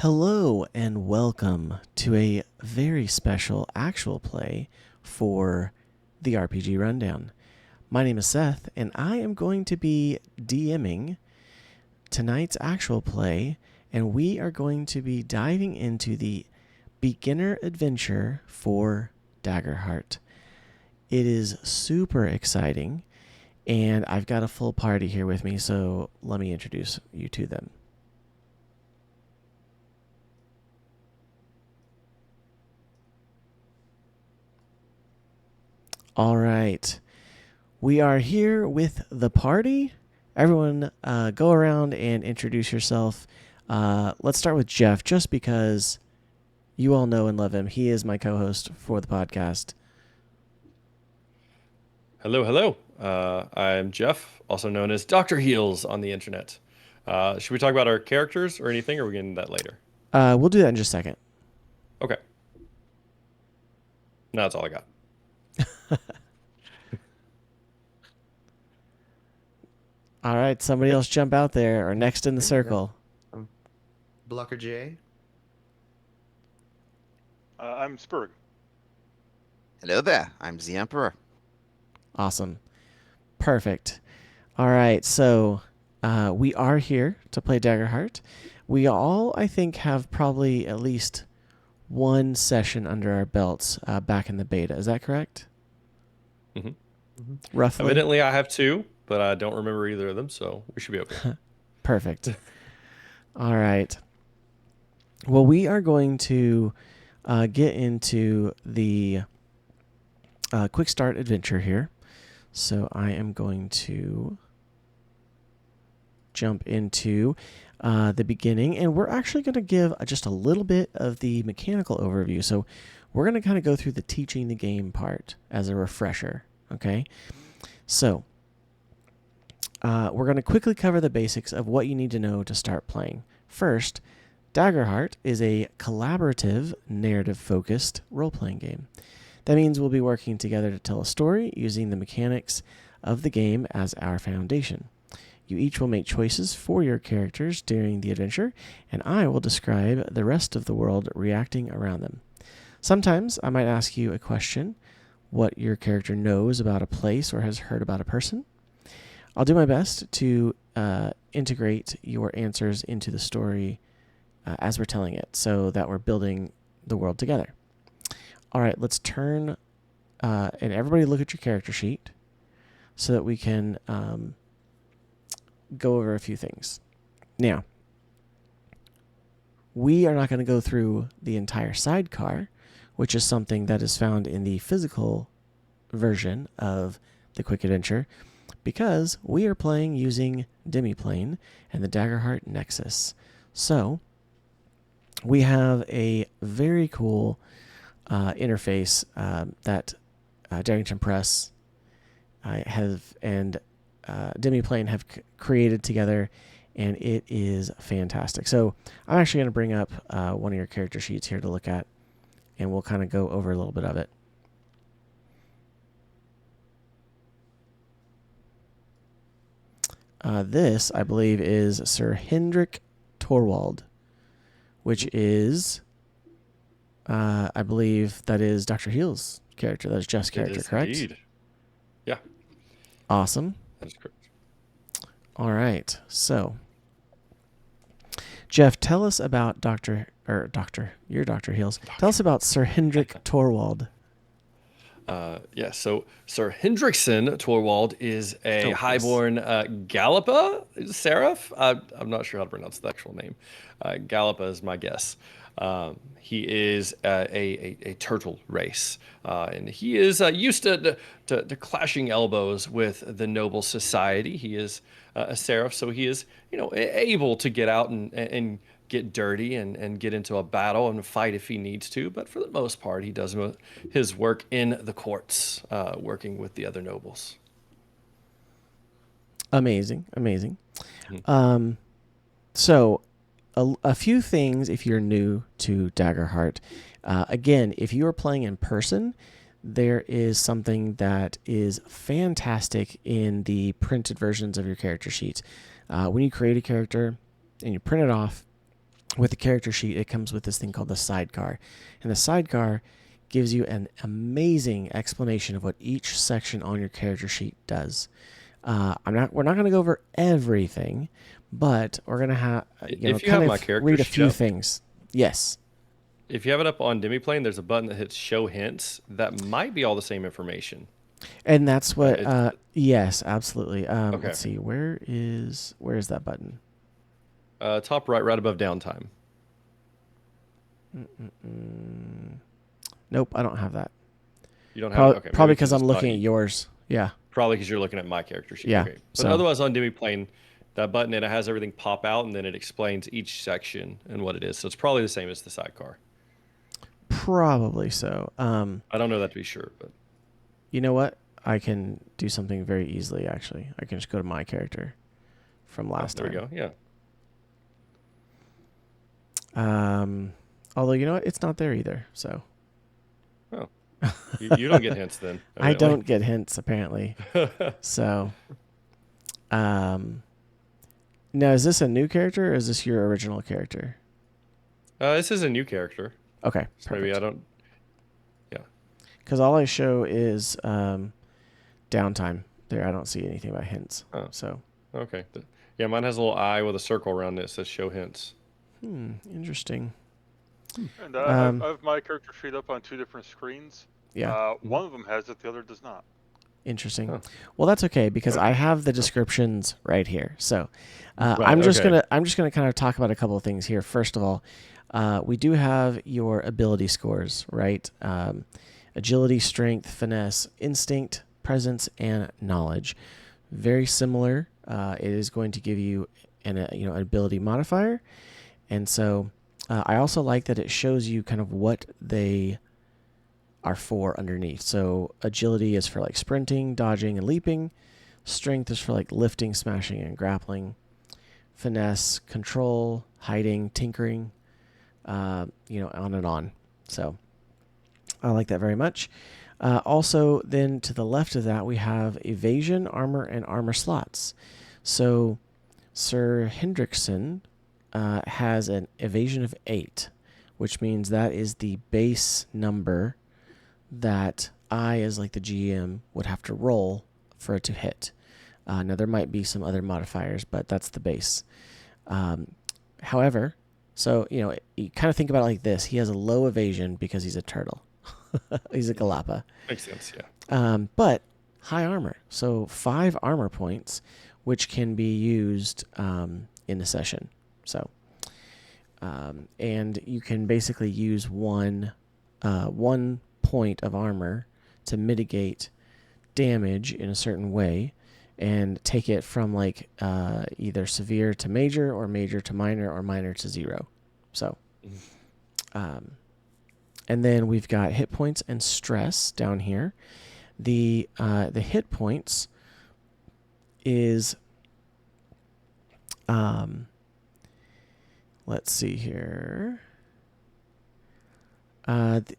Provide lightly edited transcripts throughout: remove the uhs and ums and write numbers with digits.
Hello and welcome to a very special actual play for the RPG Rundown. My name is Seth, and I am going to be DMing tonight's actual play, and we are going to be diving into the beginner adventure for Daggerheart. It is super exciting, and I've got a full party here with me, so let me introduce you to them. All right. We are here with the party. Everyone go around and introduce yourself. Let's start with Jeff, just because you all know and love him. He is my co-host for the podcast. Hello. I'm Jeff, also known as Dr. Heels on the internet. Should we talk about our characters or anything, or are we getting that later? We'll do that in just a second. Okay. No, that's all I got. All right, somebody else jump out there or next in the circle. Blocker J. I'm Spurg. Hello there, I'm the Emperor. Awesome. Perfect. All right, so we are here to play Daggerheart. We all, I think, have probably at least one session under our belts back in the beta. Is that correct? Mm-hmm. Roughly? Evidently, I have two, but I don't remember either of them, so we should be okay. Perfect. All right. Well, we are going to get into the quick start adventure here. So I am going to jump into the beginning, and we're actually going to give just a little bit of the mechanical overview. So we're going to kind of go through the teaching the game part as a refresher, okay? So we're going to quickly cover the basics of what you need to know to start playing. First, Daggerheart is a collaborative, narrative-focused role-playing game. That means we'll be working together to tell a story using the mechanics of the game as our foundation. You each will make choices for your characters during the adventure, and I will describe the rest of the world reacting around them. Sometimes I might ask you a question, what your character knows about a place or has heard about a person. I'll do my best to integrate your answers into the story as we're telling it, so that we're building the world together. All right, let's turn, and everybody look at your character sheet so that we can go over a few things. Now, we are not going to go through the entire sidecar, which is something that is found in the physical version of the Quick Adventure, because we are playing using Demiplane and the Daggerheart Nexus. So, we have a very cool interface that Darrington Press and Demiplane have created together, and it is fantastic. So I'm actually going to bring up one of your character sheets here to look at, and we'll kind of go over a little bit of it. This, I believe, is Sir Hendrik Torwald, which is, I believe, that is Dr. Heel's character. That is Jeff's character, correct? Indeed. Yeah. Awesome. That is correct. All right. So, Jeff, tell us about Dr. Heels. Tell us about Sir Hendrik Torwald. So Sir Hendrickson Torwald is a highborn Gallipa seraph. I'm not sure how to pronounce the actual name. Gallipa is my guess. He is a turtle race, and he is used to clashing elbows with the noble society. He is a seraph, so he is able to get out and get dirty and get into a battle and fight if he needs to. But for the most part, he does his work in the courts, working with the other nobles. Amazing. Mm-hmm. So a few things if you're new to Daggerheart. Again, if you are playing in person, there is something that is fantastic in the printed versions of your character sheets. When you create a character and you print it off, with the character sheet, it comes with this thing called the sidecar. And the sidecar gives you an amazing explanation of what each section on your character sheet does. We're not going to go over everything, but we're going to have read a few things. Yes. If you have it up on Demiplane, there's a button that hits Show Hints. That might be all the same information. And that's what. Yes, absolutely. Okay. Let's see. Where is that button? Top right above downtime. Nope, I don't have that. You don't have it? Okay. Probably because I'm looking at yours. Yeah. Probably because you're looking at my character sheet. Yeah. Okay. But otherwise, on Demiplane, that button, it has everything pop out, and then it explains each section and what it is. So it's probably the same as the sidecar. Probably so. I don't know that to be sure, but you know what? I can do something very easily. Actually, I can just go to my character from last time. There we go. Yeah. Although you know what, it's not there either. So. Oh. You don't get hints then. I don't get hints apparently. So. Now, is this a new character or is this your original character? This is a new character. Okay. So maybe I don't. Yeah. Because all I show is downtime. There, I don't see anything about hints. Oh. So. Okay. Yeah, mine has a little eye with a circle around it that says Show Hints. Interesting. And I have my character sheet up on 2 different screens. Yeah. One of them has it, the other does not. Interesting. Huh. Well, that's okay because I have the descriptions right here. So Right, I'm just okay. gonna kind of talk about a couple of things here. First of all, we do have your ability scores, right? Agility, strength, finesse, instinct, presence, and knowledge. Very similar. It is going to give you an ability modifier, and so I also like that it shows you kind of what they are for underneath. So agility is for like sprinting, dodging, and leaping. Strength is for like lifting, smashing, and grappling. Finesse, control, hiding, tinkering, on and on. So I like that very much. Also, then to the left of that, we have evasion, armor, and armor slots. So Sir Hendrickson has an evasion of 8, which means that is the base number that I, as like the GM, would have to roll for it to hit. Now, there might be some other modifiers, but that's the base. However, so, you kind of think about it like this. He has a low evasion because he's a turtle. He's a Galapa. Makes sense, yeah. But high armor. So 5 armor points, which can be used in a session. So, and you can basically use one point of armor to mitigate damage in a certain way and take it from like either severe to major or major to minor or minor to 0. So, and then we've got hit points and stress down here. The hit points is let's see here.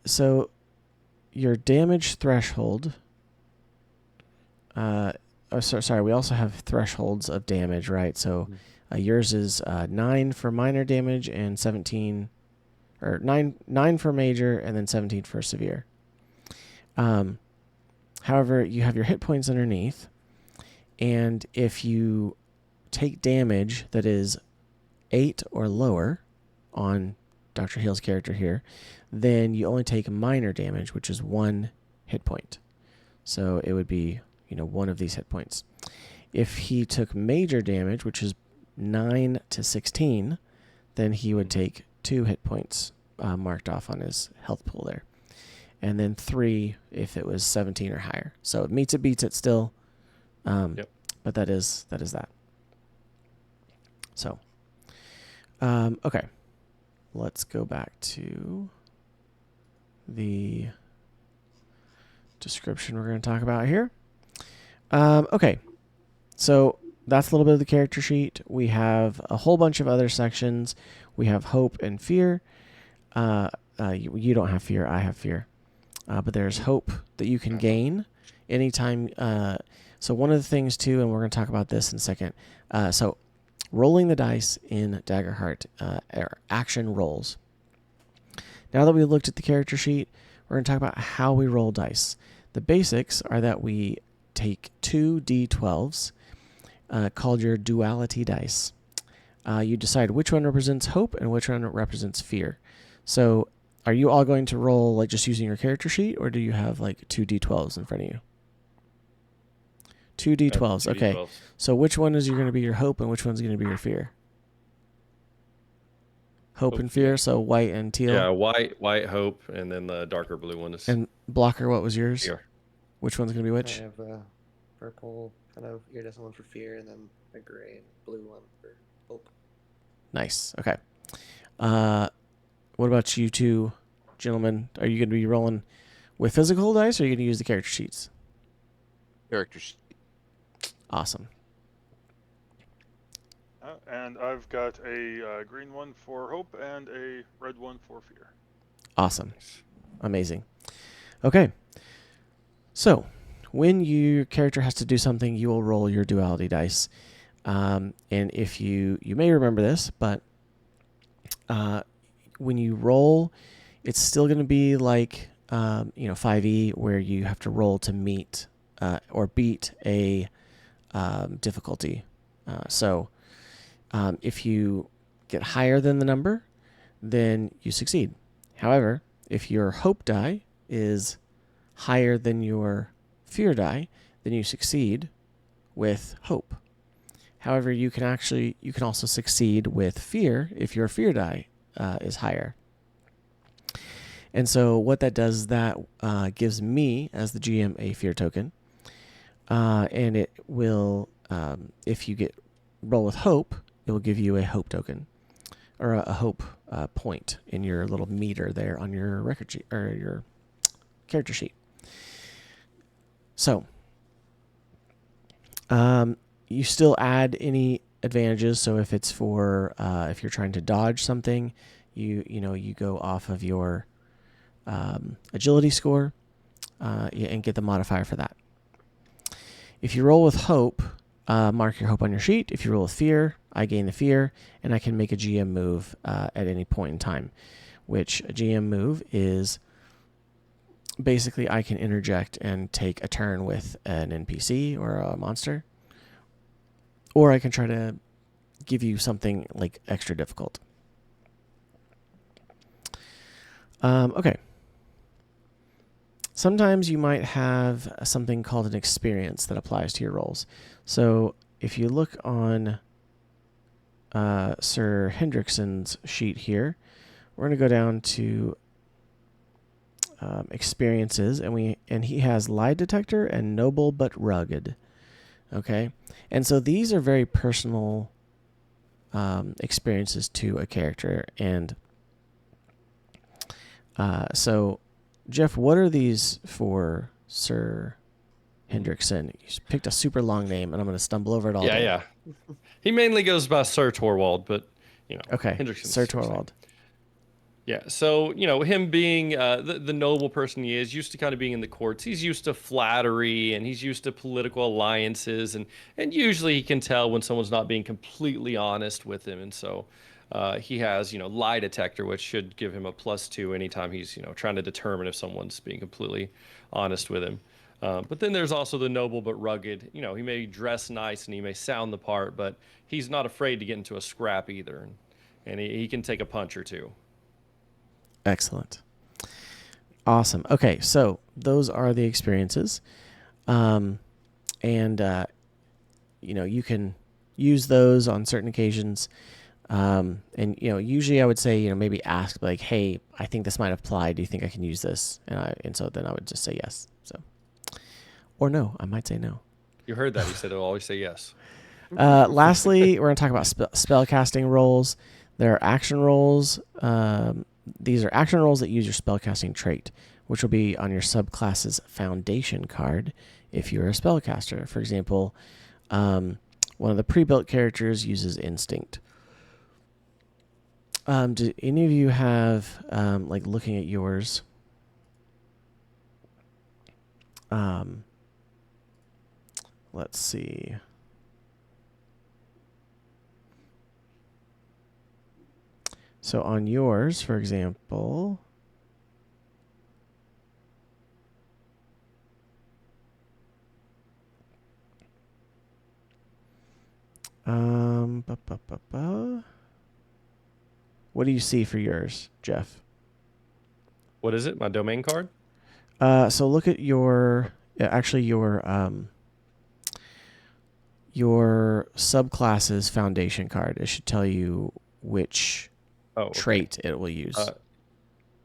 So your damage threshold. Sorry. We also have thresholds of damage, right? So yours is 9 for minor damage and 17, or 9 for major and then 17 for severe. However, you have your hit points underneath, and if you take damage that is 8 or lower on Dr. Hill's character here, then you only take minor damage, which is 1 hit point. So it would be, one of these hit points. If he took major damage, which is 9 to 16, then he would take 2 hit points marked off on his health pool there. And then 3 if it was 17 or higher. So it meets it, beats it still. Yep. But that is that. So, okay. Let's go back to the description we're going to talk about here. Okay. So that's a little bit of the character sheet. We have a whole bunch of other sections. We have hope and fear. You don't have fear. I have fear. But there's hope that you can gain anytime. So one of the things too, and we're going to talk about this in a second. So rolling the dice in Daggerheart are action rolls. Now that we've looked at the character sheet, we're going to talk about how we roll dice. The basics are that we take 2 d12s called your duality dice. You decide which one represents hope and which one represents fear. So are you all going to roll like just using your character sheet, or do you have like 2 d12s in front of you? 2 d12s. 2 Okay. D12s. So which one is going to be your hope and which one's going to be your fear? Hope and fear. So white and teal. Yeah, white hope, and then the darker blue one is And blocker, what was yours? fear. Which one's going to be which? I have a purple kind of iridescent one for fear, and then a gray and blue one for hope. Nice. Okay. What about you two gentlemen? Are you going to be rolling with physical dice, or are you going to use the character sheets? Character sheet. Awesome. And I've got a green one for hope and a red one for fear. Awesome. Amazing. Okay. So, when your character has to do something, you will roll your duality dice. And if you may remember this, but when you roll, it's still going to be like 5e, where you have to roll to meet or beat a difficulty. So if you get higher than the number, then you succeed. However, if your hope die is higher than your fear die, then you succeed with hope. However, you can also succeed with fear if your fear die is higher. And so what that does is that gives me, as the GM, a fear token. And it will, if you roll with hope, it will give you a hope token, or a hope point in your little meter there on your record sheet, or your character sheet. So, you still add any advantages. So if it's for if you're trying to dodge something, you go off of your agility score and get the modifier for that. If you roll with hope, mark your hope on your sheet. If you roll with fear, I gain the fear, and I can make a GM move at any point in time, which a GM move is basically I can interject and take a turn with an NPC or a monster, or I can try to give you something like extra difficult. Okay. Sometimes you might have something called an experience that applies to your rolls. So if you look on Sir Hendrickson's sheet here, we're going to go down to experiences, and he has lie detector and noble but rugged. Okay, and so these are very personal experiences to a character, and so. Jeff, what are these for Sir Hendrickson? You picked a super long name, and I'm going to stumble over it all day. Yeah. He mainly goes by Sir Torwald, but, Okay, Hendrickson's Sir the same. Torwald. Yeah, so, him being the noble person he is, used to kind of being in the courts. He's used to flattery, and he's used to political alliances, and usually he can tell when someone's not being completely honest with him, and so he has, lie detector, which should give him a +2 anytime he's, trying to determine if someone's being completely honest with him. But then there's also the noble but rugged. He may dress nice and he may sound the part, but he's not afraid to get into a scrap either, and he can take a punch or two. Excellent. Awesome. Okay, so those are the experiences. And, you can use those on certain occasions. And, usually I would say, maybe ask, like, hey, I think this might apply. Do you think I can use this? And so then I would just say yes. So, or no, I might say no. You heard that. He said he'll always say yes. Lastly, we're going to talk about spell casting rolls. There are action rolls. These are action rolls that use your spellcasting trait, which will be on your subclass's foundation card if you're a spellcaster. For example, one of the pre-built characters uses instinct. Do any of you have, looking at yours, let's see. So on yours, for example, what do you see for yours, Jeff? What is it? My domain card? So look at your your subclass's foundation card. It should tell you which Okay. trait it will use.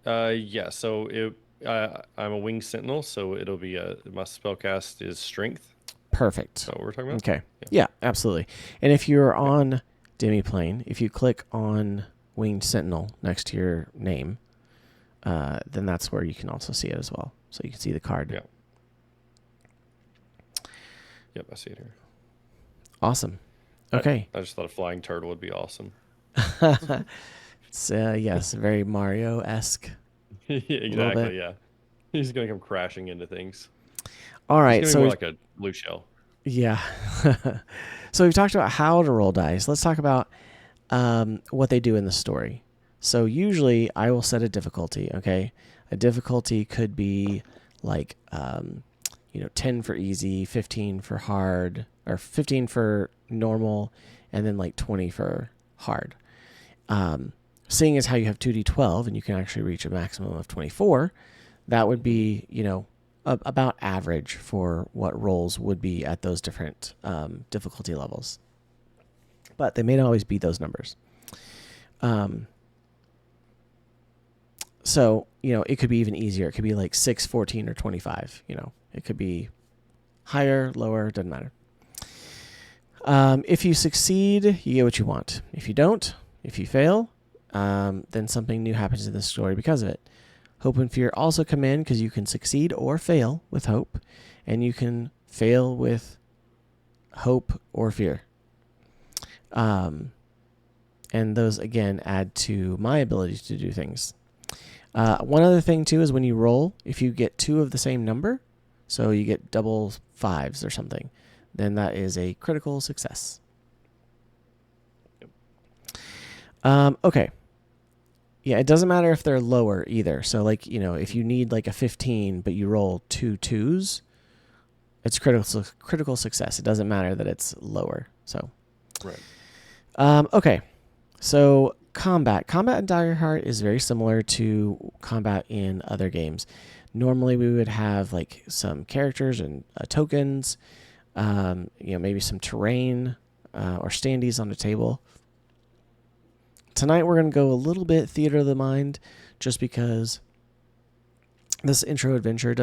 Yeah. So I'm a winged sentinel, so it'll be my spellcast is strength. Perfect. Is that what we're talking about? Okay. Yeah, absolutely. And if you're on Demiplane, if you click on Winged Sentinel next to your name, then that's where you can also see it as well. So you can see the card. Yeah. Yep, I see it here. Awesome. Okay. I just thought a flying turtle would be awesome. It's yes, very Mario-esque. Exactly. Yeah. He's gonna come crashing into things. All right. It's So more like a blue shell. yeah. So we've talked about how to roll dice. Let's talk about what they do in the story. So usually I will set a difficulty. Okay, a difficulty could be like 10 for easy, 15 for hard, or 15 for normal, and then like 20 for hard. Seeing as how you have 2d12 and you can actually reach a maximum of 24, that would be about average for what rolls would be at those different difficulty levels. But they may not always be those numbers. So, it could be even easier. It could be like 6, 14, or 25. It could be higher, lower, doesn't matter. If you succeed, you get what you want. If you don't, if you fail, then something new happens in the story because of it. Hope and fear also come in because you can succeed or fail with hope, and you can fail with hope or fear. And those, again, add to my ability to do things. One other thing, too, is when you roll, if you get 2 of the same number, so you get double 5s or something, then that is a critical success. Okay. Yeah, it doesn't matter if they're lower either. So, if you need like a 15, but you roll 2 2s, it's critical success. It doesn't matter that it's lower. So, right. Okay. So, combat in Daggerheart is very similar to combat in other games. Normally, we would have like some characters and tokens, maybe some terrain or standees on the table. Tonight we're going to go a little bit theater of the mind, just because this intro adventure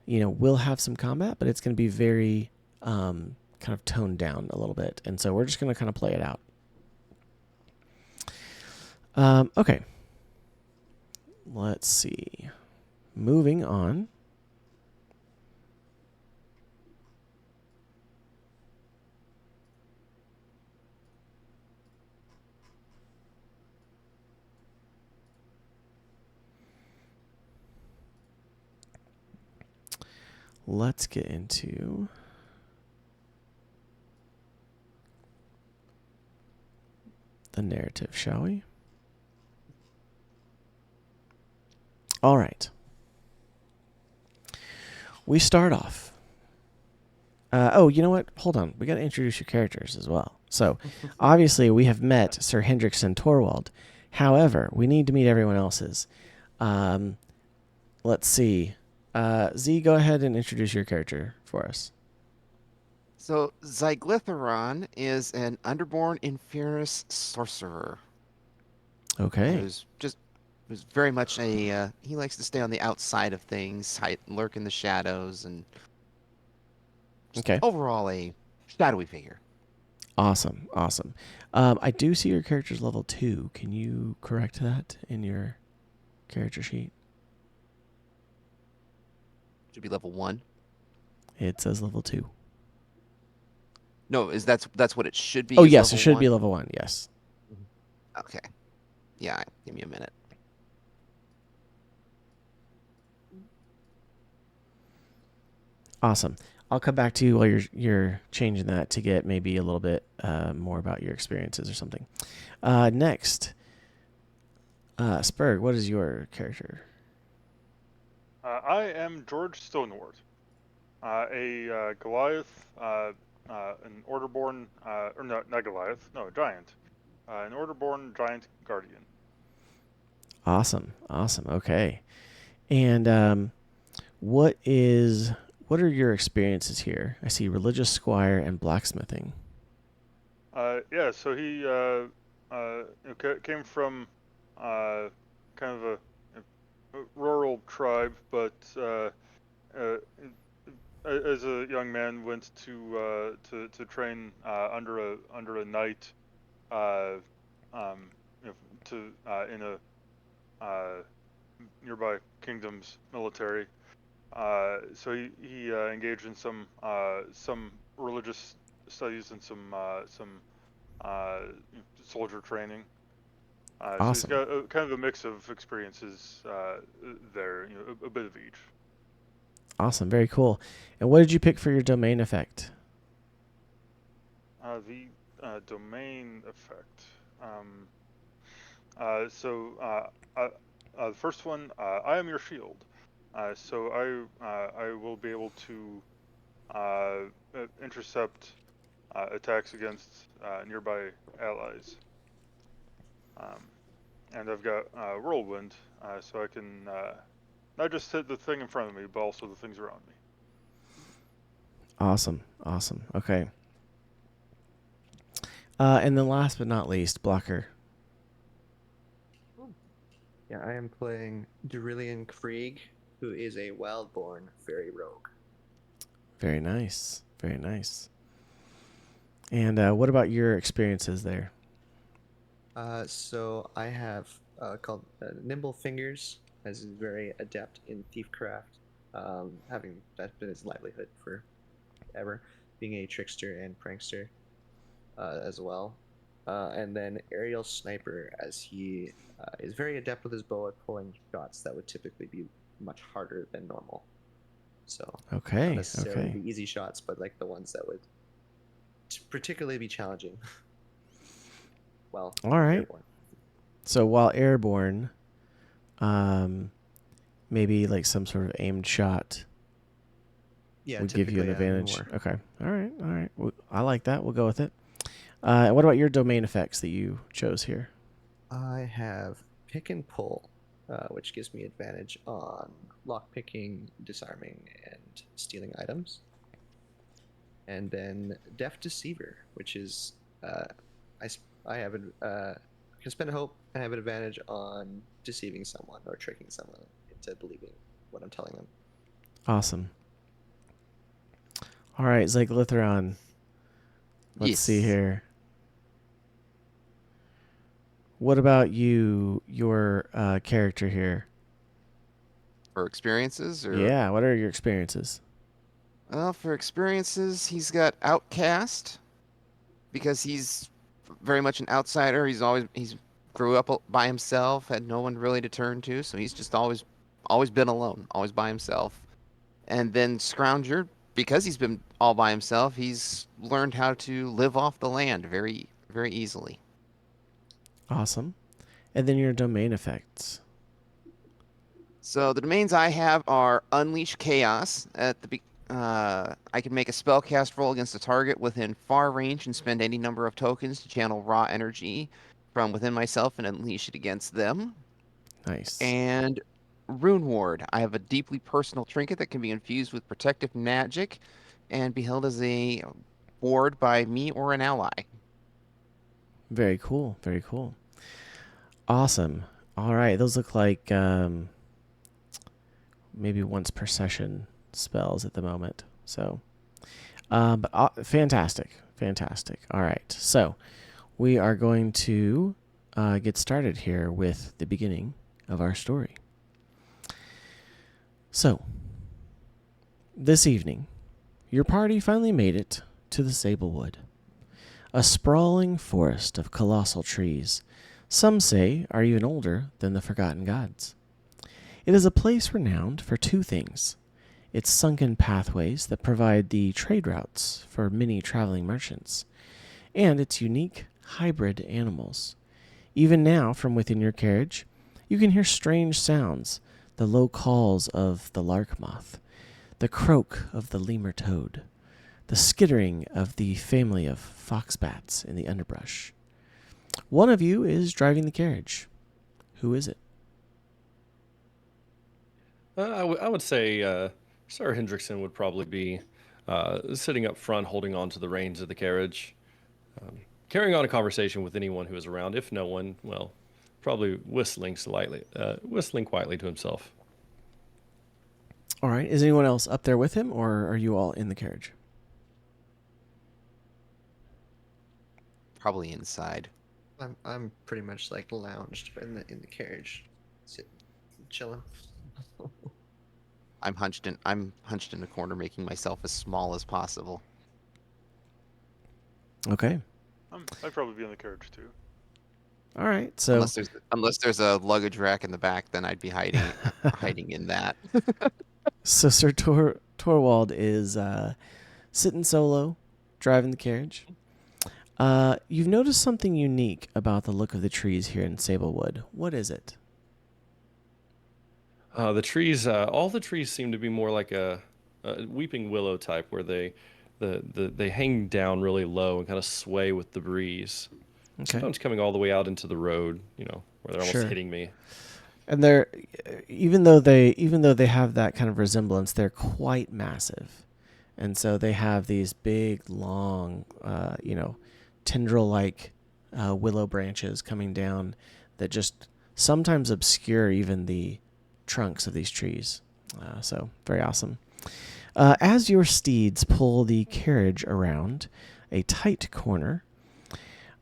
will have some combat, but it's going to be very kind of toned down a little bit. And so we're just going to kind of play it out. Okay. Let's see. Moving on. Let's get into the narrative, shall we? All right. We start off. You know what? Hold on. We got to introduce your characters as well. So, obviously, we have met Sir Hendrickson Torwald. However, we need to meet everyone else's. Let's see. Z, go ahead and introduce your character for us. So Zyglitharon is an underborn Infernus sorcerer. Okay. Who's very much he likes to stay on the outside of things, lurk in the shadows, and overall a shadowy figure. Awesome. I do see your character's level 2. Can you correct that in your character sheet? Should be level 1. It says level 2. No, that's what it should be. Oh, yes, it should be level 1, yes. Okay. Yeah, give me a minute. Awesome. I'll come back to you while you're changing that to get maybe a little bit more about your experiences or something. Next, Spurg, what is your character? I am George Stoneward, a Goliath, an Orderborn, or no, not Goliath, no, giant, an Orderborn giant guardian. Awesome. Okay. And what are your experiences here? I see religious squire and blacksmithing. Yeah, so he came from kind of a rural tribe, but uh, as a young man went to train under a knight, uh, you know, to in a nearby kingdom's military. So he engaged in some religious studies and some uh, soldier training. So he's Awesome. got kind of a mix of experiences there, a bit of each. Awesome. Very cool. And what did you pick for your domain effect? The domain effect. The first one, I am your shield. So I will be able to intercept attacks against nearby allies. And I've got whirlwind, so I can not just hit the thing in front of me, but also the things around me. Awesome. Okay. And then last but not least, blocker. Yeah, I am playing Durillian Krieg, who is a Wildborn fairy rogue. Very nice. And what about your experiences there? So I have called Nimble Fingers, as is very adept in thiefcraft, having that's been his livelihood forever, being a trickster and prankster as well. And then Aerial Sniper, as he is very adept with his bow at pulling shots that would typically be much harder than normal. So Okay. not necessarily the easy shots, but like the ones that would particularly be challenging. Well, All right. airborne. So while airborne, maybe like some sort of aimed shot Yeah, would give you an typically, advantage. more. Okay. All right. Well, I like that. We'll go with it. And what about your domain effects that you chose here? I have Pick and Pull, which gives me advantage on lockpicking, disarming, and stealing items. And then Deft Deceiver, which is I have can spend a hope and have an advantage on deceiving someone or tricking someone into believing what I'm telling them. Awesome. All right, Zyglithron. Let's see here. What about your character here? For experiences? Or... Yeah, what are your experiences? Well, for experiences, he's got Outcast, because he's very much an outsider. He's grew up by himself, had no one really to turn to, so he's just always been alone, always by himself. And then Scrounger, because he's been all by himself, he's learned how to live off the land very, very easily. Awesome. And then your domain effects. So the domains I have are Unleash Chaos. I can make a spellcast roll against a target within far range and spend any number of tokens to channel raw energy from within myself and unleash it against them. Nice. And Rune Ward. I have a deeply personal trinket that can be infused with protective magic and be held as a ward by me or an ally. Very cool. Awesome. All right, those look like maybe once per session spells at the moment. So, but fantastic. All right, so we are going to get started here with the beginning of our story. So, this evening, your party finally made it to the Sablewood, a sprawling forest of colossal trees. Some say are even older than the Forgotten Gods. It is a place renowned for two things: its sunken pathways that provide the trade routes for many traveling merchants, and its unique hybrid animals. Even now, from within your carriage, You can hear strange sounds, the low calls of the lark moth, the croak of the lemur toad, the skittering of the family of foxbats in the underbrush. One of you is driving the carriage. Who is it? I would say Sir Hendrickson would probably be sitting up front, holding on to the reins of the carriage, carrying on a conversation with anyone who is around. If no one, well, probably whistling quietly to himself. All right. Is anyone else up there with him, or are you all in the carriage? Probably inside. I'm pretty much like lounged in the carriage, sitting, chilling. I'm hunched in a corner, making myself as small as possible. Okay. I'd probably be in the carriage too. All right. So Unless there's a luggage rack in the back, then I'd be hiding in that. So Sir Torwald is sitting solo, driving the carriage. You've noticed something unique about the look of the trees here in Sablewood. What is it? The trees, all the trees seem to be more like a weeping willow type, where they hang down really low and kind of sway with the breeze. Okay. Sometimes coming all the way out into the road, where they're almost Sure. hitting me. And they're even though they have that kind of resemblance, they're quite massive, and so they have these big, long, tendril-like willow branches coming down that just sometimes obscure even the trunks of these trees. So very awesome. As your steeds pull the carriage around a tight corner,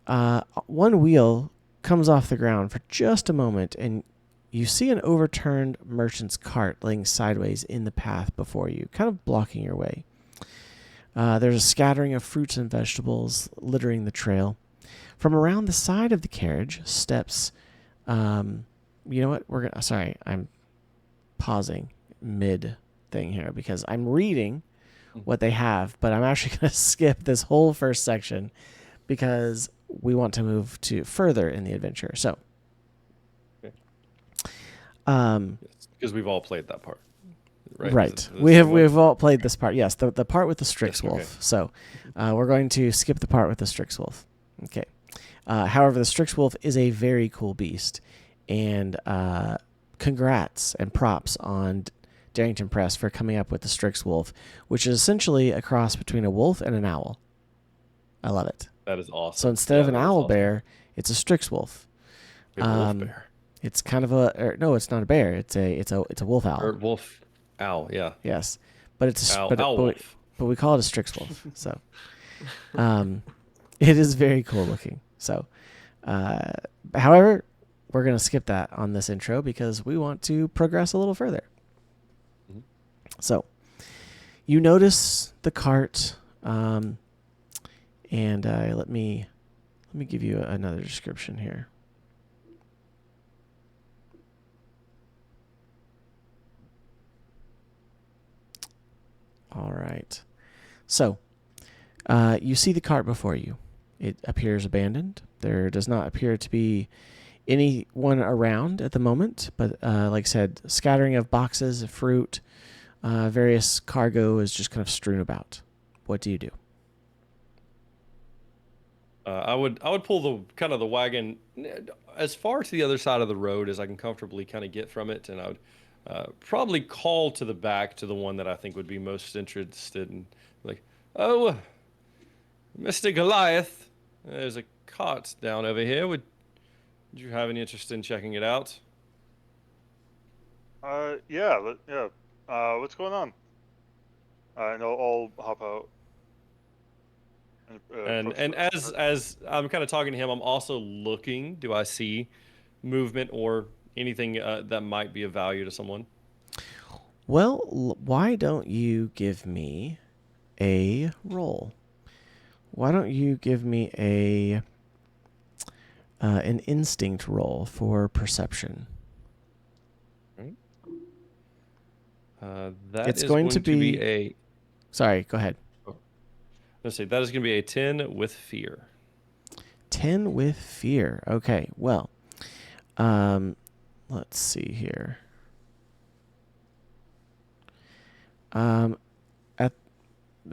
one wheel comes off the ground for just a moment, and you see an overturned merchant's cart laying sideways in the path before you, kind of blocking your way. There's a scattering of fruits and vegetables littering the trail. From around the side of the carriage steps, you know what? I'm pausing mid thing here because I'm reading what they have, but I'm actually going to skip this whole first section because we want to move to further in the adventure. So, Because we've all played that part, right? Right. We've all played this part. Yes, the part with the Strixwolf. Yes, okay. So, we're going to skip the part with the Strixwolf. Okay. However, the Strixwolf is a very cool beast, and congrats and props on Darrington Press for coming up with the Strixwolf, which is essentially a cross between a wolf and an owl. I love it. That is awesome. So instead of an owl bear, it's a Strixwolf. A wolf bear. It's kind of no, it's not a bear. It's a wolf owl. Or wolf owl, yeah. Yes, but it's Owl, but wolf. but we call it a Strixwolf. So, it is very cool looking. So, however, we're gonna skip that on this intro because we want to progress a little further. Mm-hmm. So, you notice the cart, and let me give you another description here. All right. So, you see the cart before you. It appears abandoned. There does not appear to be anyone around at the moment, but like I said, scattering of boxes of fruit, various cargo is just kind of strewn about. What do you do? I would pull the wagon as far to the other side of the road as I can comfortably kind of get from it, and I would probably call to the back to the one that I think would be most interested in, like, "Oh, Mr. Goliath, there's a cart down over here. Would you have any interest in checking it out?" Yeah. What's going on? And I'll hop out. And as I'm kind of talking to him, I'm also looking. Do I see movement or anything that might be of value to someone? Well, why don't you give me a roll? Why don't you give me an instinct roll for perception? Right. It's going to be a. Sorry, go ahead. Let's see. That is going to be a 10 with fear. 10 with fear. Okay, well, let's see here. At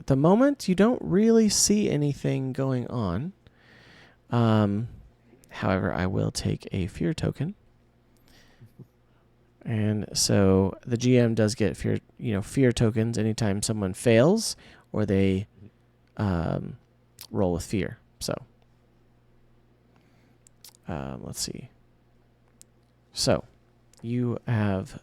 the moment, you don't really see anything going on. However, I will take a fear token. And so the GM does get fear tokens anytime someone fails or they roll with fear. So let's see. So you have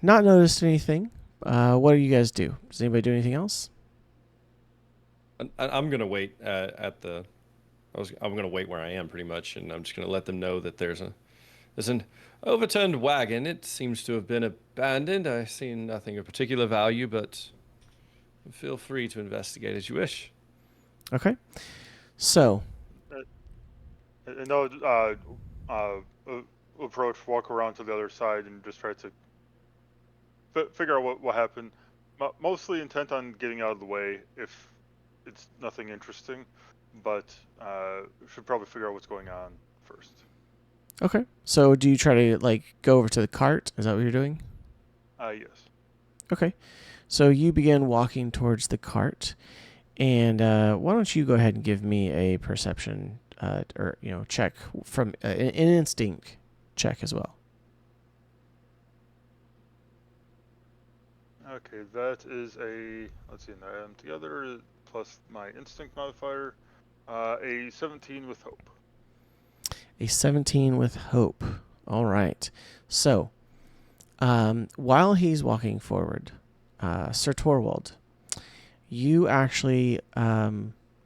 not noticed anything. What do you guys do? Does anybody do anything else? I'm gonna wait I'm gonna wait where I am pretty much, and I'm just gonna let them know that there's an overturned wagon. It seems to have been abandoned. I see nothing of particular value, but feel free to investigate as you wish. Okay. So And they'll approach, walk around to the other side, and just try to figure out what happened. Mostly intent on getting out of the way if it's nothing interesting, but should probably figure out what's going on first. okay. So do you try to go over to the cart? Is that what you're doing? Yes. Okay. So you begin walking towards the cart, and why don't you go ahead and give me a perception or check from an instinct check as well. Okay, that is let's see, and I am together plus my instinct modifier, a 17 with hope. A 17 with hope. All right. So while he's walking forward, Sir Torwald, you actually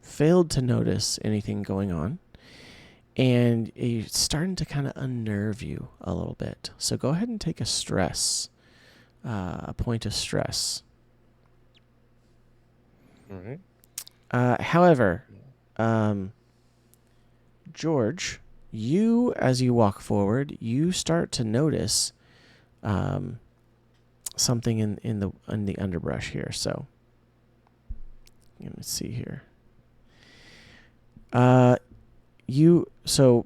failed to notice anything going on, and it's starting to kind of unnerve you a little bit. So go ahead and take a point of stress. All right. However, George, as you walk forward, you start to notice something in the underbrush here. So let me see here. So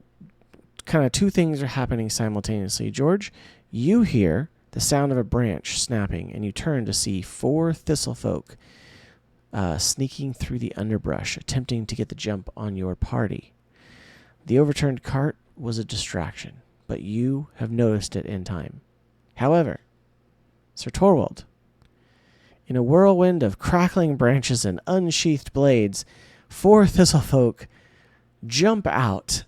kind of two things are happening simultaneously. George, you hear the sound of a branch snapping, and you turn to see 4 thistle folk sneaking through the underbrush, attempting to get the jump on your party. The overturned cart was a distraction, but you have noticed it in time. However, Sir Torwald, in a whirlwind of crackling branches and unsheathed blades, 4 thistle folk jump out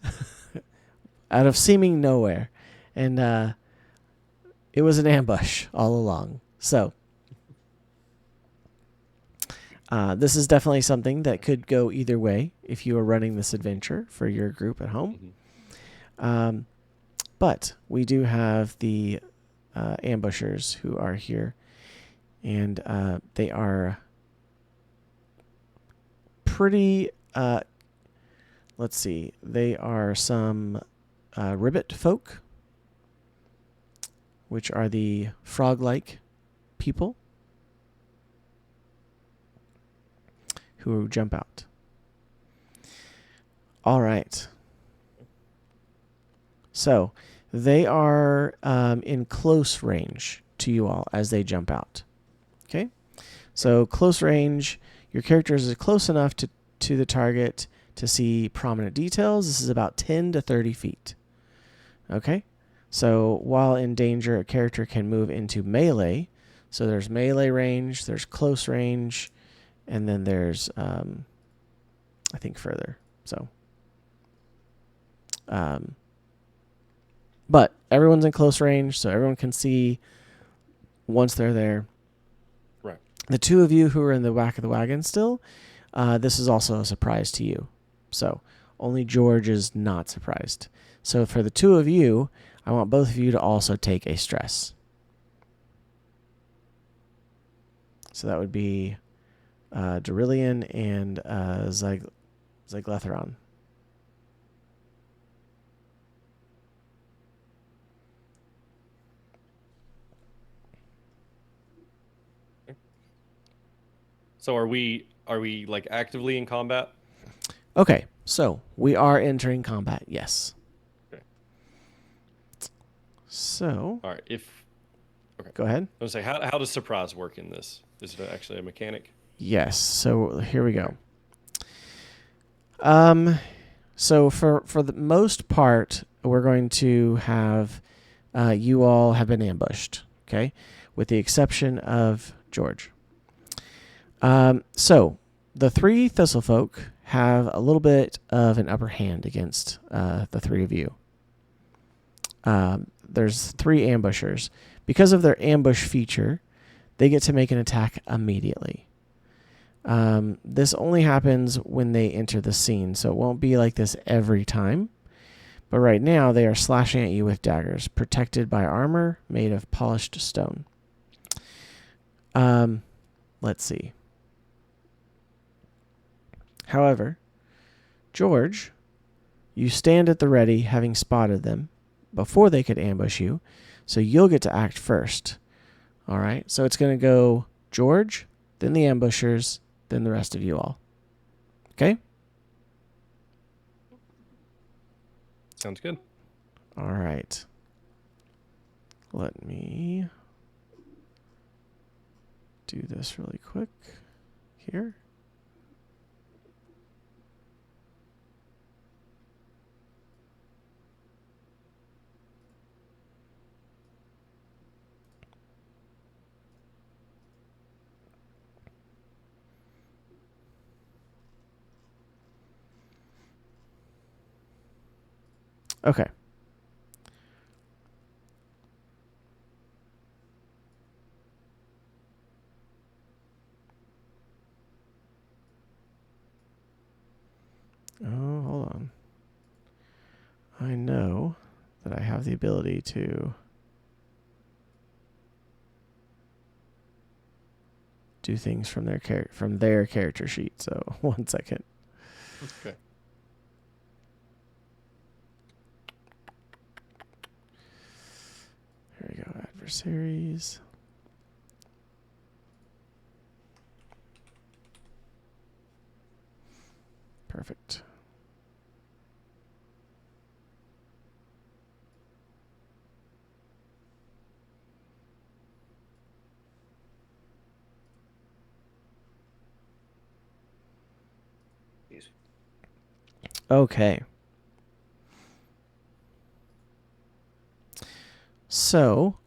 of seeming nowhere, and it was an ambush all along. So this is definitely something that could go either way if you are running this adventure for your group at home. Mm-hmm. But we do have the ambushers who are here, and they are pretty... let's see. They are some ribbit folk, which are the frog-like people who jump out. All right. So they are in close range to you all as they jump out. Okay? So close range, your characters is close enough to the target to see prominent details. This is about 10 to 30 feet. Okay? So while in danger, a character can move into melee. So there's melee range, there's close range, and then there's, I think, further. So, but everyone's in close range, so everyone can see once they're there. Right. The 2 of you who are in the back of the wagon still, this is also a surprise to you. So only George is not surprised. So for the 2 of you, I want both of you to also take a stress. So that would be Darillion and Zygletheron. So are we like actively in combat? Okay, So we are entering combat. Yes. Okay. So. All right. Go ahead. I was say, how does surprise work in this? Is it actually a mechanic? Yes. So here we go. So for the most part, we're going to have you all have been ambushed. Okay, with the exception of George. So the 3 Thistle folk have a little bit of an upper hand against the 3 of you. There's 3 ambushers. Because of their ambush feature, they get to make an attack immediately. This only happens when they enter the scene, so it won't be like this every time. But right now, they are slashing at you with daggers, protected by armor made of polished stone. Let's see. However, George, you stand at the ready, having spotted them before they could ambush you, so you'll get to act first. All right, so it's going to go George, then the ambushers, then the rest of you all. Okay? Sounds good. All right. Let me do this really quick here. Okay. Oh, hold on. I know that I have the ability to do things from their character sheet. So 1 second. Okay. Here we go. Adversaries. Perfect. Okay. So,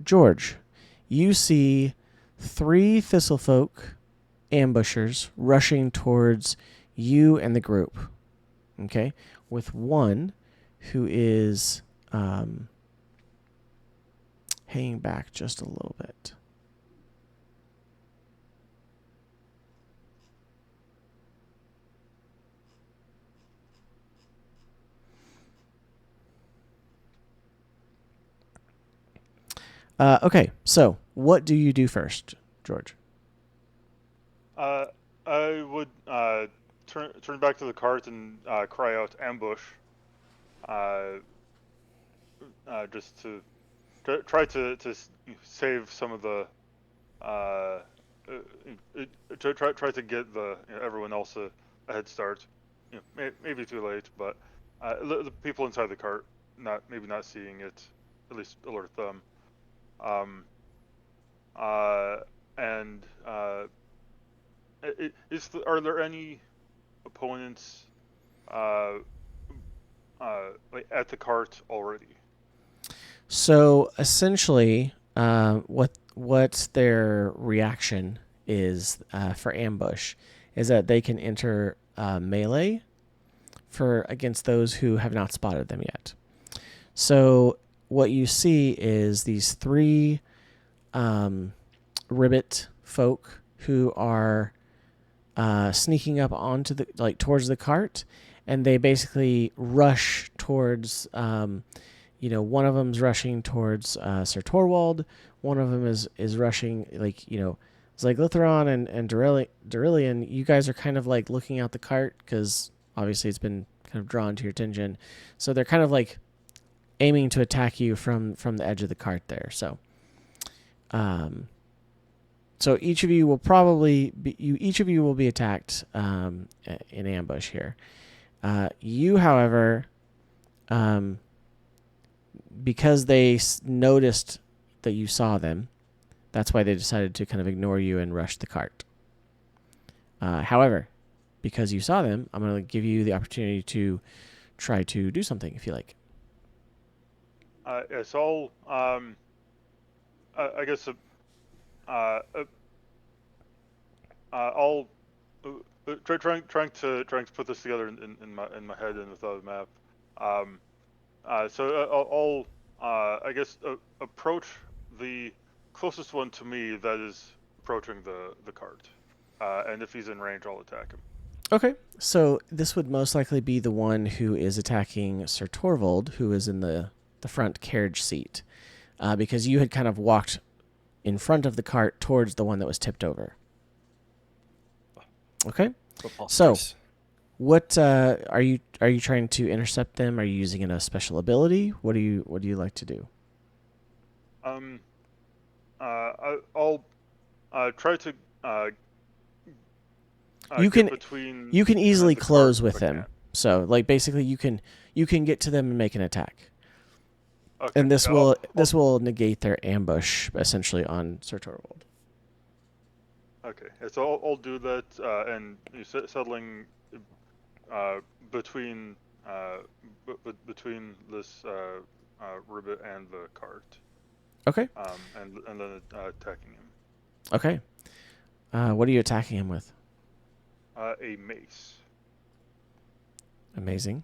George, you see 3 Thistlefolk ambushers rushing towards you and the group. Okay? With one who is hanging back just a little bit. Okay, so what do you do first, George? I would turn back to the cart and cry out ambush. Just to try to save some of the try to get the everyone else a head start. Maybe too late, but the people inside the cart maybe not seeing it, at least alert them. And are there any opponents like at the cart already? So essentially, what their reaction is for ambush is that they can enter melee against those who have not spotted them yet. So what you see is these 3 ribbit folk who are sneaking up onto towards the cart, and they basically rush towards. One of them's rushing towards Sir Torwald. One of them is rushing it's like Lithron and Darillion. You guys are kind of like looking out the cart because obviously it's been kind of drawn to your attention. So they're kind of like aiming to attack you from the edge of the cart there. So, so each of you will probably be attacked in ambush here. You, however, because they noticed that you saw them, that's why they decided to kind of ignore you and rush the cart. However, because you saw them, I'm going to give you the opportunity to try to do something if you like. It's all. I guess. I'll trying to put this together in my head and without a map. I'll I guess approach the closest one to me that is approaching the cart, and if he's in range, I'll attack him. Okay, so this would most likely be the one who is attacking Sir Torvald, who is in the front carriage seat, because you had kind of walked in front of the cart towards the one that was tipped over. Okay, so what are you trying to intercept them? Are you using a special ability? What do you like to do? I'll try to. You can easily the close cart with if I them. can. So like basically you can get to them and make an attack. Okay. And this yeah, will negate their ambush essentially on Sir Torvald. Okay, so I'll do that, and settling between between this ribbit and the cart. Okay. And then attacking him. Okay. What are you attacking him with? A mace. Amazing.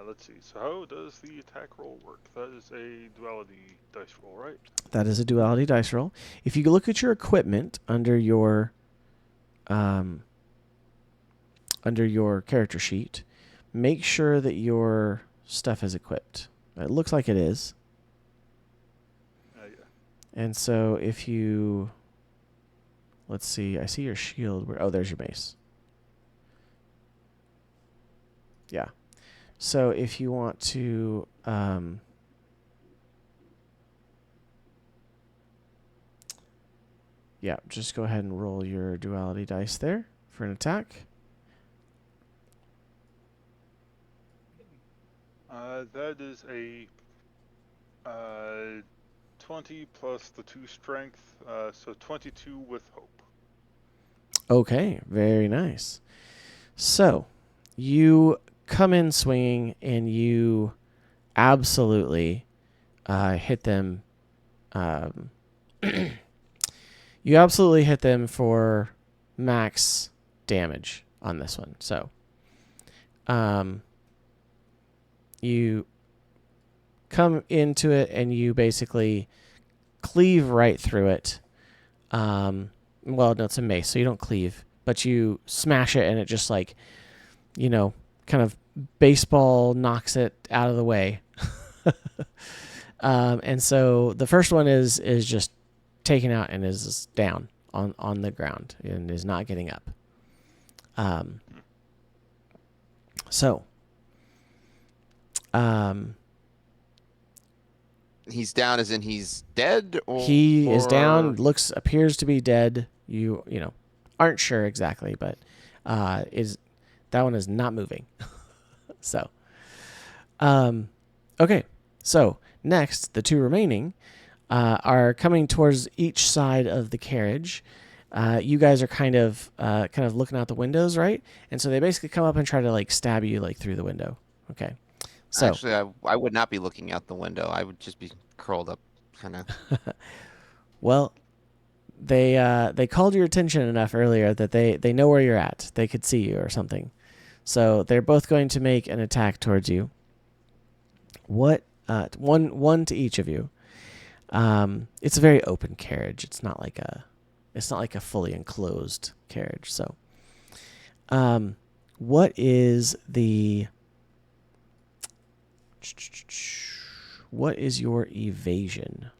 Let's see. So how does the attack roll work? That is a duality dice roll, right? That is a duality dice roll. If you look at your equipment under your character sheet, make sure that your stuff is equipped. It looks like it is. Yeah. And so if you, let's see, I see your shield. Oh, there's your mace. Yeah. So if you want to, yeah, just go ahead and roll your duality dice there for an attack. That is a 20 plus the 2 strength, so 22 with hope. Okay, very nice. So you come in swinging and you absolutely hit them. You absolutely hit them for max damage on this one. So you come into it and you basically cleave right through it. Well, no, it's a mace, so you don't cleave, but you smash it and it just like, kind of baseball knocks it out of the way. And so the first one is just taken out and is down on the ground and is not getting up. He's down as in he's dead, or He is down, appears to be dead. You aren't sure exactly, but that one is not moving. So okay. So next, the two remaining are coming towards each side of the carriage. You guys are kind of looking out the windows, right? And so they basically come up and try to like stab you like through the window. Okay. So actually, I would not be looking out the window. I would just be curled up, kind of. well, they called your attention enough earlier that they know where you're at. They could see you or something. So they're both going to make an attack towards you. What? One to each of you. It's a very open carriage. It's not like a fully enclosed carriage. So, what is your evasion?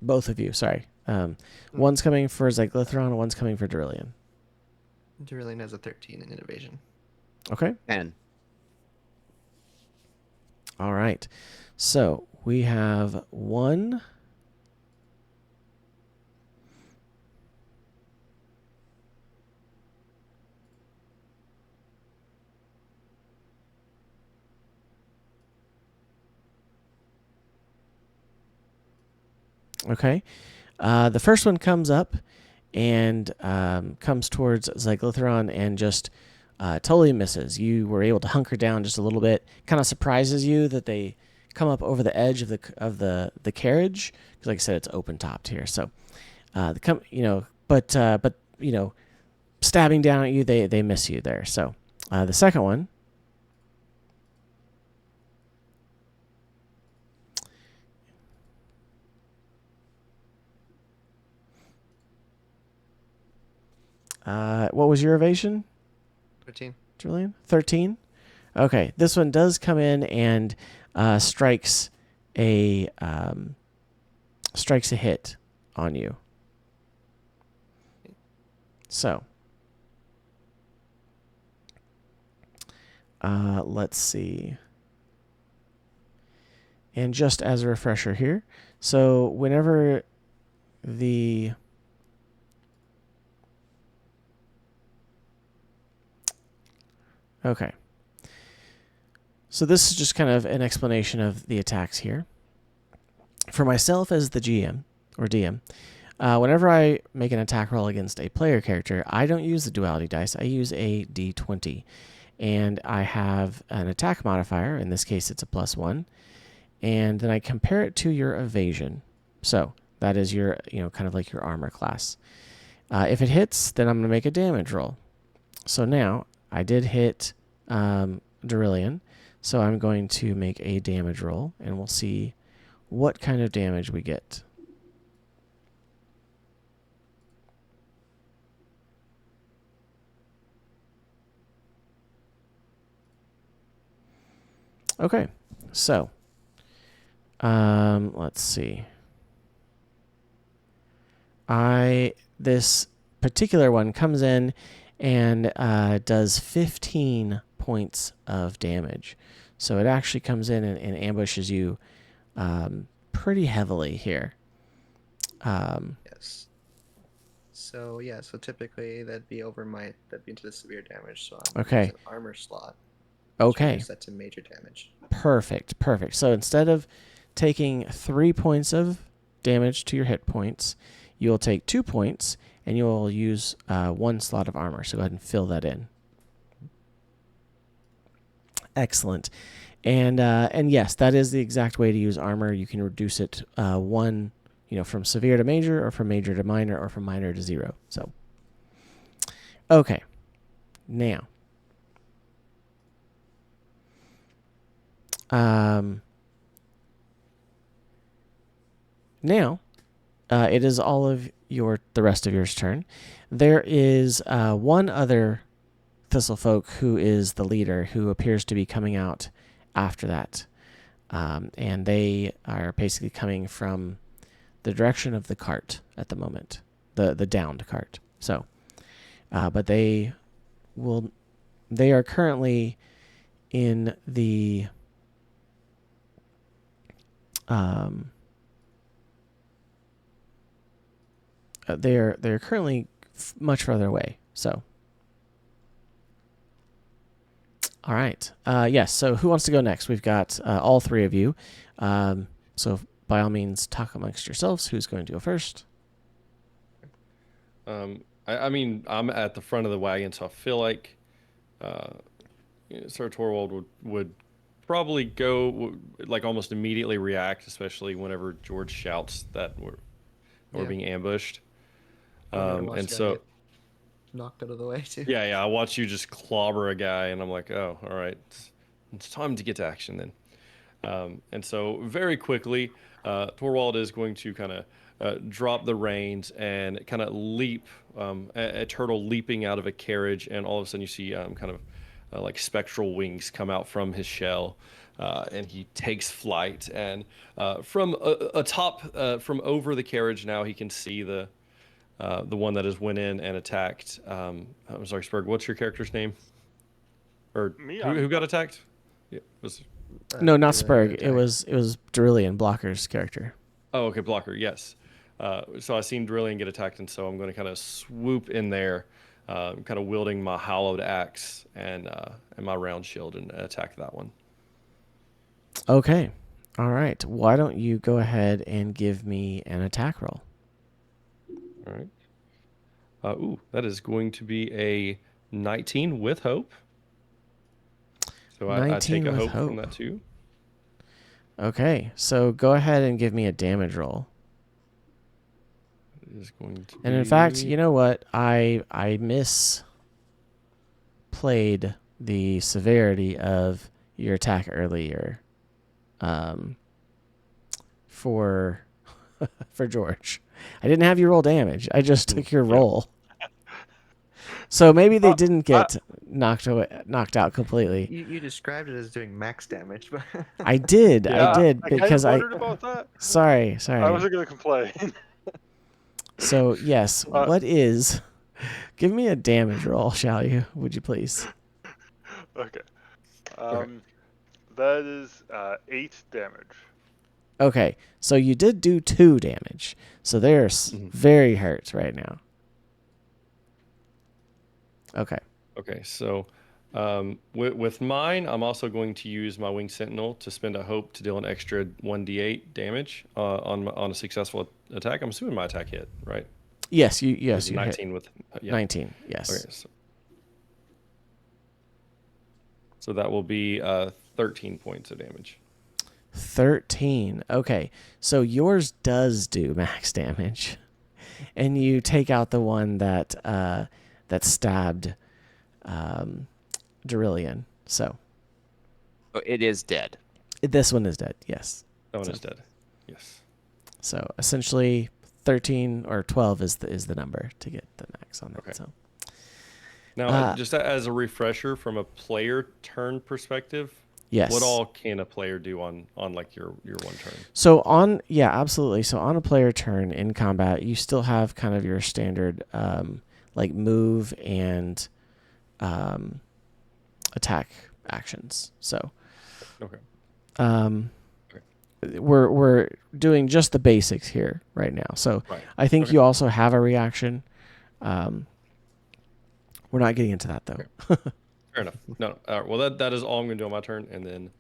Both of you, sorry. One's coming for Zyglithron, one's coming for Durillion. Durillion has a 13 in evasion. Okay. 10. All right. So we have one. Okay. The first one comes up and comes towards Zyglithron and just totally misses. You were able to hunker down just a little bit. Kind of surprises you that they come up over the edge of the carriage, because like I said, it's open topped here. So but stabbing down at you, they miss you there. So the second one. What was your evasion, 13. Julian? 13? Okay, this one does come in and strikes a hit on you. So, let's see. And just as a refresher here, so whenever the Okay. So this is just kind of an explanation of the attacks here. For myself as the GM or DM, whenever I make an attack roll against a player character, I don't use the duality dice. I use a d20. And I have an attack modifier. In this case, it's a +1. And then I compare it to your evasion. So that is your, kind of like your armor class. If it hits, then I'm going to make a damage roll. So now I did hit Durillion, so I'm going to make a damage roll, and we'll see what kind of damage we get. Okay, so let's see. This particular one comes in and does 15 points of damage. So it actually comes in and ambushes you pretty heavily here. Yes. So typically that'd be into the severe damage. So I'm Okay. use an armor slot. Okay. Set to major damage. Perfect. So instead of taking 3 points of damage to your hit points, you'll take 2 points, and you'll use 1 slot of armor. So go ahead and fill that in. Excellent. And yes, that is the exact way to use armor. You can reduce it 1, from severe to major, or from major to minor, or from minor to 0. So, okay. Now, it is all of the rest of yours turn. There is one other Thistle folk who is the leader, who appears to be coming out after that. And they are basically coming from the direction of the cart at the moment, the downed cart. So, but they are currently in the they're currently much further away. So, all right. Yes. So who wants to go next? We've got all 3 of you. So by all means, talk amongst yourselves. Who's going to go first? I mean, I'm at the front of the wagon, so I feel like Sir Torvald would probably go, like, almost immediately react, especially whenever George shouts that we're being ambushed. And so knocked out of the way too. Yeah, I watch you just clobber a guy, and I'm like, oh, all right, it's time to get to action then. And so very quickly, Torvald is going to kind of drop the reins and kind of leap, a turtle leaping out of a carriage, and all of a sudden you see kind of like spectral wings come out from his shell, and he takes flight. And from atop, from over the carriage now, he can see the one that has went in and attacked. I'm sorry, Spurg, what's your character's name? Or Me? who got attacked? Yeah, No, not Spurg. It was Durillion, Blocker's character. Oh, okay, Blocker, yes. So I seen Durillion get attacked, and so I'm going to kind of swoop in there, kind of wielding my hallowed axe and my round shield and attack that one. Okay. All right. Why don't you go ahead and give me an attack roll? All right. That is going to be a 19 with hope. So I take 19 a with hope from hope. that too. Okay. So go ahead and give me a damage roll. It is going to And in be- fact, you know what? I misplayed the severity of your attack earlier. For George, I didn't have you roll damage. I just took your Yeah. roll. So maybe they Uh, didn't get knocked out completely. You described it as doing max damage, but I did I kind because of wondered about that. Sorry. I wasn't gonna complain. So yes, Uh, what is? Give me a damage roll, shall you? Would you please? Okay. That is 8 damage. Okay, so you did do 2 damage. So they're very hurt right now. Okay. Okay, so with mine, I'm also going to use my Winged Sentinel to spend a hope to deal an extra 1d8 damage on a successful attack. I'm assuming my attack hit, right? Yes, you It was hit 19 with 19. Yes. Okay, so that will be 13 points of damage. 13. Okay, so yours does do max damage, and you take out the one that stabbed Derillion. So It is dead. this one is dead. Yes. That one is dead. Yes. So essentially, 13 or 12 is the number to get the max on that. Okay. So Now, just as a refresher from a player turn perspective, yes. what all can a player do on like your one turn? So absolutely. So on a player turn in combat, you still have kind of your standard like move and attack actions. So Okay. We're doing just the basics here right now. So Right. I think Okay. you also have a reaction. We're not getting into that though. Okay. Fair enough. No. All right. Well, that is all I'm going to do on my turn, and then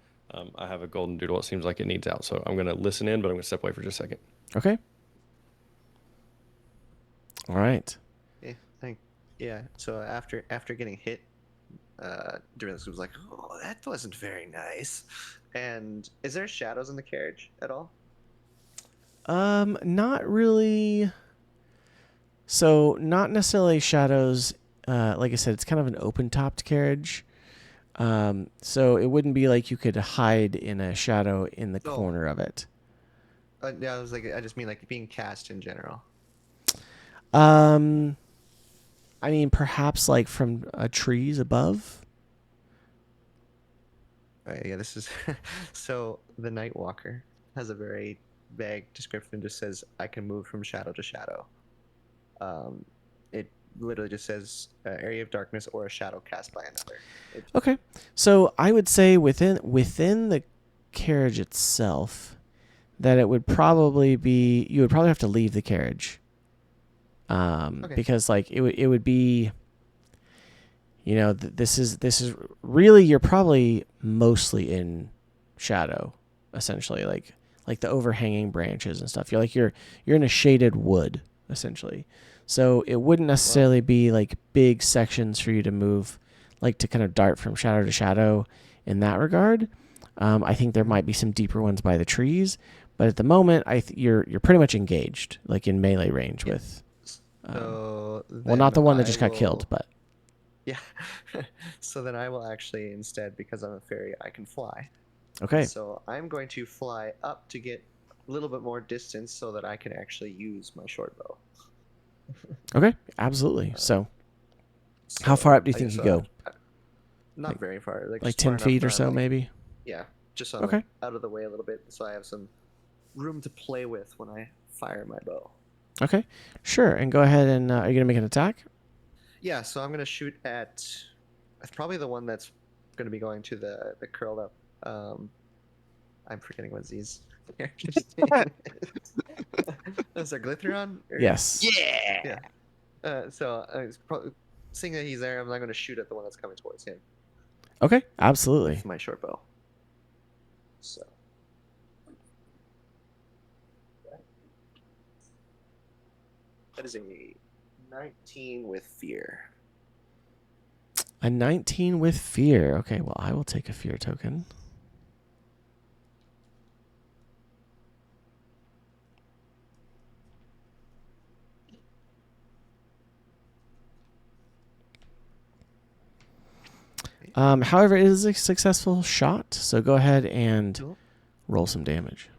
I have a golden doodle. It seems like it needs out, so I'm going to listen in, but I'm going to step away for just a second. Okay. All right. Yeah. So after getting hit, during this was like, oh, that wasn't very nice. And is there shadows in the carriage at all? Not really. So not necessarily shadows. Like I said, it's kind of an open-topped carriage. So it wouldn't be like you could hide in a shadow in the corner of it. Yeah, I just mean like being cast in general. I mean, perhaps like from trees above. Yeah, this is so the Nightwalker has a very vague description. Just says I can move from shadow to shadow. It literally just says area of darkness or a shadow cast by another. Okay, so I would say within the carriage itself, that it would probably be you would probably have to leave the carriage. Okay. Because like it would be, you know, this is really you're probably mostly in shadow, essentially, like the overhanging branches and stuff. You're in a shaded wood essentially, so it wouldn't necessarily be like big sections for you to move, like to kind of dart from shadow to shadow in that regard. I think there might be some deeper ones by the trees, but at the moment, you're pretty much engaged, like in melee range with. So Well, not the one that I just got will- killed, but Yeah. So then I will actually instead, because I'm a fairy, I can fly. okay. So I'm going to fly up to get a little bit more distance so that I can actually use my short bow. Okay, absolutely. So how far up do you think you go? Not very far. Like just 10 far enough feet or where I'm, so, like, maybe? Yeah, just so I'm Okay. like, out of the way a little bit, so I have some room to play with when I fire my bow. Okay, sure. And go ahead and are you going to make an attack? Yeah, so I'm gonna shoot at probably the one that's gonna be going to the curled up. I'm forgetting what Z's character's name is. Is there Glytheron? Yes. Yeah. So it's probably, seeing that he's there, I'm not gonna shoot at the one that's coming towards him Okay, absolutely. with my short bow. So That is a 19 with fear. A 19 with fear. Okay, well, I will take a fear token. However, it is a successful shot, so go ahead and Cool. roll some damage.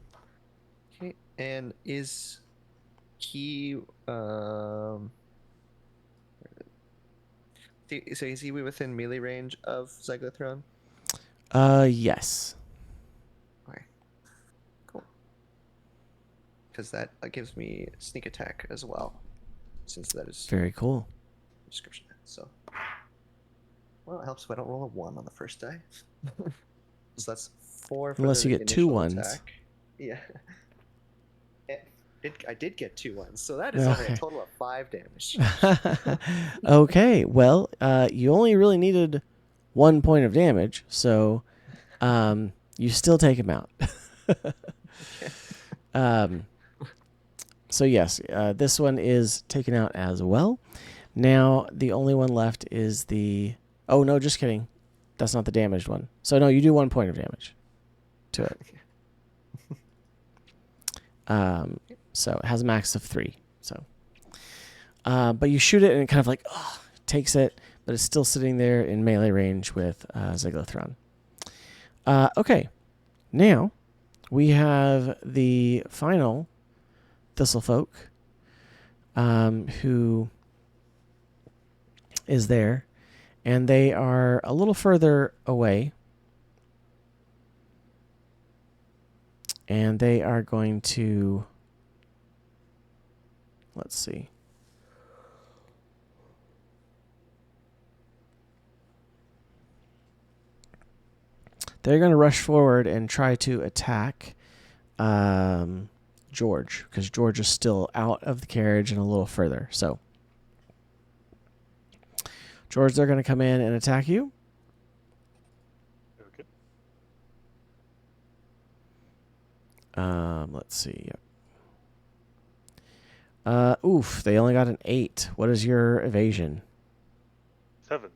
Okay, and is he so is he within melee range of Zygothron? Yes. Okay, cool. Because that gives me sneak attack as well, since that is Very cool. description. So, well, it helps if I don't roll a 1 on the first die. So that's 4 for Unless the you get 2 initial ones. attack. Yeah. I did get 2 1s, so that is only a Okay. total of 5 damage. Okay, well, you only really needed 1 point of damage, so you still take him out. So yes, this one is taken out as well. Now, the only one left is the... Oh, no, just kidding. That's not the damaged one. So, no, you do 1 point of damage to it. So, it has a max of 3. So, but you shoot it, and it kind of like takes it, but it's still sitting there in melee range with Zygothron. Okay, now we have the final Thistle folk who is there, and they are a little further away, and they are going to, let's see. They're going to rush forward and try to attack George, because George is still out of the carriage and a little further. So, George, they're going to come in and attack you. Okay. Let's see. Oof, they only got an 8. What is your evasion? 7.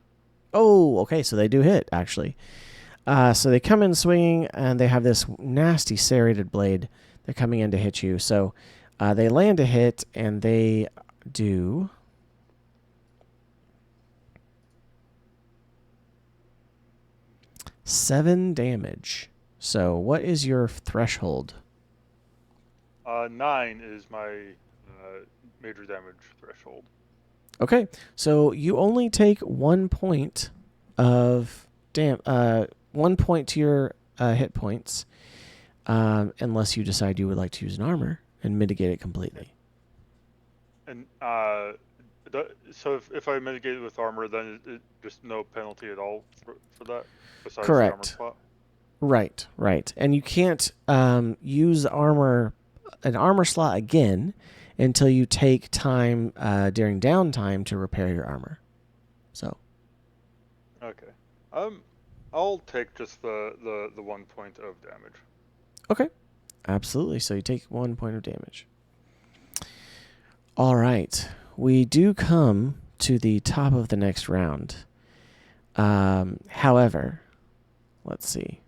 Oh, okay, so they do hit, actually. So they come in swinging, and they have this nasty serrated blade. They're coming in to hit you. So they land a hit, and they do... seven damage. So what is your threshold? 9 is my major damage threshold. Okay, so you only take 1 point of 1 point to your hit points, unless you decide you would like to use an armor and mitigate it completely. And so if I mitigate it with armor, then it just no penalty at all for that, besides the armor Correct. spot? Right. And you can't use an armor slot again until you take time during downtime to repair your armor. So. Okay. I'll take just the 1 point of damage. Okay. Absolutely. So you take 1 point of damage. All right. We do come to the top of the next round. However, let's see.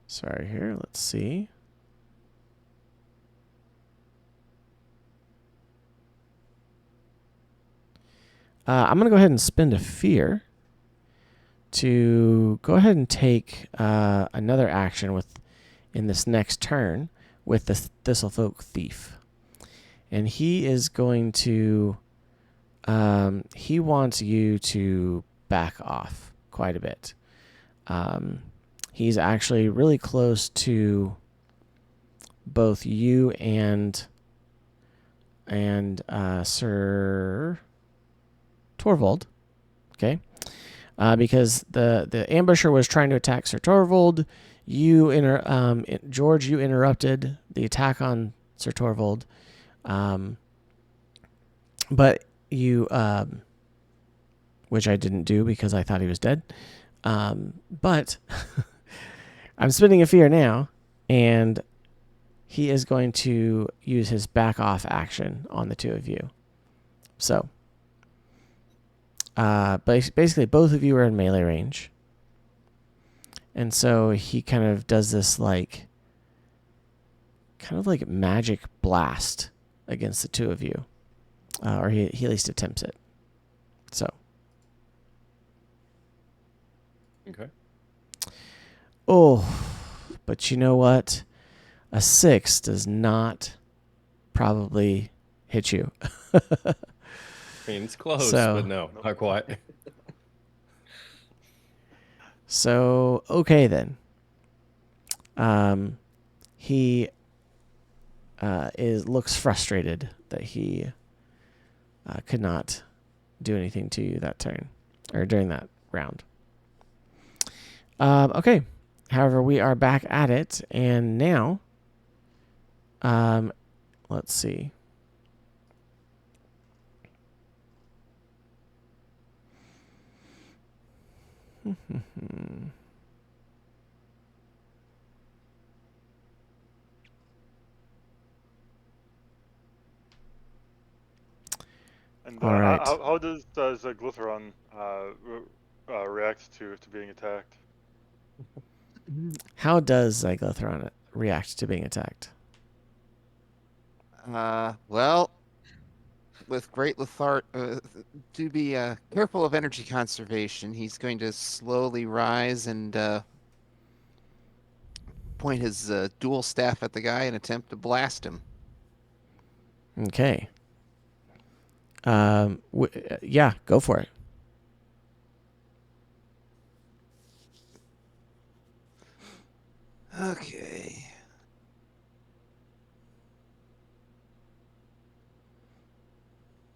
Sorry here. Let's see. I'm going to go ahead and spend a fear to go ahead and take another action in this next turn with the Thistlefolk Thief. And he is going to... he wants you to back off quite a bit. He's actually really close to both you and Sir Torvald. Okay. because the ambusher was trying to attack Sir Torvald. George, you interrupted the attack on Sir Torvald, but you, which I didn't do because I thought he was dead. But I'm spinning a fear now, and he is going to use his back off action on the two of you. So, basically, both of you are in melee range. And so he kind of does this like magic blast against the two of you. Or he at least attempts it. So. Okay. Oh, but you know what? A 6 does not probably hit you. I mean, it's close, So- but no, not quite. So, okay then. He looks frustrated that he could not do anything to you that turn, or during that round. Okay. However, we are back at it, and now, let's see. And All right. how does Glytheron react to being attacked? How does Zygothron react to being attacked? Well, with great Lethart, to be careful of energy conservation, he's going to slowly rise and point his dual staff at the guy and attempt to blast him. Okay. Yeah, go for it. Okay.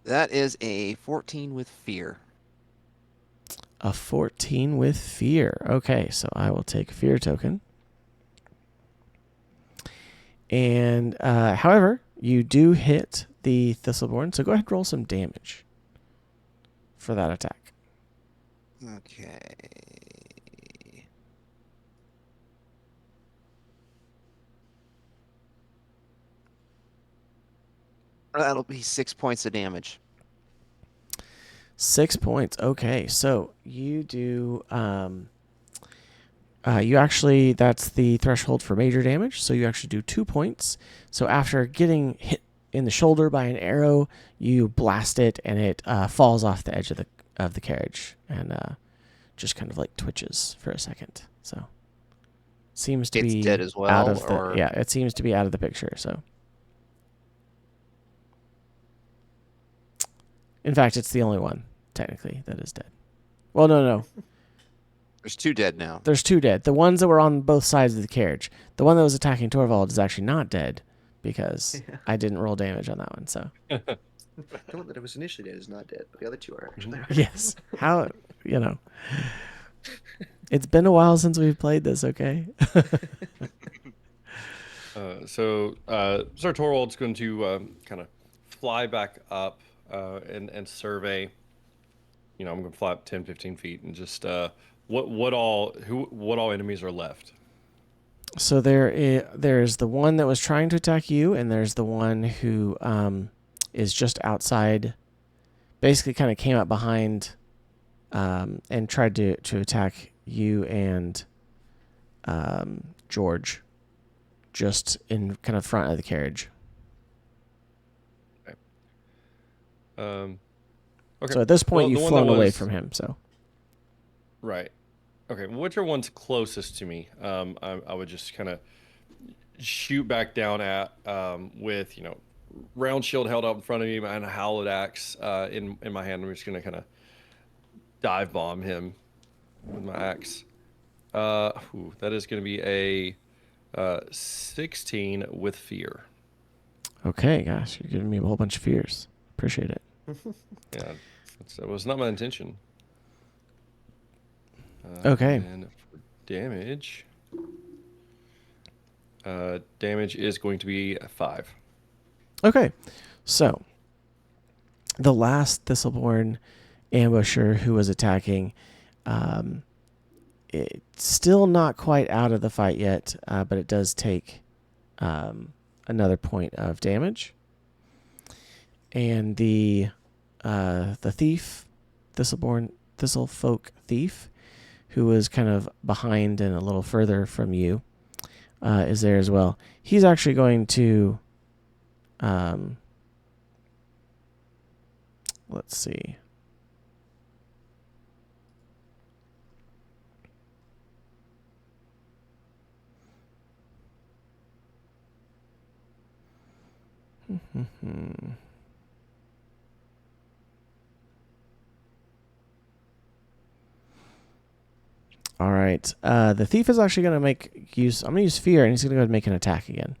That is a 14 with fear. A 14 with fear. Okay, so I will take a fear token. And, however, you do hit the Thistleborn, so go ahead and roll some damage for that attack. Okay. That'll be 6 points of damage. 6 points. Okay, so you do. You actually, that's the threshold for major damage. So you actually do 2 points. So after getting hit in the shoulder by an arrow, you blast it, and it falls off the edge of the carriage and just kind of like twitches for a second. So seems to It's be dead as well, out of the or- yeah. It seems to be out of the picture. So. In fact, it's the only one, technically, that is dead. Well, no. There's 2 dead now. There's 2 dead. The ones that were on both sides of the carriage. The one that was attacking Torvald is actually not dead because I didn't roll damage on that one. So The one that was initially dead is not dead, but the other two are actually. yes, how it's been a while since we've played this. Okay. So Sir Torvald's going to kind of fly back up and survey. I'm going to fly up 10, 15 feet and just what all enemies are left. So there's the one that was trying to attack you, and there's the one who is just outside. Basically, kind of came up behind and tried to attack you and George, just in kind of front of the carriage. Okay. So at this point, Well, the you've one flown that away was- from him. So Right. Okay. Whichever one's closest to me, I would just kind of shoot back down at with round shield held up in front of me and a hallowed axe in my hand. I'm just gonna kind of dive bomb him with my axe. That is gonna be a 16 with fear. okay, gosh, you're giving me a whole bunch of fears. Appreciate it. Yeah, that was not my intention. Okay. And for damage is going to be 5. Okay. So the last Thistleborn ambusher who was attacking, it's still not quite out of the fight yet, but it does take another point of damage. And the thief, Thistlefolk thief, who was kind of behind and a little further from you, is there as well. He's actually going to, let's see. All right. The thief is actually going to make use. I'm going to use fear, and he's going to go ahead and make an attack again.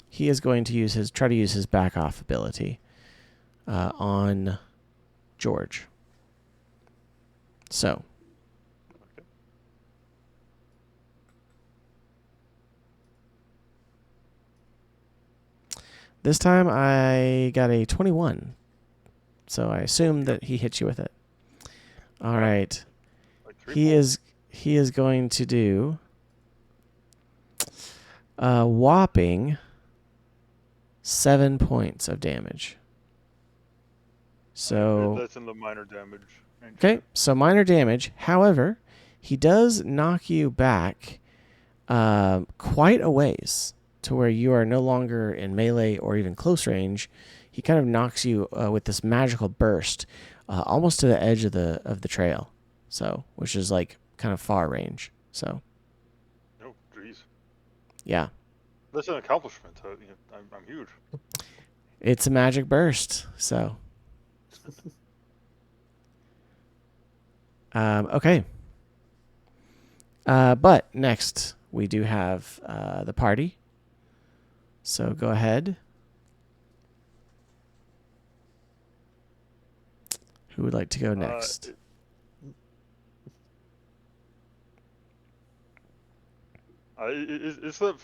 He is going to try to use his back off ability on George. So. This time I got a 21. So I assume that he hits you with it. All right. Like He is going to do a whopping 7 points of damage. So that's in the minor damage range. okay, so minor damage. However, he does knock you back quite a ways to where you are no longer in melee or even close range. He kind of knocks you with this magical burst almost to the edge of the trail, so which is like kind of far range. So Oh, jeez. yeah, That's an accomplishment. I'm huge. it's a magic burst. So okay. But next we do have the party. So go ahead. Who would like to go next? Is that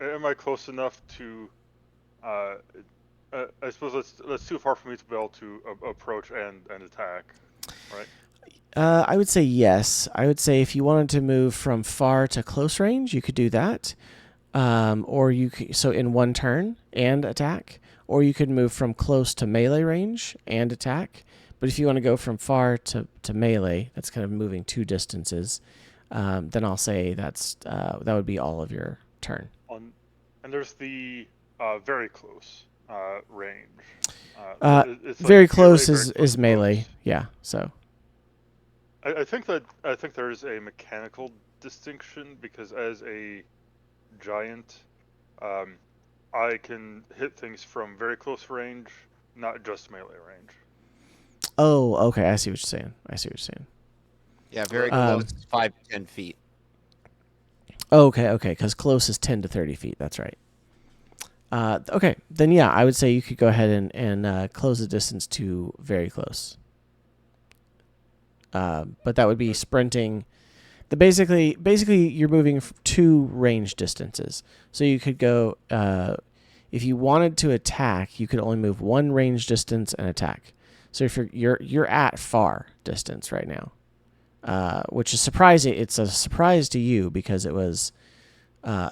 am I close enough to? I suppose that's too far for me to be able to approach and attack, right? I would say yes. I would say if you wanted to move from far to close range, you could do that. Or you could, so in one turn and attack, or you could move from close to melee range and attack. But if you want to go from far to melee, that's kind of moving 2 distances. Then I'll say that would be all of your turn. And there's the very close range. It's very like close very is melee. close. Yeah. So I think there is a mechanical distinction because as a giant, I can hit things from very close range, not just melee range. oh, okay. I see what you're saying. Yeah, very close, 5 to 10 feet. Okay. Because close is 10 to 30 feet. That's right. Okay, then yeah, I would say you could go ahead and close the distance to very close. But that would be sprinting. Basically, you're moving 2 range distances. So you could go, if you wanted to attack, you could only move 1 range distance and attack. So if you're at far distance right now, which is surprising. It's a surprise to you because it was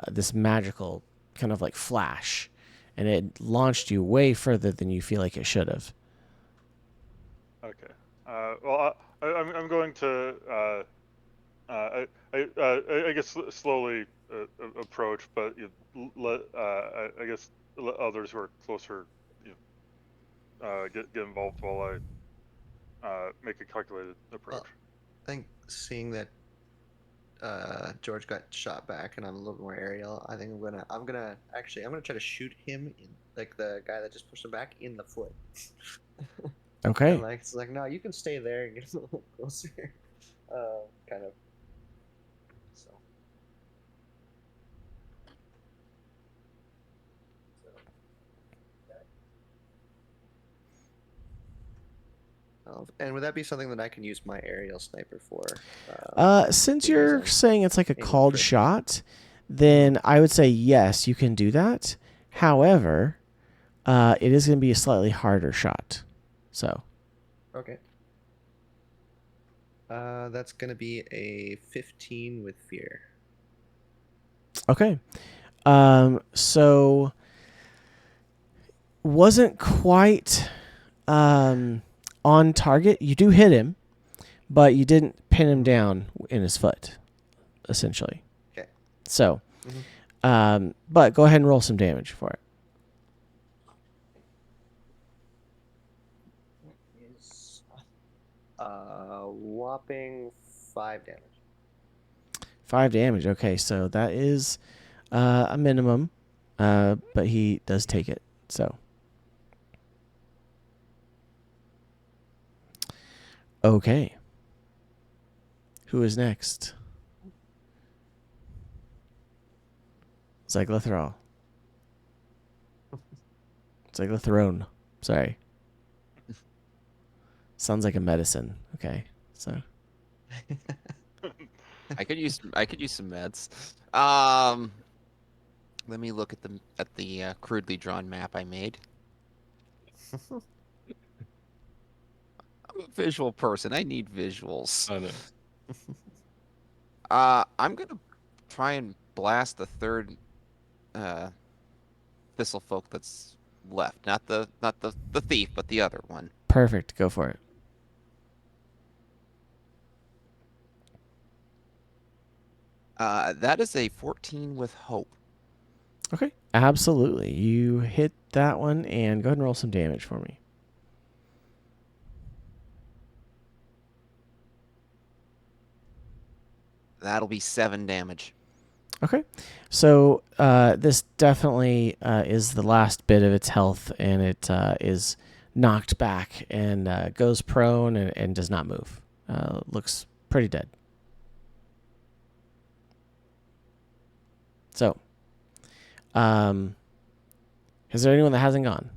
this magical kind of like flash, and it launched you way further than you feel like it should have. Okay. Well, I'm going to I guess slowly approach, but I guess let others who are closer get involved while I make a calculated approach. Well, I think seeing that George got shot back and I'm a little more aerial, I think I'm gonna try to shoot him in, like the guy that just pushed him back, in the foot. Okay. And it's like, no, you can stay there and get a little closer. Kind of. So. And would that be something that I can use my aerial sniper for? Since being you're as saying it's like a aiming called for- shot, then I would say yes, you can do that. However, it is going to be a slightly harder shot. So, Okay. That's gonna be a 15 with fear. okay. So wasn't quite on target. You do hit him, but you didn't pin him down in his foot, essentially. Okay. So, Mhm. but go ahead and roll some damage for it. Is whopping 5 damage. 5 damage. Okay, so that is a minimum, but he does take it. So, okay. Who is next? Zyglothrol. Zyglothron. Sorry. Sounds like a medicine. Okay, so I could use some meds. Let me look at the crudely drawn map I made. I'm a visual person. I need visuals. I know. I'm gonna try and blast the third Thistle folk that's left. Not the thief, but the other one. perfect. Go for it. That is a 14 with hope. Okay, absolutely. You hit that one, and go ahead and roll some damage for me. That'll be 7 damage. Okay, so this definitely is the last bit of its health, and it is knocked back and goes prone and does not move. Looks pretty dead. So, is there anyone that hasn't gone?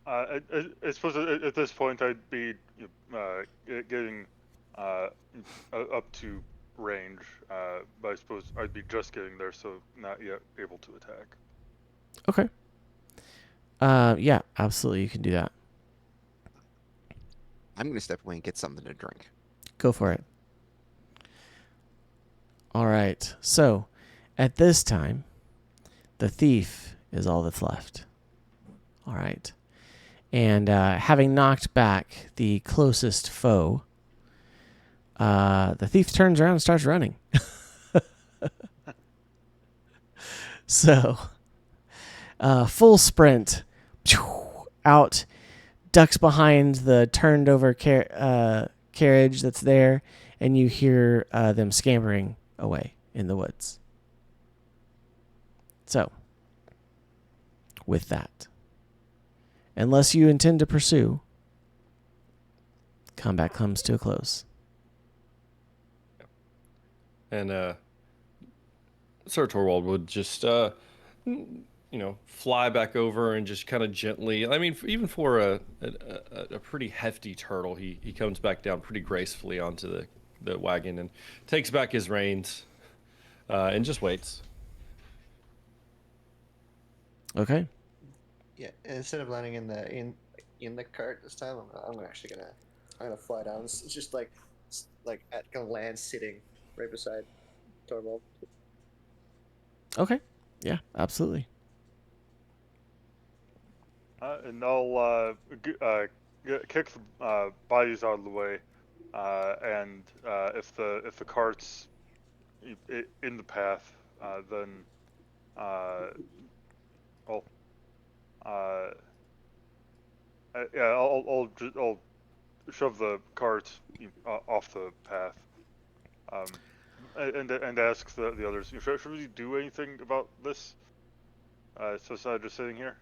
I suppose at this point I'd be getting up to range, but I suppose I'd be just getting there, so not yet able to attack. Okay. Yeah, absolutely. You can do that. I'm gonna step away and get something to drink. Go for it. All right. So, at this time, the thief is all that's left. All right. And having knocked back the closest foe, the thief turns around and starts running. So, full sprint out, ducks behind the turned over carriage that's there, and you hear them scampering away in the woods. So, with that, unless you intend to pursue, combat comes to a close. And Sir Torvald would just, fly back over and just kind of gently. I mean, even for a pretty hefty turtle, he comes back down pretty gracefully onto the wagon and takes back his reins and just waits. Okay. Yeah. Instead of landing in the cart this time, I'm gonna fly down. It's just gonna land sitting right beside Torvald. Okay. Yeah, absolutely. And I'll kick the bodies out of the way, and if the cart's in the path, then I'll yeah, I'll shove the cart off the path, and ask the others, should we do anything about this? So instead of just sitting here.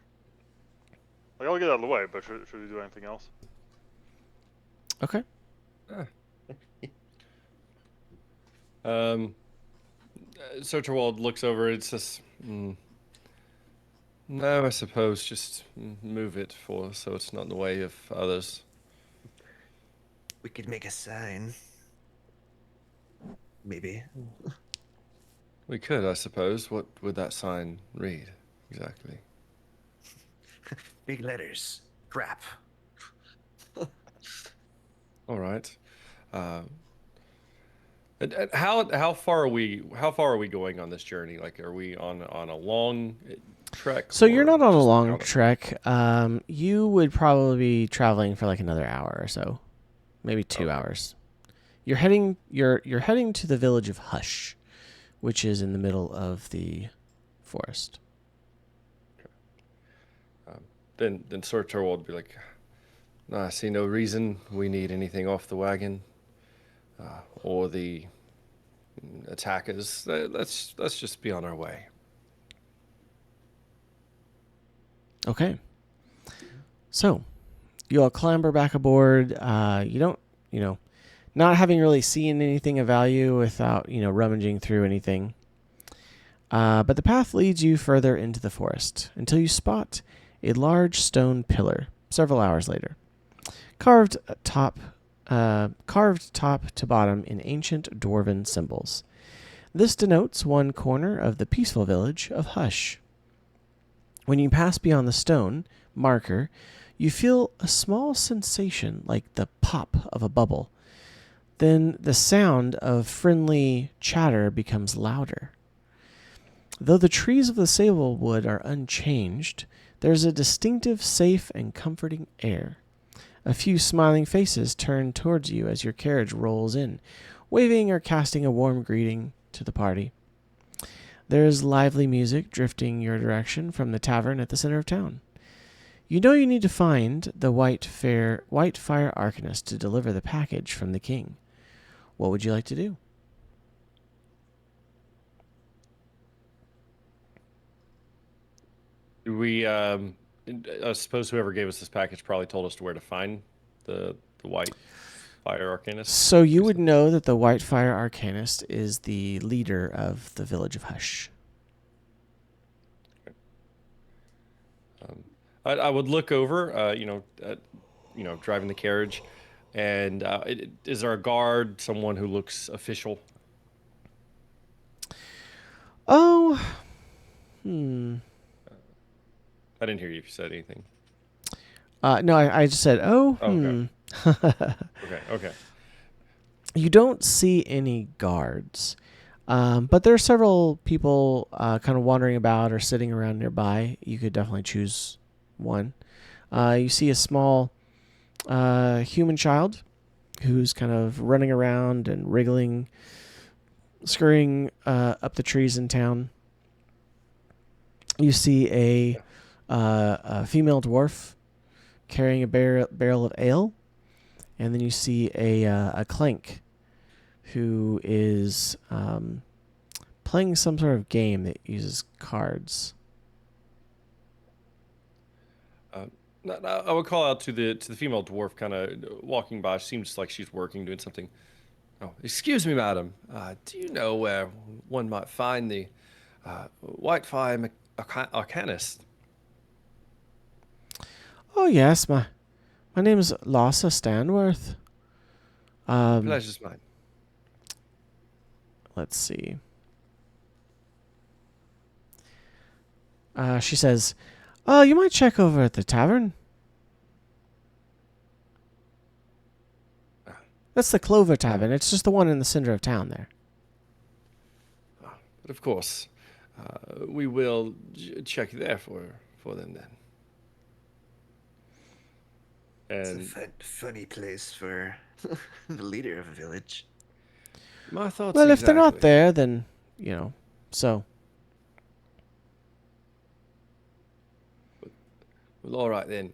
Like, I'll get out of the way, but should we do anything else? Okay. Sir Torvald looks over and says, no, I suppose just move it so it's not in the way of others. We could make a sign. Maybe. We could, I suppose. What would that sign read exactly? Big letters. Crap. All right. And how far are we going on this journey? Like, are we on a long trek? So you're or not on a just long out of- trek. You would probably be traveling for like another hour or so, maybe 2 Okay. hours. You're heading to the village of Hush, which is in the middle of the forest. Then Sir Torwald would be like, "No, I see no reason we need anything off the wagon, or the attackers. Let's just be on our way." Okay. So, you all clamber back aboard. You don't, not having really seen anything of value without, rummaging through anything. But the path leads you further into the forest until you spot a large stone pillar several hours later, carved top to bottom in ancient dwarven symbols. This denotes one corner of the peaceful village of Hush. When you pass beyond the stone marker, you feel a small sensation like the pop of a bubble. Then the sound of friendly chatter becomes louder. Though the trees of the Sablewood are unchanged, there's a distinctive, safe, and comforting air. A few smiling faces turn towards you as your carriage rolls in, waving or casting a warm greeting to the party. There is lively music drifting your direction from the tavern at the center of town. You know you need to find the White Fire Arcanist to deliver the package from the king. What would you like to do? Do we? I suppose whoever gave us this package probably told us where to find the White Fire Arcanist. So you would know that the White Fire Arcanist is the leader of the village of Hush. I would look over, driving the carriage, and is there a guard, someone who looks official? Oh, I didn't hear you said anything. No, I just said, Okay. Okay. You don't see any guards, but there are several people kind of wandering about or sitting around nearby. You could definitely choose one. You see a small human child who's kind of running around and wriggling, scurrying up the trees in town. You see a female dwarf carrying a barrel of ale, and then you see a clank who is playing some sort of game that uses cards. I would call out to the female dwarf, kind of walking by. She seems like she's working, doing something. Oh, excuse me, madam. Do you know where one might find the White Fire Arcanist? Oh yes, my name is Lassa Stanworth. Pleasure's mine. Let's see. She says, "Oh, you might check over at the tavern. That's the Clover Tavern. It's just the one in the center of town there." But of course, we will check there for them then. And It's a funny place for the leader of a village. my thoughts. Well, if they're not exactly. there, then so. Well, all right then,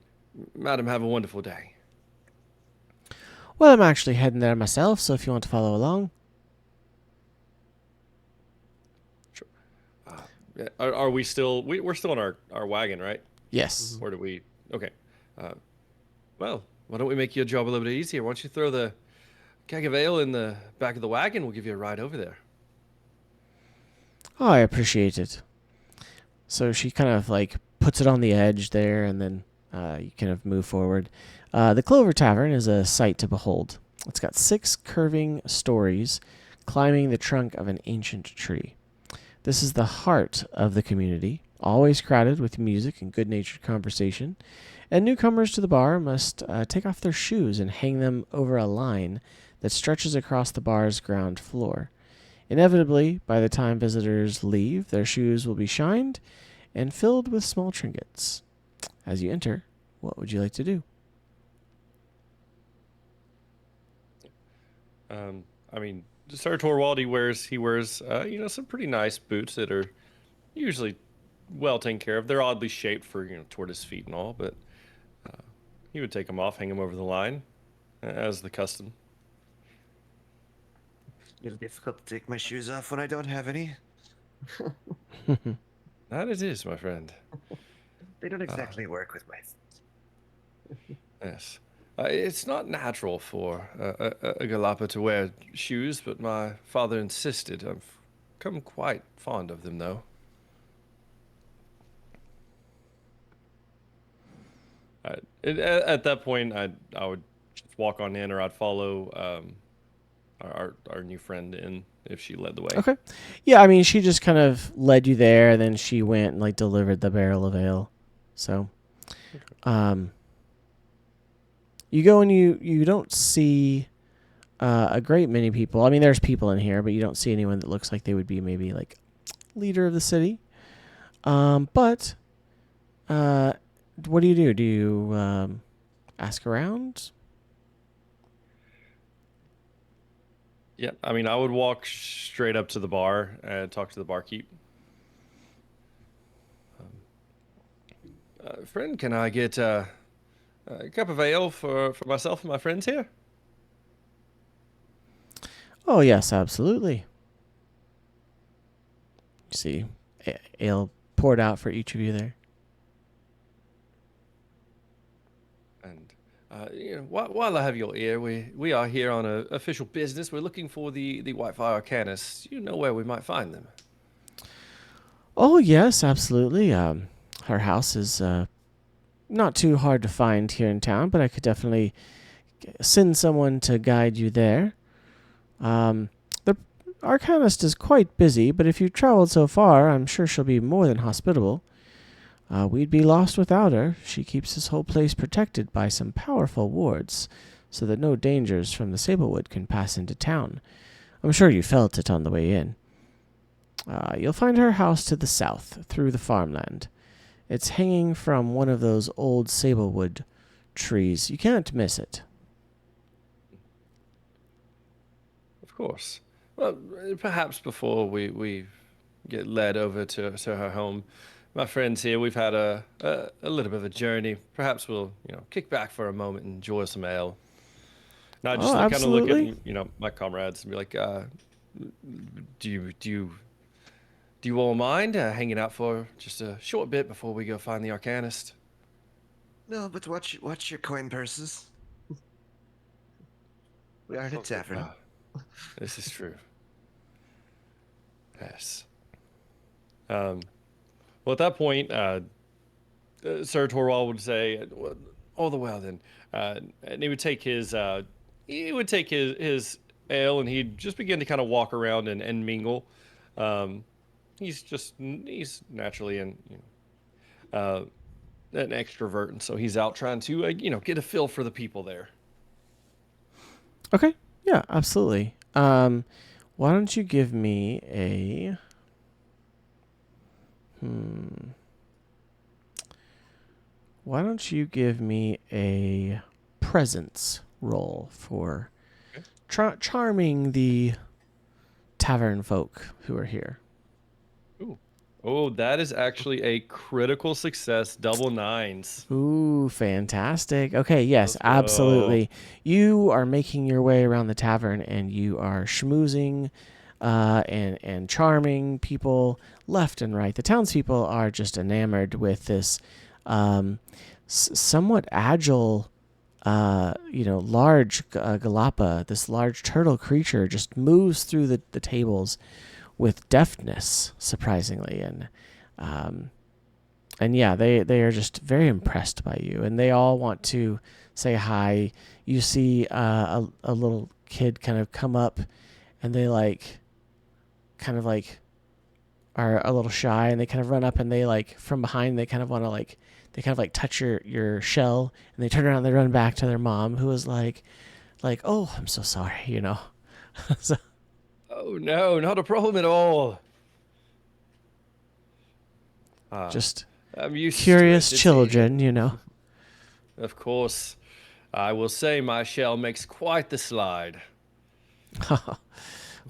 madam. Have a wonderful day. Well, I'm actually heading there myself, so if you want to follow along. Yeah, are we still? We're still in our wagon, right? Yes. Where do we? Okay. Well, why don't we make your job a little bit easier? Why don't you throw the keg of ale in the back of the wagon? We'll give you a ride over there. Oh, I appreciate it. So she kind of like puts it on the edge there, and then you kind of move forward. The Clover Tavern is a sight to behold. It's got 6 curving stories climbing the trunk of an ancient tree. This is the heart of the community, always crowded with music and good-natured conversation. And newcomers to the bar must take off their shoes and hang them over a line that stretches across the bar's ground floor. Inevitably, by the time visitors leave, their shoes will be shined and filled with small trinkets. As you enter, what would you like to do? I mean, Sir Torwald, he wears some pretty nice boots that are usually well taken care of. They're oddly shaped for tortoise feet and all, but he would take them off, hang them over the line, as the custom. It's difficult to take my shoes off when I don't have any. That it is, my friend. They don't exactly work with my. Yes. It's not natural for a Galapa to wear shoes, but my father insisted. I've become quite fond of them, though. At that point, I would just walk on in, or I'd follow our new friend in if she led the way. Okay. Yeah, I mean, she just kind of led you there, then she went and delivered the barrel of ale. So, you go and you don't see a great many people. I mean, there's people in here, but you don't see anyone that looks like they would be maybe leader of the city. But what do you do? Do you ask around? Yeah, I mean, I would walk straight up to the bar and talk to the barkeep. Friend, can I get a cup of ale for myself and my friends here? Oh, yes, absolutely. You see ale poured out for each of you there. And while I have your ear, we are here on official business. We're looking for the Whitefire arcanists. You know where we might find them? Oh, yes, absolutely. Her house is not too hard to find here in town, but I could definitely send someone to guide you there. The arcanist is quite busy, but if you've traveled so far, I'm sure she'll be more than hospitable. We'd be lost without her. She keeps this whole place protected by some powerful wards, so that no dangers from the Sablewood can pass into town. I'm sure you felt it on the way in. You'll find her house to the south, through the farmland. It's hanging from one of those old Sablewood trees. You can't miss it. Of course. Well, perhaps before we get led over to her home, my friends here, we've had a little bit of a journey. Perhaps we'll kick back for a moment and enjoy some ale. And I just kind of look at my comrades and be like, do you all mind hanging out for just a short bit before we go find the arcanist? No, but watch your coin purses. We are at a tavern. This is true. Yes. Well, at that point, Sir Torwald would say, "All the well then," and he would take his ale, and he'd just begin to kind of walk around and mingle. He's naturally an extrovert, and so he's out trying to get a feel for the people there. Okay. Yeah, absolutely. Why don't you give me a Why don't you give me a presence roll for charming the tavern folk who are here? Ooh. Oh, that is actually a critical success, double 9s. Ooh, fantastic. Okay, yes, Let's go. absolutely. You are making your way around the tavern and you are schmoozing and charming people left and right. The townspeople are just enamored with this somewhat agile, large galapa. This large turtle creature just moves through the tables with deftness, surprisingly, and yeah, they are just very impressed by you, and they all want to say hi. you see a little kid kind of come up, and they kind of are a little shy, and they kind of run up, and they from behind they kind of want to they kind of touch your shell, and they turn around and they run back to their mom, who is like, oh, I'm so sorry, so, Oh no, not a problem at all. just I'm used curious to it. It's children. Of course, I will say my shell makes quite the slide.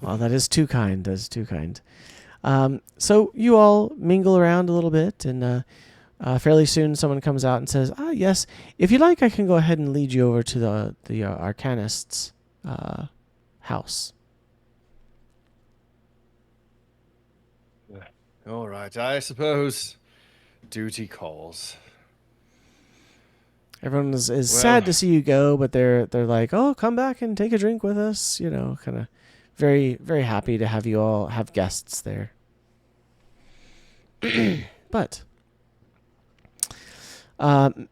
Well, that is too kind. That is too kind. So you all mingle around a little bit, and fairly soon someone comes out and says, yes, if you like, I can go ahead and lead you over to the arcanist's house. All right, I suppose duty calls. Everyone is sad to see you go, but they're like, oh, come back and take a drink with us, kind of very, very happy to have you all have guests there. But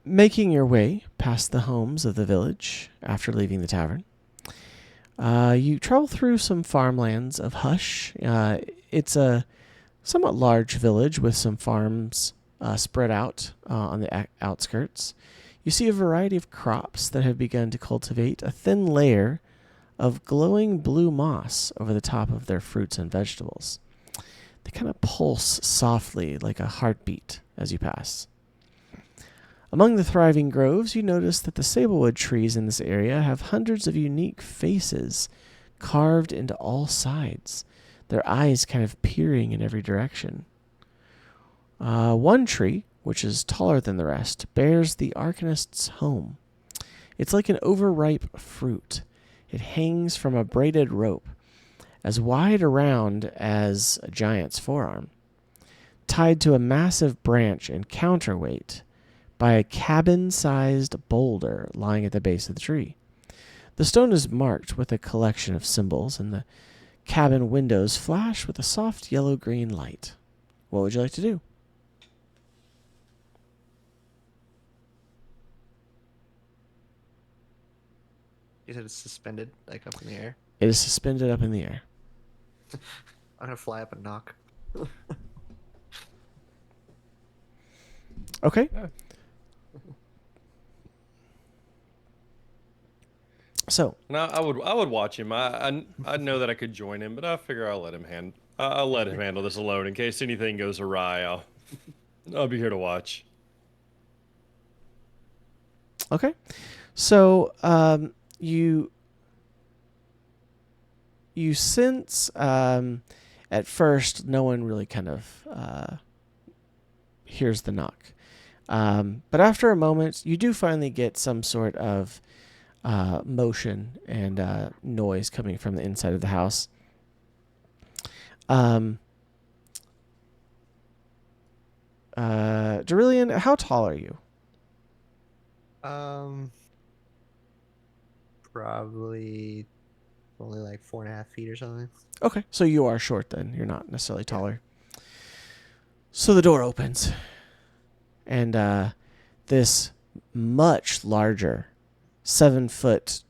making your way past the homes of the village after leaving the tavern, you travel through some farmlands of Hush. It's a somewhat large village with some farms spread out on the outskirts. You see a variety of crops that have begun to cultivate a thin layer of glowing blue moss over the top of their fruits and vegetables. They kind of pulse softly like a heartbeat as you pass. Among the thriving groves, you notice that the sablewood trees in this area have hundreds of unique faces carved into all sides, their eyes kind of peering in every direction. One tree, which is taller than the rest, bears the arcanist's home. It's like an overripe fruit. It hangs from a braided rope, as wide around as a giant's forearm, tied to a massive branch and counterweight by a cabin-sized boulder lying at the base of the tree. The stone is marked with a collection of symbols, and the cabin windows flash with a soft yellow-green light. What would you like to do? You said it's suspended, like up in the air. It is suspended up in the air. I'm gonna fly up and knock. Okay. So No, I would watch him. I know that I could join him, but I figure I'll let him handle this alone in case anything goes awry. I'll be here to watch. Okay. So you sense at first no one really kind of hears the knock. But after a moment, you do finally get some sort of motion and noise coming from the inside of the house. Derillian, how tall are you? Probably only like 4.5 feet or something. Okay, so you are short then. You're not necessarily taller. So the door opens, and this much larger 7-foot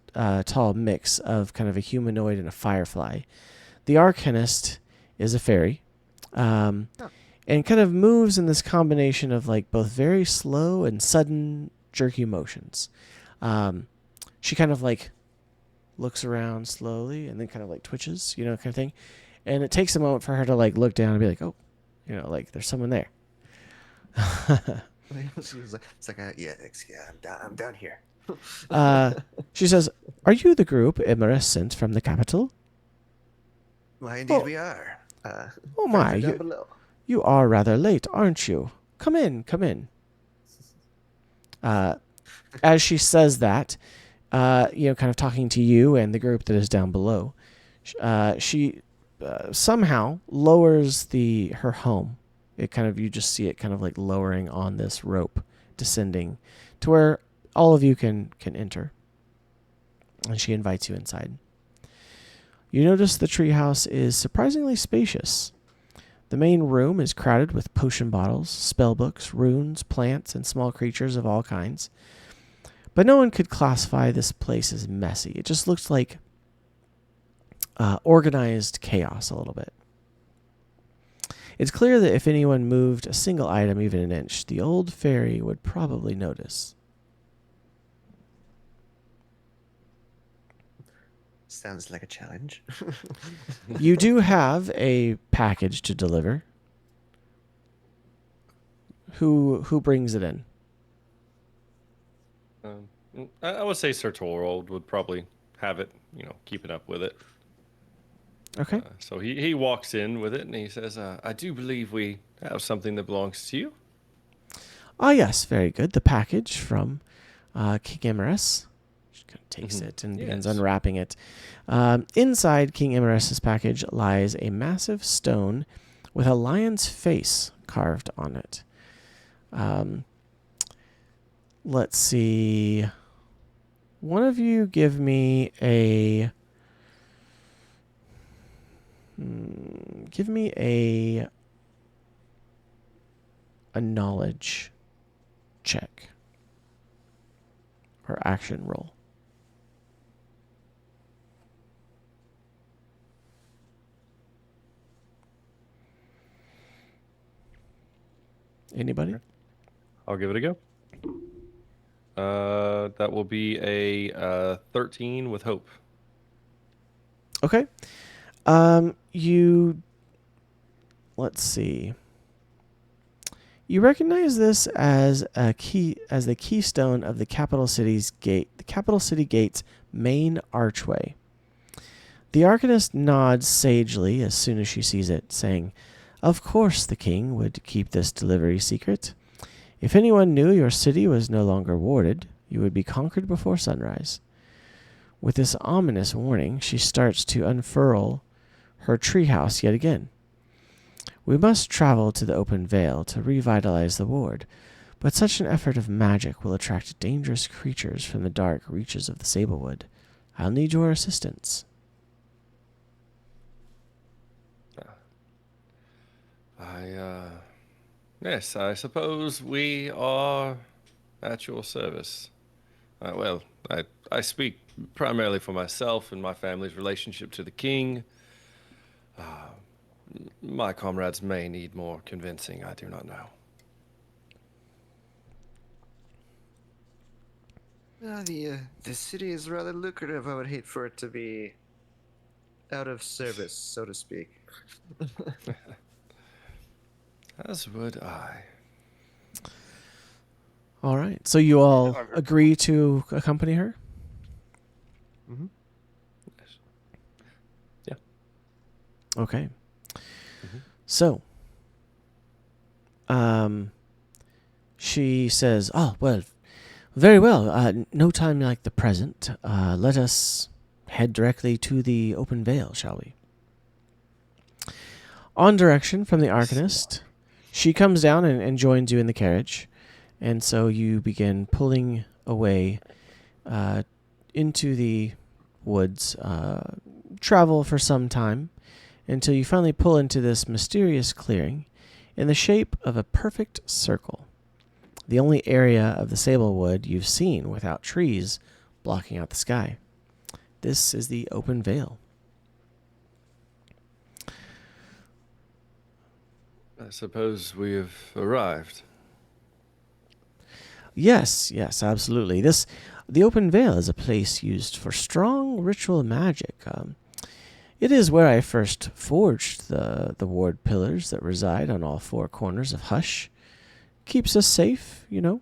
tall mix of kind of a humanoid and a firefly. The arcanist is a fairy, and kind of moves in this combination of like both very slow and sudden jerky motions. She kind of like looks around slowly and then kind of like twitches, kind of thing. And it takes a moment for her to like look down and be like, oh, like there's someone there. I'm down here. She says, are you the group Imerus sent from the capital? Why, indeed we are. Oh my, down below. You are rather late, aren't you? Come in, come in. As she says that, kind of talking to you and the group that is down below, she somehow lowers her home. It kind of, you just see it kind of like lowering on this rope, descending to where all of you can enter. And she invites you inside. You notice the treehouse is surprisingly spacious. The main room is crowded with potion bottles, spell books, runes, plants, and small creatures of all kinds. But no one could classify this place as messy. It just looks like organized chaos a little bit. It's clear that if anyone moved a single item even an inch, the old fairy would probably notice. Sounds like a challenge. You do have a package to deliver. Who brings it in? I would say Sir Torwald would probably have it, keeping up with it. Okay. So he walks in with it and he says, I do believe we have something that belongs to you. Ah, yes, very good. The package from King Emerus. She kind of takes it and begins unwrapping it. Inside King Emerus's package lies a massive stone with a lion's face carved on it. Let's see. One of you give me a knowledge check or action roll. Anybody? I'll give it a go. That will be a 13 with hope. Okay. Let's see. You recognize this as the keystone of the capital city gate's main archway. The arcanist nods sagely as soon as she sees it, saying, "Of course the king would keep this delivery secret. If anyone knew your city was no longer warded, you would be conquered before sunrise." With this ominous warning, she starts to unfurl her treehouse yet again. "We must travel to the open vale to revitalize the ward, but such an effort of magic will attract dangerous creatures from the dark reaches of the Sablewood. I'll need your assistance." Yes, I suppose we are at your service. Well, I speak primarily for myself and my family's relationship to the king. My comrades may need more convincing, I do not know. The city is rather lucrative. I would hate for it to be out of service, so to speak. As would I. All right. So you all I'm here. agree to accompany her? Mm-hmm. Yeah. Okay. So, she says, "Oh, well, very well. No time like the present. Let us head directly to the open vale, shall we?" On direction from the arcanist, she comes down and joins you in the carriage. And so you begin pulling away into the woods, travel for some time, until you finally pull into this mysterious clearing in the shape of a perfect circle. The only area of the Sablewood you've seen without trees blocking out the sky. This is the open vale. I suppose we have arrived. Yes, absolutely. The open vale is a place used for strong ritual magic. It is where I first forged the ward pillars that reside on all four corners of Hush. Keeps us safe, you know.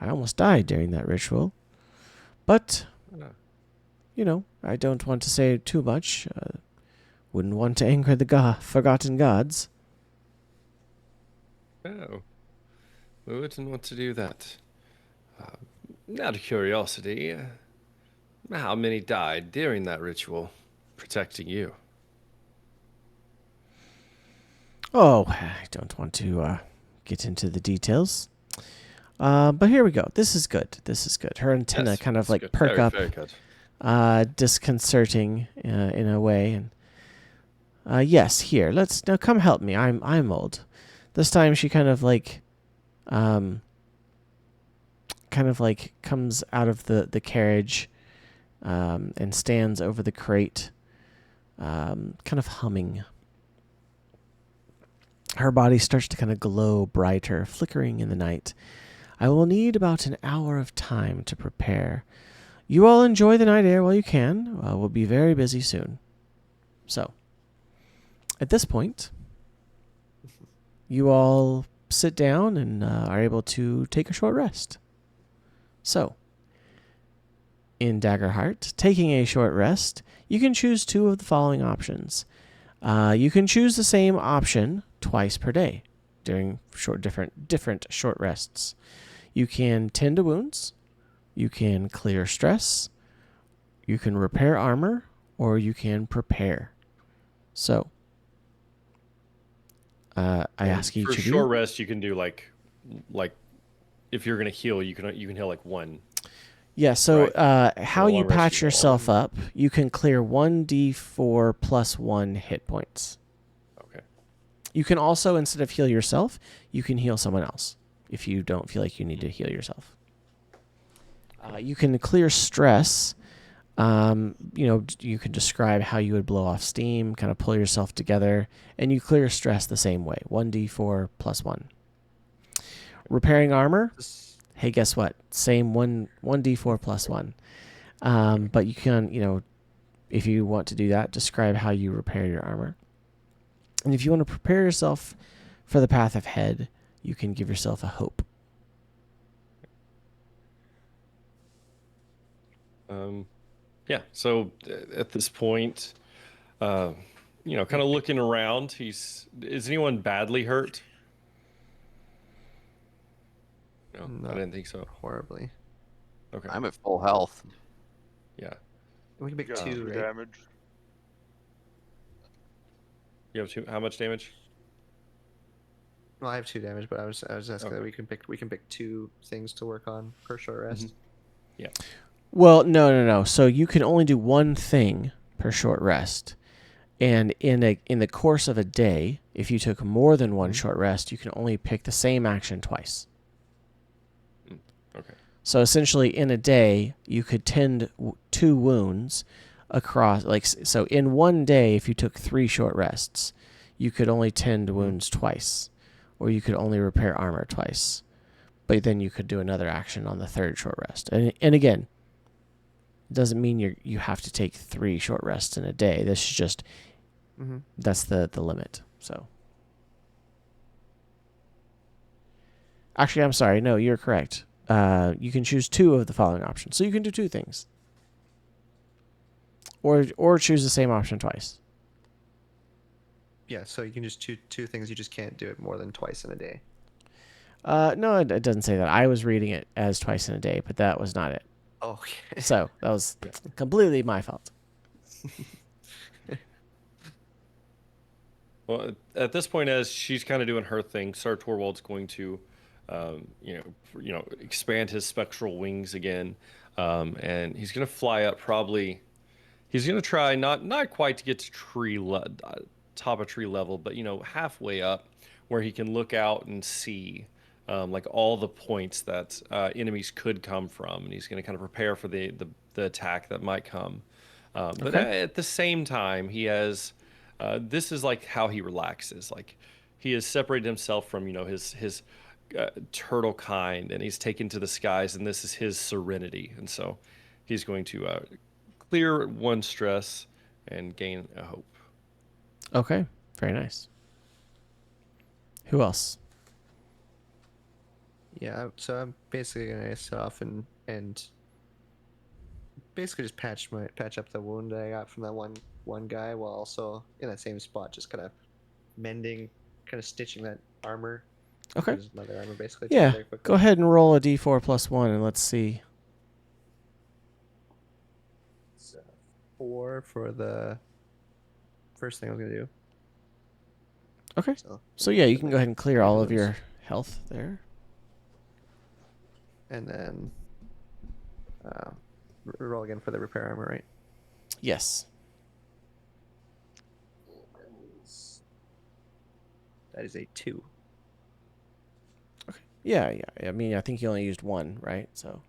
I almost died during that ritual. But, you know, I don't want to say too much. Wouldn't want to anger the forgotten gods. Oh, we wouldn't want to do that. Out of curiosity, how many died during that ritual, protecting you? Oh, I don't want to get into the details. But here we go. This is good. Her antenna Yes, kind of that's like good. perk Very, up, very good. disconcerting in a way. And yes, here. Now come help me. I'm old. This time she kind of like kind kind of like comes out of the carriage and stands over the crate, kind of humming. Her body starts to kind of glow brighter, flickering in the night. I will need about an hour of time to prepare. You all enjoy the night air while you can. We'll be very busy soon. So, at this point, you all sit down and are able to take a short rest. So, in Daggerheart, taking a short rest, you can choose two of the following options. You can choose the same option twice per day during different short rests. You can tend to wounds, you can clear stress, you can repair armor, or you can prepare. So, I ask each for of short you. rest, you can do like if you're gonna heal, you can heal like one. Yeah, so Right. how For a you long rest, patch you go all yourself in. up, you can clear 1d4 plus 1 hit points. Okay. You can also, instead of heal yourself, you can heal someone else if you don't feel like you need to heal yourself. You can clear stress. You can describe how you would blow off steam, kind of pull yourself together, and you clear stress the same way, 1d4 plus 1. Repairing armor, hey, guess what? Same 1d4 plus 1. But you can, if you want to do that, describe how you repair your armor. And if you want to prepare yourself for the path ahead, you can give yourself a hope. Yeah. So at this point, kind of looking around, is anyone badly hurt? No, I Not didn't think so. horribly. Okay. I'm at full health. Yeah. We can pick You got 2, 2 right? damage. You have how much damage? Well, I have 2 damage, but I was asking that Okay. we can pick 2 things to work on per short rest. Yeah. Well, no. So you can only do one thing per short rest. And in the course of a day, if you took more than one short rest, you can only pick the same action twice. Okay. So essentially, in a day, you could tend 2 wounds across. So in one day, if you took 3 short rests, you could only tend wounds twice, or you could only repair armor twice. But then you could do another action on the third short rest. And again, it doesn't mean you have to take 3 short rests in a day. This is just that's the limit. So actually, I'm sorry. No, you're correct. You can choose 2 of the following options. So you can do 2 things. Or choose the same option twice. Yeah, so you can just choose 2 things. You just can't do it more than twice in a day. No, it doesn't say that. I was reading it as twice in a day, but that was not it. Oh, okay. So that was completely my fault. Well, at this point, as she's kind of doing her thing, Sir Torwald's going to, expand his spectral wings again, and he's going to fly up. Probably, he's going to try not quite to get to top of tree level, but halfway up, where he can look out and see, like all the points that enemies could come from, and he's going to kind of prepare for the attack that might come. But at the same time, he has. This is like how he relaxes. Like he has separated himself from his turtle kind, and he's taken to the skies, and this is his serenity. And so he's going to clear one stress and gain a hope. Okay, very nice. Who else? Yeah, so I'm basically gonna set off and basically just patch up the wound that I got from that one guy, while also in that same spot, just kind of mending, kind of stitching that armor. Okay. There's another armor basically Yeah, together quickly. go ahead and roll a d4 plus 1, and let's see. It's 4 for the first thing I was gonna do. Okay. So yeah, you can go ahead and clear all of your health there. And then roll again for the repair armor, right? Yes. That is a 2. Yeah, yeah. I mean, I think you only used one, right? So.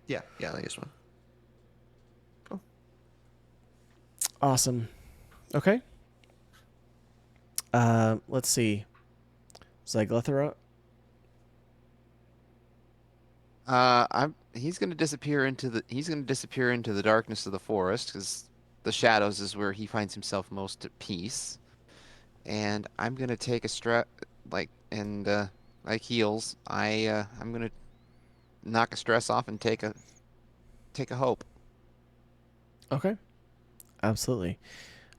Yeah, I used one. Cool. Awesome. Okay. Let's see. Zyglethera. He's gonna disappear into the darkness of the forest because the shadows is where he finds himself most at peace. And I'm gonna take a like heals. I'm gonna knock a stress off and take a hope. Okay. Absolutely.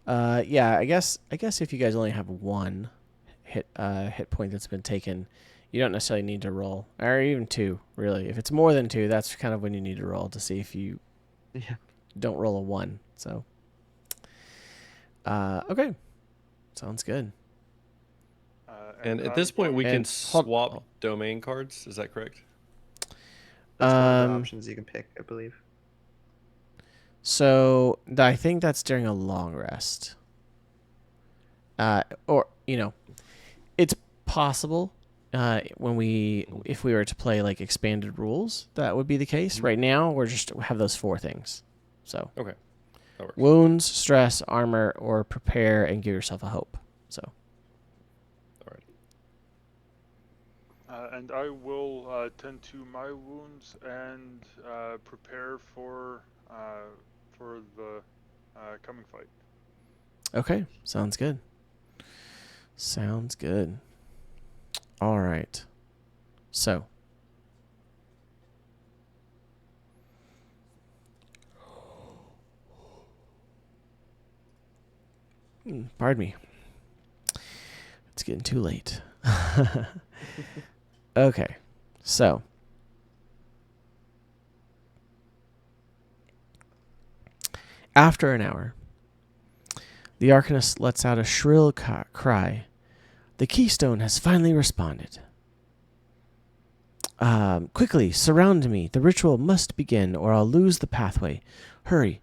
Yeah. I guess if you guys only have one hit point that's been taken, you don't necessarily need to roll, or even two. Really, if it's more than two, that's kind of when you need to roll to see if you don't roll a one. So. Okay. Sounds good. And at this point, we And can hold- swap domain cards. Is that correct? That's one of the Um, options you can pick, I believe. So I think that's during a long rest. Or it's possible if we were to play like expanded rules, that would be the case. Right now, we have those four things. So Okay, that works. wounds, stress, armor, or prepare and give yourself a hope. So All right. And I will tend to my wounds and prepare for the coming fight. okay, sounds good. Sounds good. All right. So. Pardon me. It's getting too late. Okay. So. After an hour, the arcanist lets out a shrill cry. The keystone has finally responded. Quickly, surround me. The ritual must begin, or I'll lose the pathway. Hurry.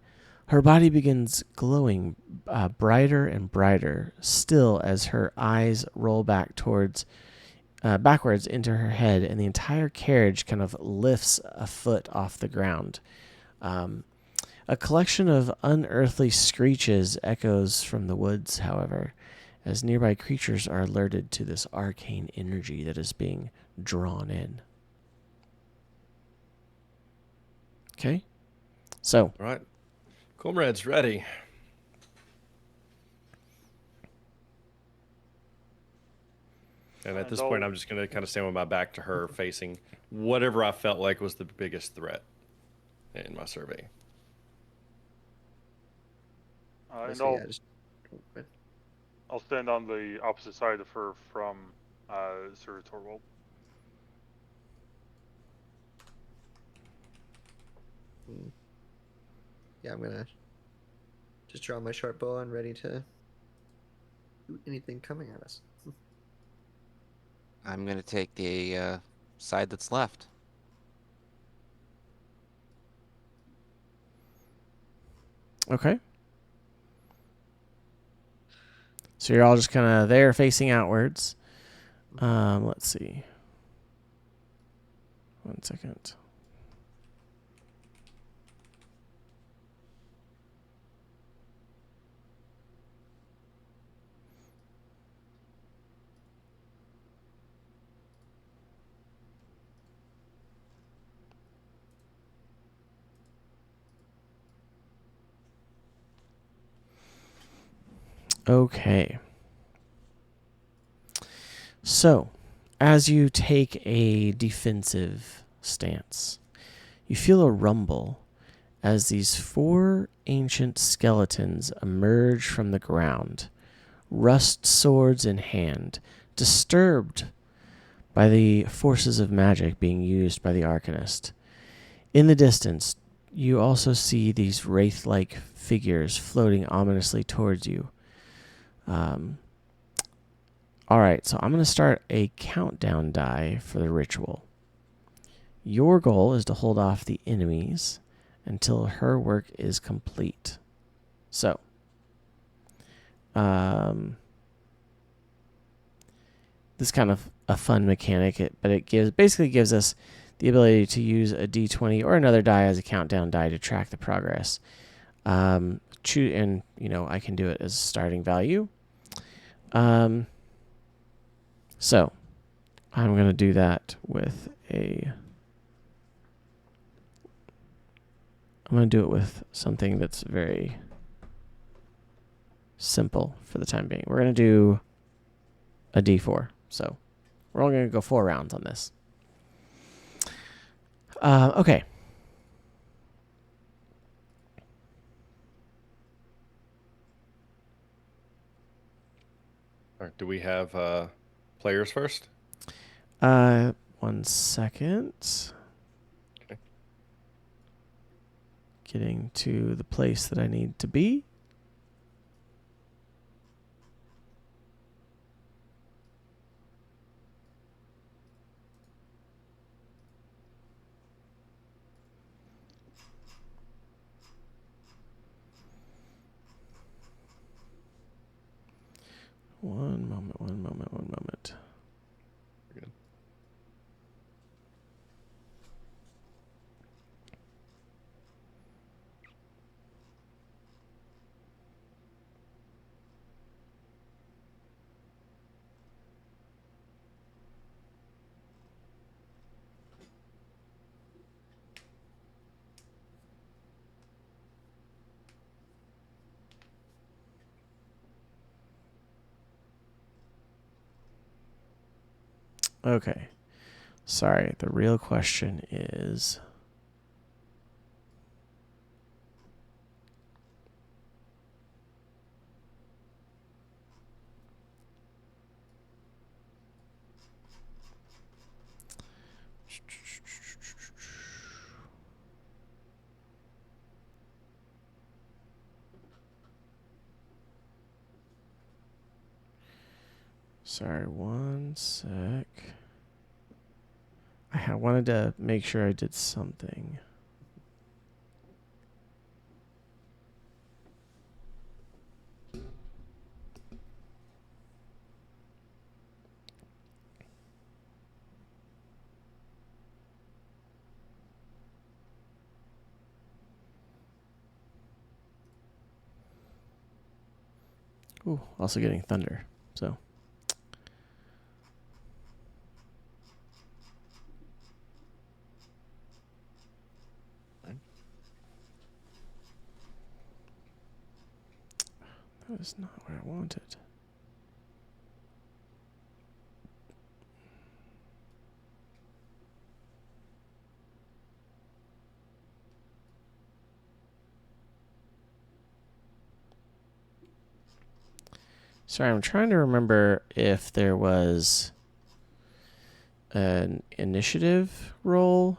Her body begins glowing brighter and brighter, still as her eyes roll backwards into her head, and the entire carriage kind of lifts a foot off the ground. A collection of unearthly screeches echoes from the woods, however, as nearby creatures are alerted to this arcane energy that is being drawn in. Okay? So, All right. Comrades, ready. And at this point, I'm just going to kind of stand with my back to her, facing whatever I felt like was the biggest threat in my survey. And So, I'll stand on the opposite side of her from Sir Torvald. Yeah, I'm gonna just draw my short bow and ready to shoot anything coming at us. I'm gonna take the side that's left. okay. So you're all just kind of there facing outwards. Let's see. 1 second. Okay. So, as you take a defensive stance, you feel a rumble as these four ancient skeletons emerge from the ground, rust swords in hand, disturbed by the forces of magic being used by the arcanist. In the distance, you also see these wraith-like figures floating ominously towards you. All right, so I'm going to start a countdown die for the ritual. Your goal is to hold off the enemies until her work is complete. So, the this kind of a fun mechanic, but it basically gives us the ability to use a d20 or another die as a countdown die to track the progress. And I can do it as a starting value. So I'm going to do that with I'm going to do it with something that's very simple for the time being. We're going to do a d4. So we're only going to go 4 rounds on this. Okay. All right, do we have players first? 1 second. Okay. Getting to the place that I need to be. One moment. Good. Okay. Sorry, the real question is... Sorry, 1 sec. I wanted to make sure I did something. Ooh, also getting thunder. So... That is not what I wanted. Sorry, I'm trying to remember if there was an initiative roll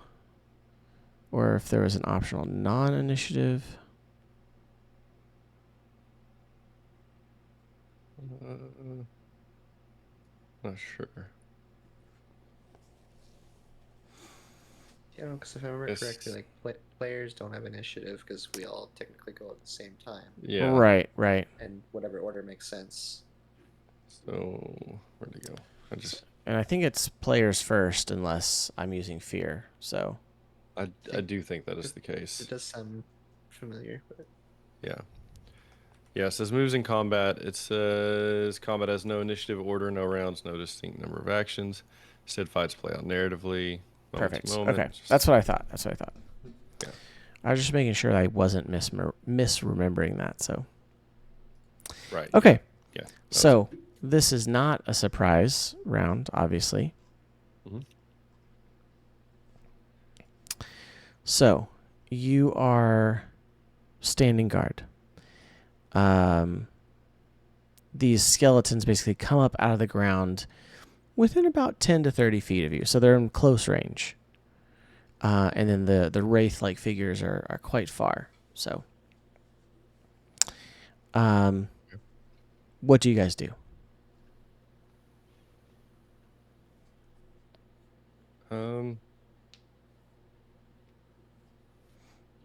or if there was an optional non-initiative. Not sure. Yeah, because if I remember correctly, like players don't have initiative because we all technically go at the same time. Yeah. Right. And whatever order makes sense. So where'd it go? And I think it's players first unless I'm using fear. So I do think that is the case. It does sound familiar, but Yeah. Yeah, it says moves in combat. It says combat has no initiative order, no rounds, no distinct number of actions. Instead, fights play out narratively. Moment to perfect. moment. Okay, that's what I thought. Yeah. I was just making sure that I wasn't misremembering that. So Right. okay. Yeah. So this is not a surprise round, obviously. Mm-hmm. So you are standing guard. These skeletons basically come up out of the ground within about 10 to 30 feet of you. So they're in close range. And then the wraith-like figures are quite far. So what do you guys do?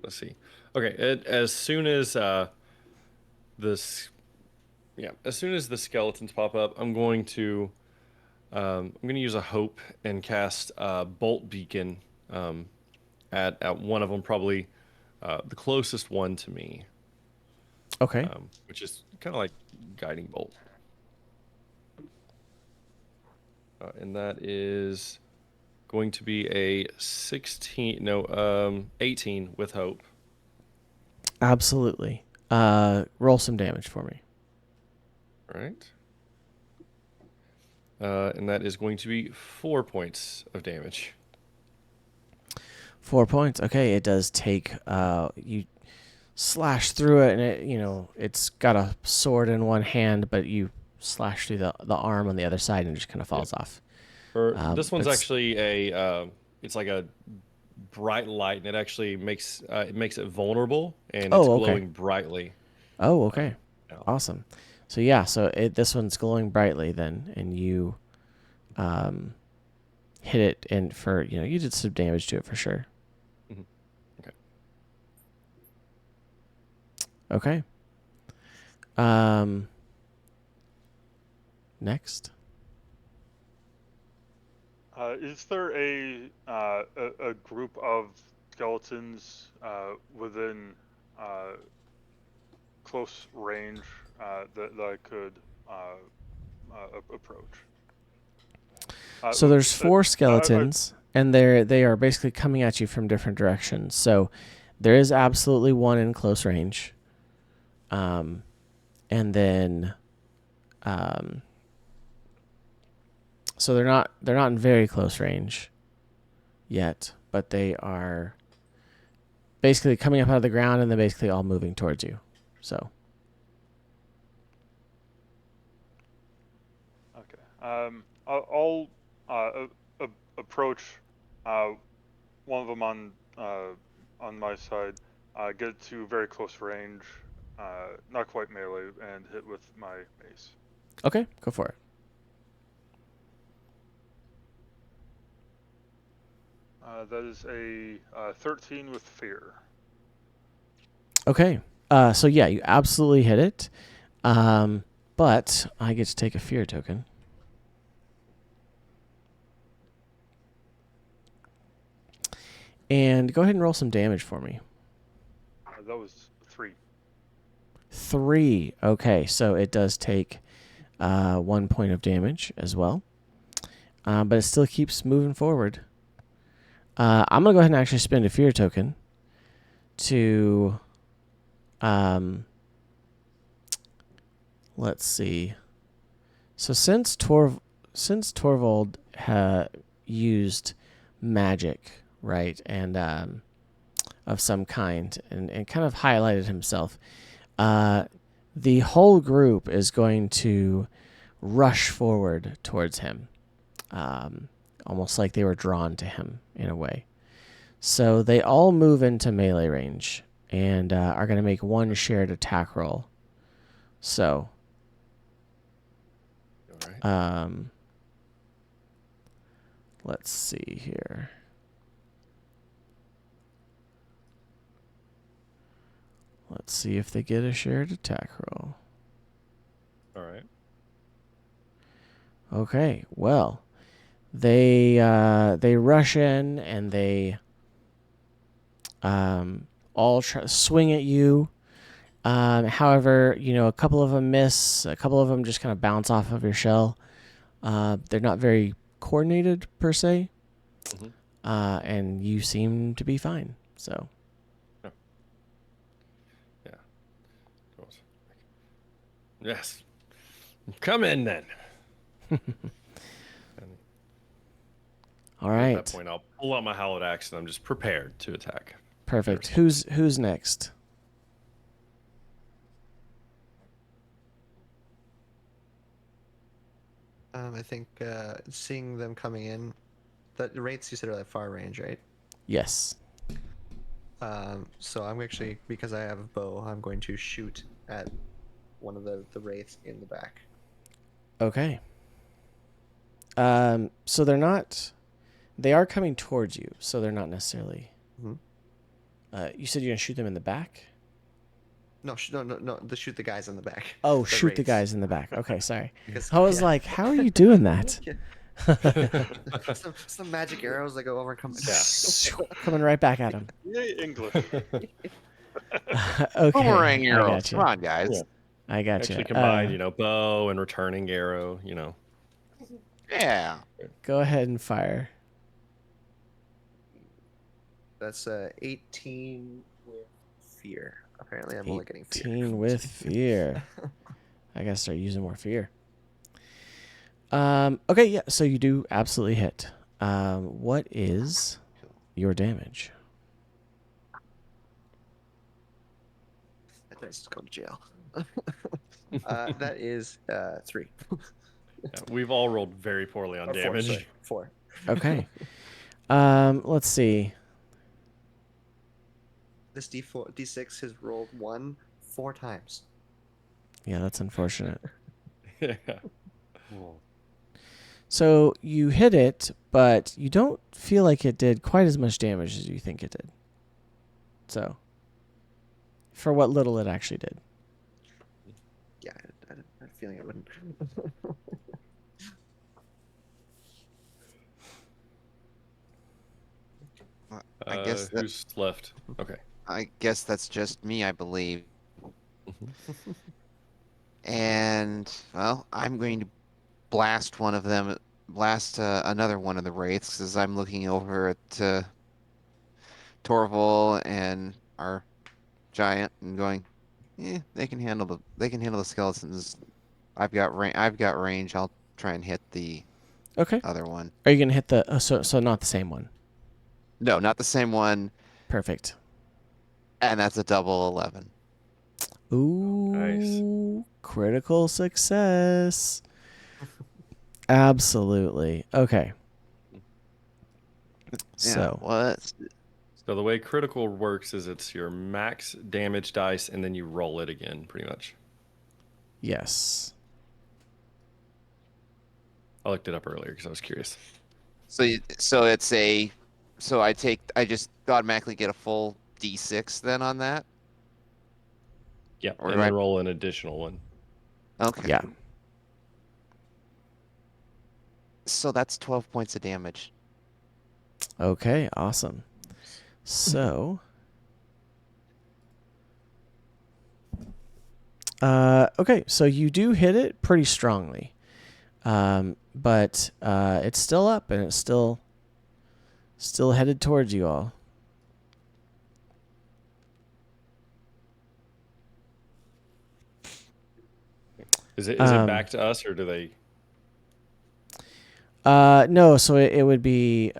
Let's see. Okay, as soon as as soon as the skeletons pop up, I'm going to I'm going to use a hope and cast Bolt Beacon at one of them, probably the closest one to me, Okay. which is kind of like Guiding Bolt. And that is going to be a 18 with hope. Absolutely. Roll some damage for me. All right. And that is going to be 4 points of damage. 4 points. Okay, it does take. You slash through it, and it's got a sword in one hand, but you slash through the arm on the other side, and it just kind of falls off. This one's but actually it's like a bright light, and it actually makes it vulnerable, and it's okay. glowing brightly. Oh, okay. Yeah. Awesome. So yeah, this one's glowing brightly then, and you hit it, and you did some damage to it for sure. Mhm. Okay. Next. Is there a group of skeletons within close range that I could approach? So there's 4 skeletons, and they are basically coming at you from different directions. So there is absolutely one in close range. And then so they're not in very close range yet, but they are basically coming up out of the ground, and they're basically all moving towards you. So Okay. I'll approach one of them on my side, get to very close range, not quite melee, and hit with my mace. okay, go for it. That is a 13 with fear. Okay. So yeah, you absolutely hit it. But I get to take a fear token. And go ahead and roll some damage for me. That was 3. 3. Okay, so it does take 1 point of damage as well. But it still keeps moving forward. I'm going to go ahead and actually spend a fear token to... let's see. So since Torvald used magic, right, and of some kind, and kind of highlighted himself, the whole group is going to rush forward towards him, almost like they were drawn to him in a way. So they all move into melee range and are going to make one shared attack roll. So, let's see here. Let's see if they get a shared attack roll. All right. Okay, well, they rush in and they all swing at you. However, a couple of them miss. A couple of them just kind of bounce off of your shell. They're not very coordinated per se, and you seem to be fine. So. Yeah. Yes. Come in then. All right. At that point, I'll pull out my hallowed axe, and I'm just prepared to attack. Perfect. Who's next? I think seeing them coming in, the rates you said are at far range, right? Yes. So I'm actually, because I have a bow, I'm going to shoot at one of the wraiths in the back. Okay. So they are coming towards you, so they're not necessarily. You said you're gonna shoot them in the back? No, shoot the guys in the back. Oh, shoot the guys in the back. Okay, sorry. I was like, how are you doing that? some magic arrows that go over and come. Coming right back at him. Yay, English. Okay, Boomerang I arrows. got you. Come on, guys. Yeah. I got Actually you. combine, bow and returning arrow, Yeah. Go ahead and fire. That's 18 with fear. Apparently, I'm only getting fear. 18 with fear. I gotta start using more fear. Okay, yeah. So you do absolutely hit. What is your damage? That dice is going to jail. That is 3. Yeah, we've all rolled very poorly on Or damage. 4, sorry. 4. Okay. Let's see. This D6 has rolled 1 4 times. Yeah, that's unfortunate. Yeah. So you hit it, but you don't feel like it did quite as much damage as you think it did. So, for what little it actually did. Yeah, I had a feeling it wouldn't. I guess that, Who's left? Okay. I guess that's just me, I believe. And well, I'm going to blast another one of the wraiths as I'm looking over at Torval and our giant and going, they can handle the skeletons. I've got range. I'll try and hit the Okay. other one. Are you going to hit the... so not the same one. No, not the same one. Perfect. And that's a double 11. Ooh. Nice. Critical success. Absolutely. Okay. So. What? So the way critical works is it's your max damage dice, and then you roll it again, pretty much. Yes. I looked it up earlier because I was curious. So I just automatically get a full D6 then on that? Yeah, Or and do then I- roll an additional one. Okay. Yeah. So that's 12 points of damage. Okay. Awesome. So. Okay. So you do hit it pretty strongly. But it's still up and it's still headed towards you all. Is it back to us, or do they? No, so it would be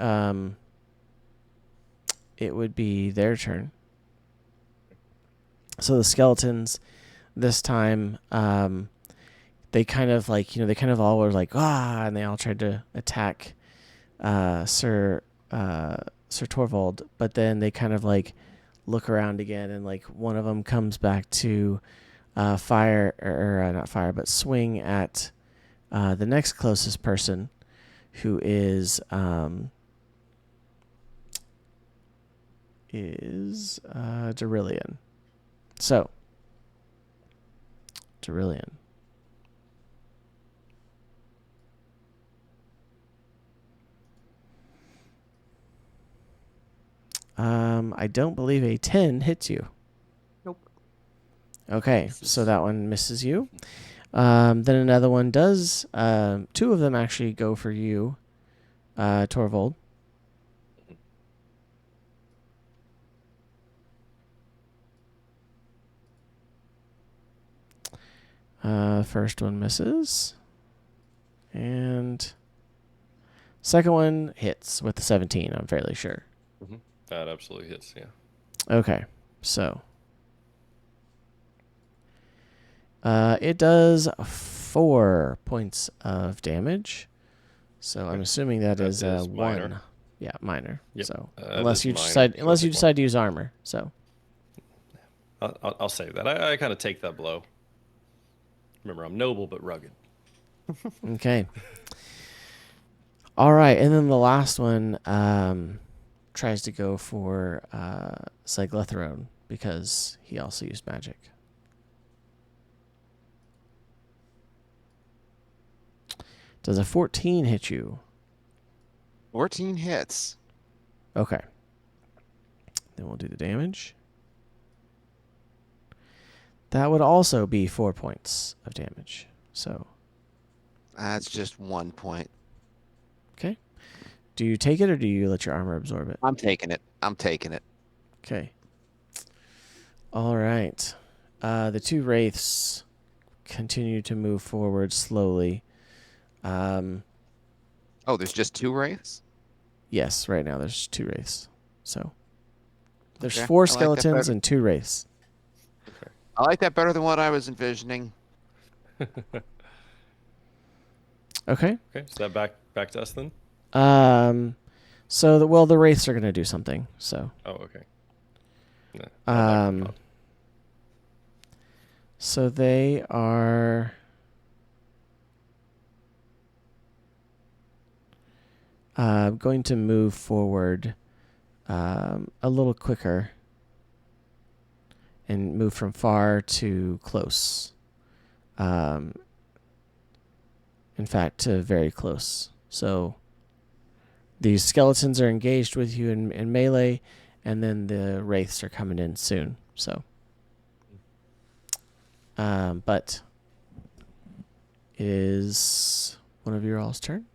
their turn. So the skeletons this time, they kind of all were like, and they all tried to attack Sir Torvald, but then they kind of like look around again, and like one of them comes back to fire, or not fire, but swing at the next closest person, who is Derillian. So, Derillian. I don't believe a 10 hits you. Nope. Okay, so that one misses you. Then another one does. 2 of them actually go for you, Torvald. First one misses. And second one hits with the 17, I'm fairly sure. Mm-hmm. That absolutely hits, yeah. Okay, so it does 4 points of damage. So I'm assuming that is is 1. minor. Yeah, minor. Yep, so that unless is you minor. decide So to use armor. So I'll save that. I kind of take that blow. Remember, I'm noble but rugged. okay. All right, and then the last one tries to go for Cyglethron because he also used magic. Does a 14 hit you, 14 hits. Okay. Then we'll do the damage. That would also be 4 points of damage. So, That's just 1 point. okay. Do you take it or do you let your armor absorb it? I'm taking it. I'm taking it. Okay. All right. The two wraiths continue to move forward slowly. Oh, there's just 2 wraiths? Yes, right now there's 2 wraiths. So there's Okay, 4 I like that skeletons better. and 2 wraiths. I like that better than what I was envisioning. Okay. Okay, so that back to us then. So the wraiths are gonna do something. So Oh, okay. Yeah, I'll back up. so they are. Going to move forward a little quicker and move from far to close. In fact, to very close. So these skeletons are engaged with you in melee, and then the wraiths are coming in soon. So, but it is one of your all's turn.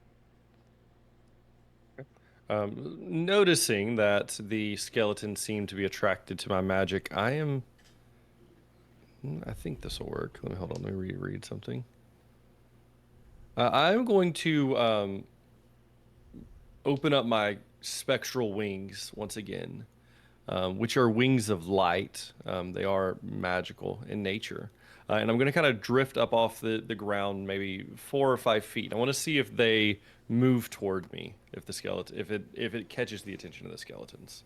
Noticing that the skeletons seem to be attracted to my magic, I think this will work. Let me reread something. I'm going to open up my spectral wings once again, which are wings of light. They are magical in nature. And I'm going to kind of drift up off the ground maybe 4 or 5 feet. I want to see if they move toward me, if it catches the attention of the skeletons.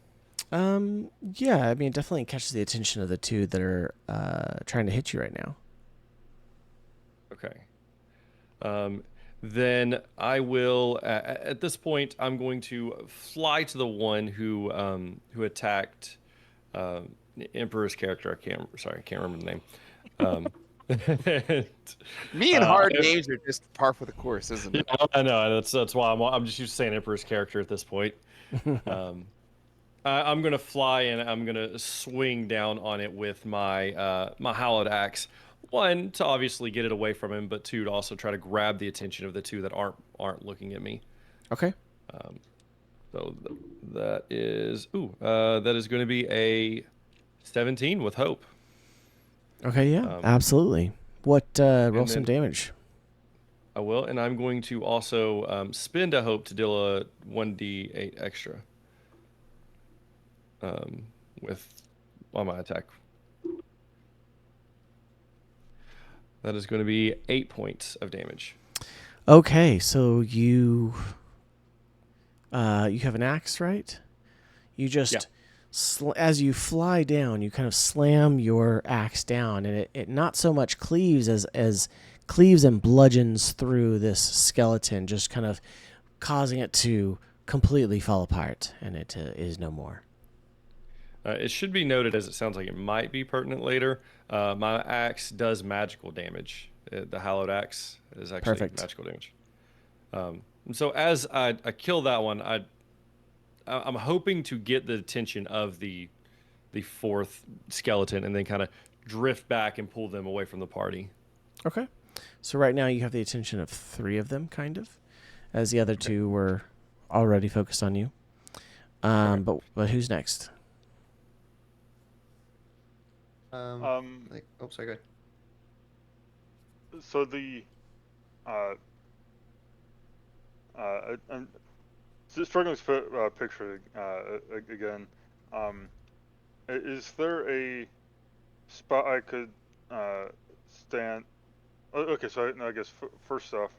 Yeah, I mean, it definitely catches the attention of the 2 that are trying to hit you right now. Okay. Then I will. At this point, I'm going to fly to the one who attacked Emperor's character. I can't remember the name. And, Me and hard names are just par for the course, isn't it? I know that's why I'm just used to saying Emperor's character at this point. I'm gonna fly and I'm gonna swing down on it with my my hallowed axe. One, to obviously get it away from him, but 2, to also try to grab the attention of the 2 that aren't looking at me. Okay. So that is going to be a 17 with hope. Okay, yeah, absolutely. What roll some then- damage? I will, and I'm going to also spend a hope to deal a 1d8 extra on my attack. That is going to be 8 points of damage. Okay, so you have an axe, right? You just as you fly down, you kind of slam your axe down, and it not so much cleaves as cleaves and bludgeons through this skeleton, just kind of causing it to completely fall apart, and it is no more. It should be noted, as it sounds like it might be pertinent later, my axe does magical damage. The hallowed axe is actually Perfect. magical damage. So as I kill that one, I'm hoping to get the attention of the 4th skeleton and then kind of drift back and pull them away from the party. Okay. So right now you have the attention of 3 of them, kind of, as the other 2 were already focused on you. But who's next? Sorry, go ahead. So I'm struggling to picture again. Is there a spot I could stand? Okay, so I guess first off,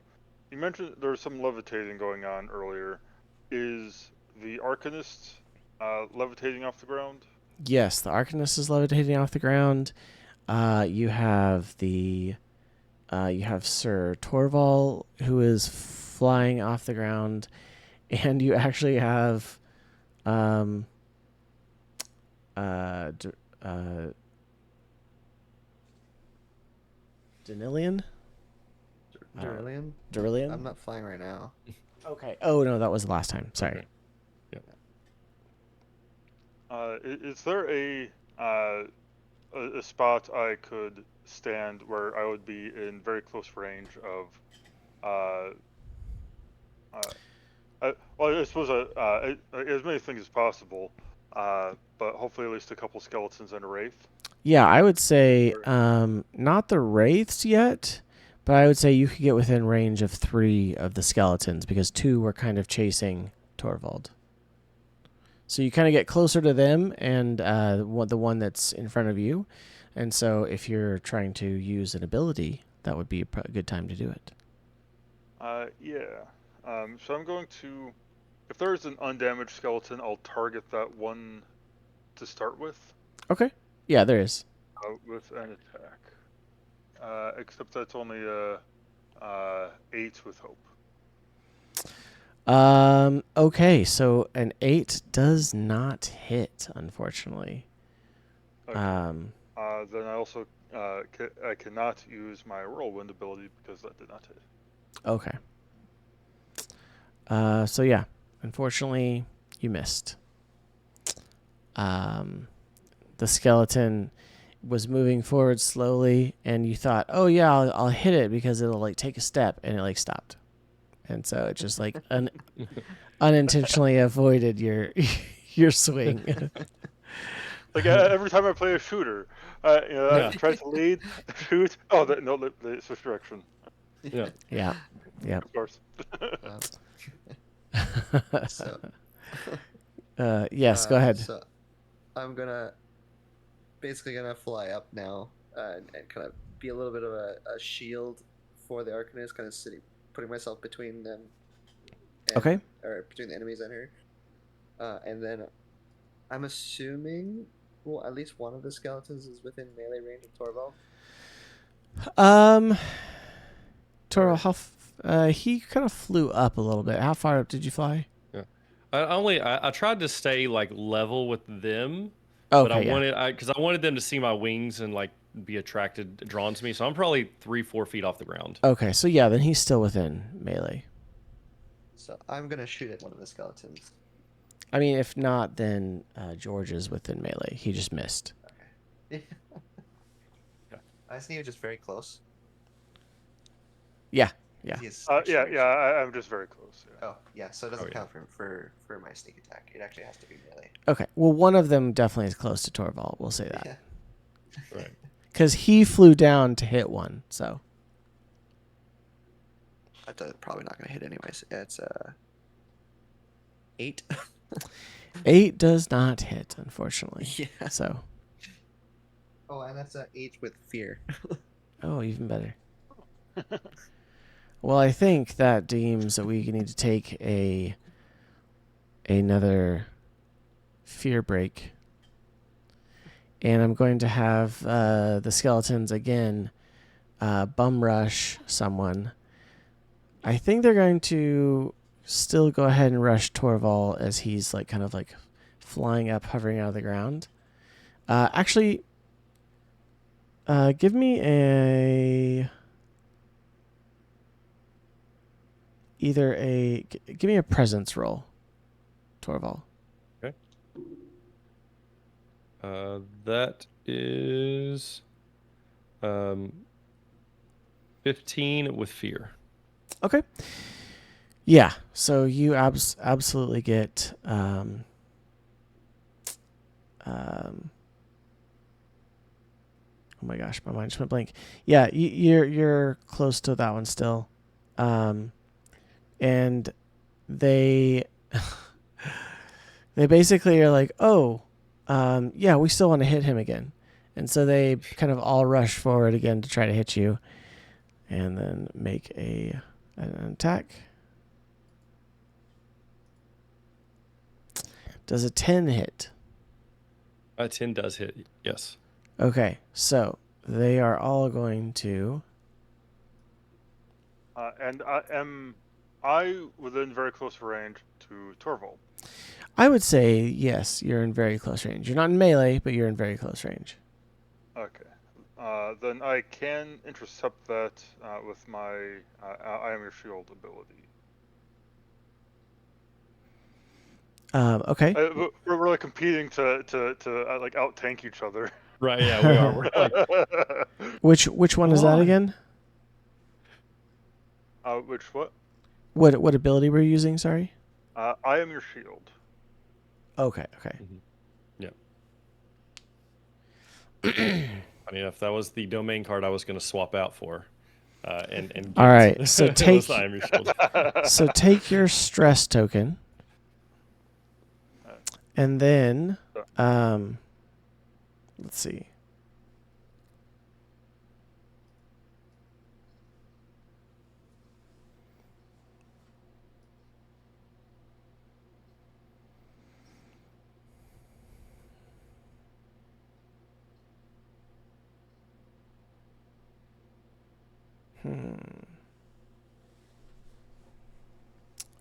you mentioned there was some levitating going on earlier. Is the arcanist levitating off the ground? Yes, the arcanist is levitating off the ground. You have Sir Torval, who is flying off the ground, and you actually have Denilian? Durillion? Durillion? I'm not flying right now. Okay. Oh no, that was the last time. Sorry. Okay. Is there a spot I could stand where I would be in very close range of uh, well, I suppose as many things as possible, but hopefully at least a couple skeletons and a wraith. Yeah, I would say Or- not the wraiths yet, but I would say you could get within range of 3 of the skeletons because 2 were kind of chasing Torvald. So you kind of get closer to them and the one that's in front of you. And so if you're trying to use an ability, that would be a good time to do it. Yeah. So I'm going to, if there's an undamaged skeleton, I'll target that one to start with, Okay. Yeah, there is. with an attack. Except that's only 8 with hope. Okay, so an 8 does not hit, unfortunately. Okay. Then I also I cannot use my whirlwind ability because that did not hit. Okay. So yeah, unfortunately, you missed. The skeleton was moving forward slowly, and you thought, "Oh yeah, I'll hit it because it'll like take a step," and it like stopped, and so it just like unintentionally avoided your your swing. Like every time I play a shooter, Yeah. I try to lead, shoot. Oh, no, they switch direction. Yeah. Yeah. Yeah. Of course. So, Yes, go ahead. So I'm basically gonna fly up now and kind of be a little bit of a shield for the arcanist, kind of putting myself between them. Okay. Or between the enemies and her. And then I'm assuming, well, at least one of the skeletons is within melee range of Torvald. Toro, he kind of flew up a little bit. How far up did you fly? Yeah. I tried to stay like level with them, Okay, but I yeah. wanted them to see my wings and like be drawn to me. So I'm probably 3-4 feet off the ground. Okay, so yeah, then he's still within melee. So I'm gonna shoot at one of the skeletons. I mean, if not, then George is within melee. He just missed. Okay. I just need you just very close. Yeah, yeah. I'm just very close. Yeah. Oh, yeah. So it doesn't Oh, yeah. count for my sneak attack. It actually has to be melee. Okay, well, one of them definitely is close to Torvald. We'll say that. Yeah. Right. Because he flew down to hit one, so. That's probably not gonna hit anyways. It's 8. 8 does not hit, unfortunately. Yeah. So. Oh, and that's 8 with fear. Oh, even better. Well, I think that deems that we need to take another fear break. And I'm going to have the skeletons again bum rush someone. I think they're going to still go ahead and rush Torval as he's like kind of like flying up, hovering out of the ground. Actually, give me give me a presence roll, Torval. Okay. That is 15 with fear. Okay. Yeah. So you absolutely get oh my gosh, my mind just went blank. Yeah, you're close to that one still, and they they basically are like, oh, yeah, we still want to hit him again, and so they kind of all rush forward again to try to hit you, and then make an attack. Does a 10 hit? A 10 does hit. Yes. Okay, so they are all going to. And am I within very close range to Torvald? I would say yes, you're in very close range. You're not in melee, but you're in very close range. Okay. Then I can intercept that with my I am your shield ability. Okay. We're really competing to like out tank each other. Right? Yeah, we are. We're like, Which one is Come that on. again? Which what? What ability were you using? Sorry. I am your shield. Okay. Okay. yeah. Funny enough, that was the domain card I was going to swap out for, and All get. right, so It was take- the I am your shield. So take your stress token, and then let's see.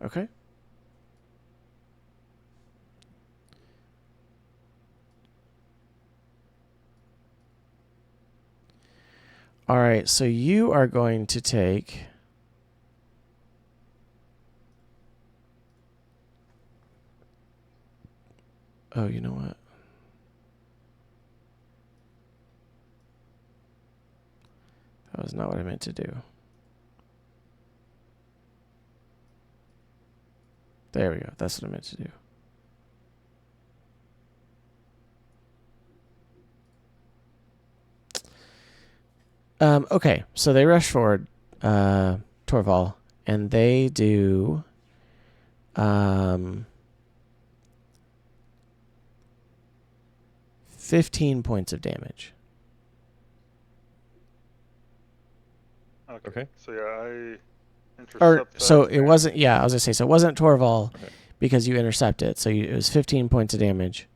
Okay. All right, so you are going to take. Oh, you know what? That was not what I meant to do. There we go. That's what I meant to do. Okay, so they rush forward, Torval, and they do 15 points of damage. Okay. So yeah, I intercept Or that. so it wasn't. Yeah, I was gonna say so. It wasn't Torval Okay. because you intercepted. So it was 15 points of damage.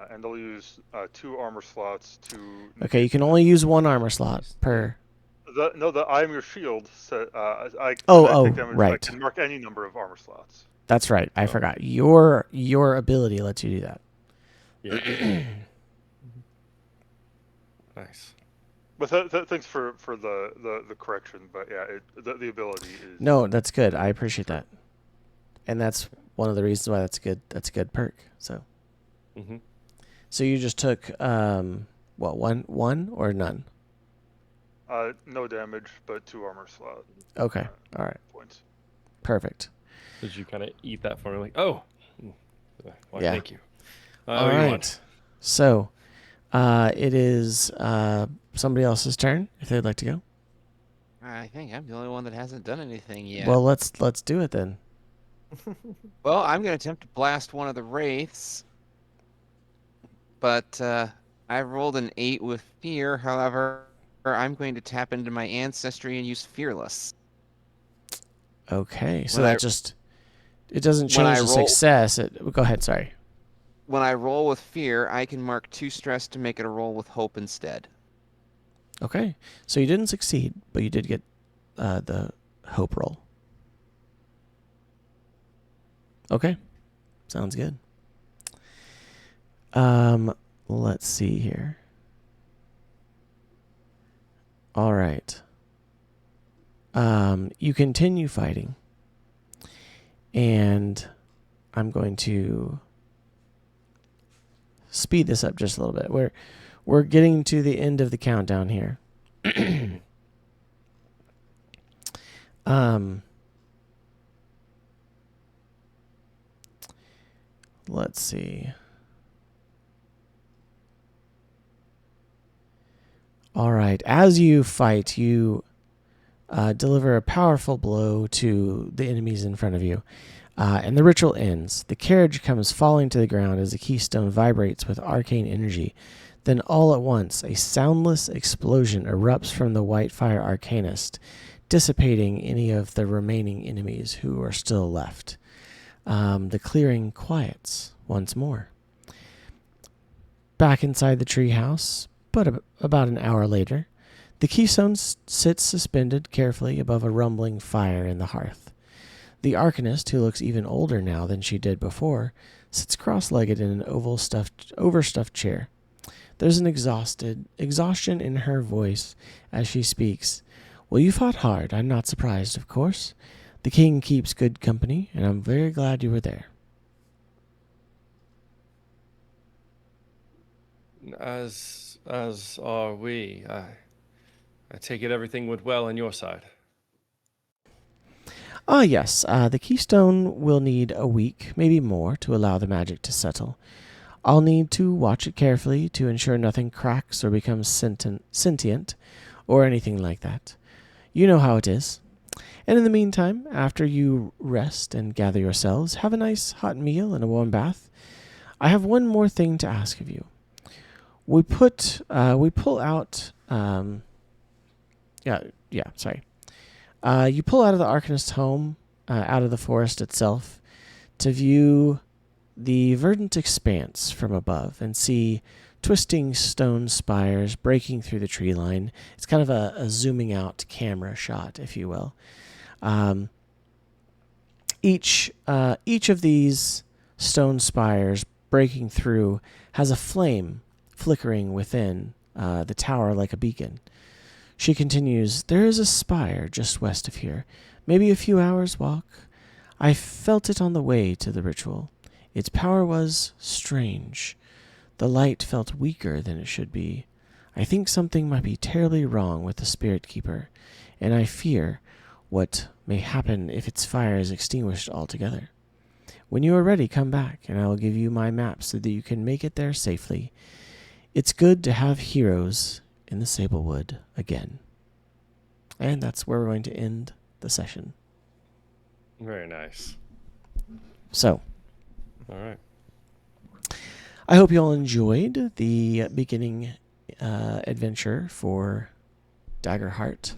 And they'll use 2 armor slots to. Okay, you can only use 1 armor slot per. The I am your shield. So, I Oh, take damage, I right. can mark any number of armor slots. That's right. I Oh. forgot. Your ability lets you do that. Yeah. Nice. But thanks for the correction. But yeah, the ability is. No, that's good. I appreciate that, and that's one of the reasons why that's good. That's a good perk. So, Mm-hmm. so you just took what one or none? No damage, but 2 armor slot Okay. All right. points. Perfect. Did you kind of eat that for me? Like, oh, well, Yeah. thank you. All What do you right. want? So, it is somebody else's turn if they'd like to go. I think I'm the only one that hasn't done anything yet. Well, let's do it then. Well, I'm going to attempt to blast one of the wraiths, but I rolled an 8 with fear. However, I'm going to tap into my ancestry and use fearless. Okay. So When that I- just it doesn't when I change the roll- success. Go ahead. Sorry. When I roll with fear, I can mark 2 stress to make it a roll with hope instead. Okay. So you didn't succeed, but you did get the hope roll. Okay. Sounds good. Let's see here. All right. You continue fighting. And I'm going to speed this up just a little bit. We're getting to the end of the countdown here. Let's see. All right. As you fight, you deliver a powerful blow to the enemies in front of you. And the ritual ends. The carriage comes falling to the ground as the keystone vibrates with arcane energy. Then all at once, a soundless explosion erupts from the white fire arcanist, dissipating any of the remaining enemies who are still left. The clearing quiets once more. Back inside the treehouse, but about an hour later, the keystone sits suspended carefully above a rumbling fire in the hearth. The arcanist, who looks even older now than she did before, sits cross-legged in an overstuffed chair. There's an exhaustion in her voice as she speaks. Well, you fought hard. I'm not surprised, of course. The king keeps good company, and I'm very glad you were there. As are we. I take it everything went well on your side. Ah, yes. The keystone will need a week, maybe more, to allow the magic to settle. I'll need to watch it carefully to ensure nothing cracks or becomes sentient or anything like that. You know how it is. And in the meantime, after you rest and gather yourselves, have a nice hot meal and a warm bath. I have one more thing to ask of you. We pull out, sorry. You pull out of the arcanist's home, out of the forest itself, to view the verdant expanse from above and see twisting stone spires breaking through the tree line. It's kind of a zooming out camera shot, if you will. Each of these stone spires breaking through has a flame flickering within the tower like a beacon. She continues, "There is a spire just west of here, maybe a few hours' walk. I felt it on the way to the ritual. Its power was strange. The light felt weaker than it should be. I think something might be terribly wrong with the spirit keeper, and I fear what may happen if its fire is extinguished altogether. When you are ready, come back, and I will give you my map so that you can make it there safely. It's good to have heroes in the Sablewood again." And that's where we're going to end the session. Very nice. So, All right. I hope you all enjoyed the beginning adventure for Daggerheart.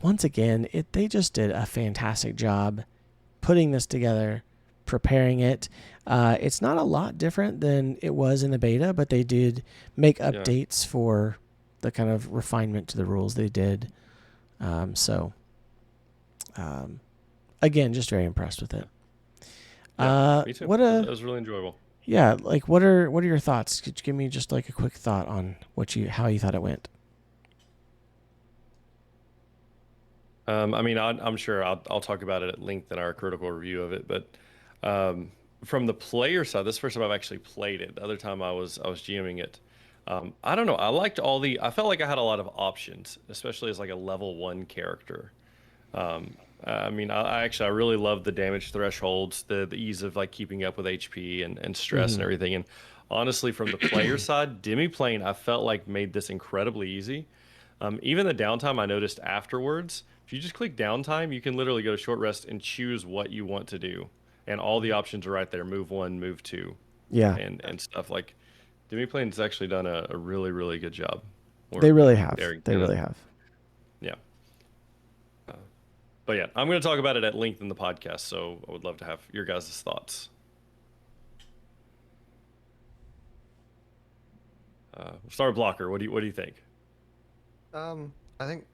Once again, they just did a fantastic job putting this together, preparing it. It's not a lot different than it was in the beta, but they did make updates for the kind of refinement to the rules they did. Again, just very impressed with it. Me too. That was really enjoyable. Yeah, like what are your thoughts? Could you give me just like a quick thought on how you thought it went? I mean, I'm sure I'll talk about it at length in our critical review of it, but from the player side, this is the first time I've actually played it. The other time I was GMing it. I don't know. I felt like I had a lot of options, especially as like a level 1 character. I mean, I really love the damage thresholds, the ease of like keeping up with HP and stress and everything. And honestly, from the player side, demi-plane I felt like made this incredibly easy. Even the downtime I noticed afterwards, if you just click downtime, you can literally go to short rest and choose what you want to do. And all the options are right there. Move 1, move 2. Yeah. And stuff like demi-plane's actually done a really, really good job. They really have. They really have. Yeah. But yeah, I'm going to talk about it at length in the podcast, so I would love to have your guys' thoughts. We'll start with Blocker. What do you think? I think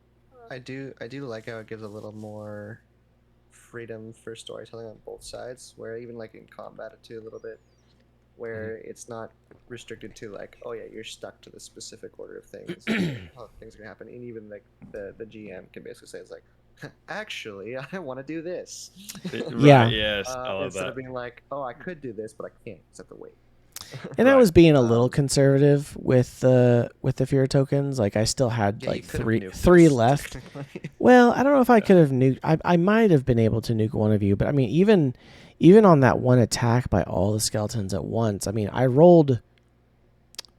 I do like how it gives a little more freedom for storytelling on both sides, where even like in combat too a little bit, where it's not restricted to like, oh yeah, you're stuck to the specific order of things, how things are gonna happen, and even like the GM can basically say it's like, actually, I want to do this. Yeah. Yes, I love instead that. of being like, oh, I could do this, but I can't. Just have to wait. And I was being a little conservative with the fear tokens. Like I still had like three left. Well, I don't know if I could have nuked. I might have been able to nuke one of you, but I mean, even on that one attack by all the skeletons at once, I mean, I rolled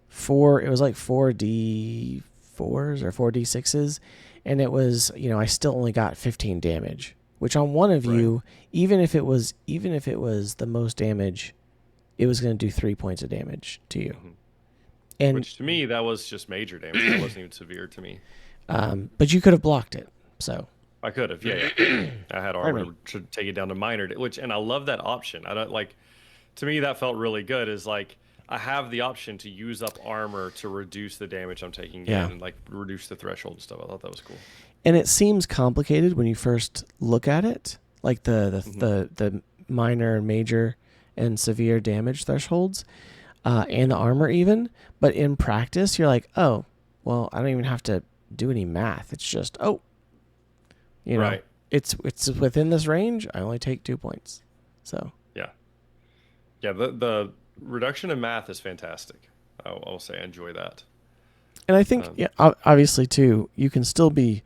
4. It was like 4d4s or 4d6s, and it was, I still only got 15 damage, which on one of you, even if it was the most damage, it was going to do 3 points of damage to you. And which to me, that was just major damage. That wasn't even severe to me. But you could have blocked it. So I could have, yeah. I had armor to take it down to minor, and I love that option. I don't like. To me, that felt really good. Is like I have the option to use up armor to reduce the damage I'm taking in, and like reduce the threshold and stuff. I thought that was cool. And it seems complicated when you first look at it, like the minor and major and severe damage thresholds, and the armor even. But in practice, you're like, oh, well, I don't even have to do any math. It's just, it's within this range. I only take 2 points. So yeah. The reduction in math is fantastic. I'll say I enjoy that. And I think, yeah, obviously too, you can still be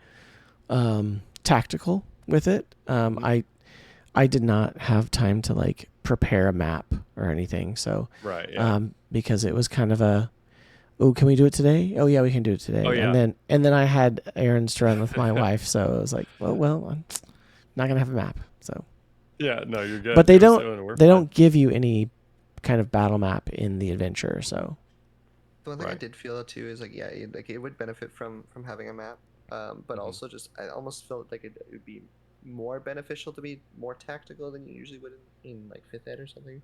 tactical with it. I did not have time to like prepare a map or anything, so Right. Yeah. because it was kind of a, oh, can we do it today? Oh yeah, we can do it today. Oh, yeah. And then I had errands to run with my wife, so it was like, well, I'm not gonna have a map. So, Yeah. No, you're good. but they It was- don't we're they fine. don't give you any kind of battle map in the adventure. So The one thing I Right. did feel too is like, yeah, like it would benefit from having a map, but Mhm. also just I almost felt like it would be more beneficial to be more tactical than you usually would in like fifth ed or something,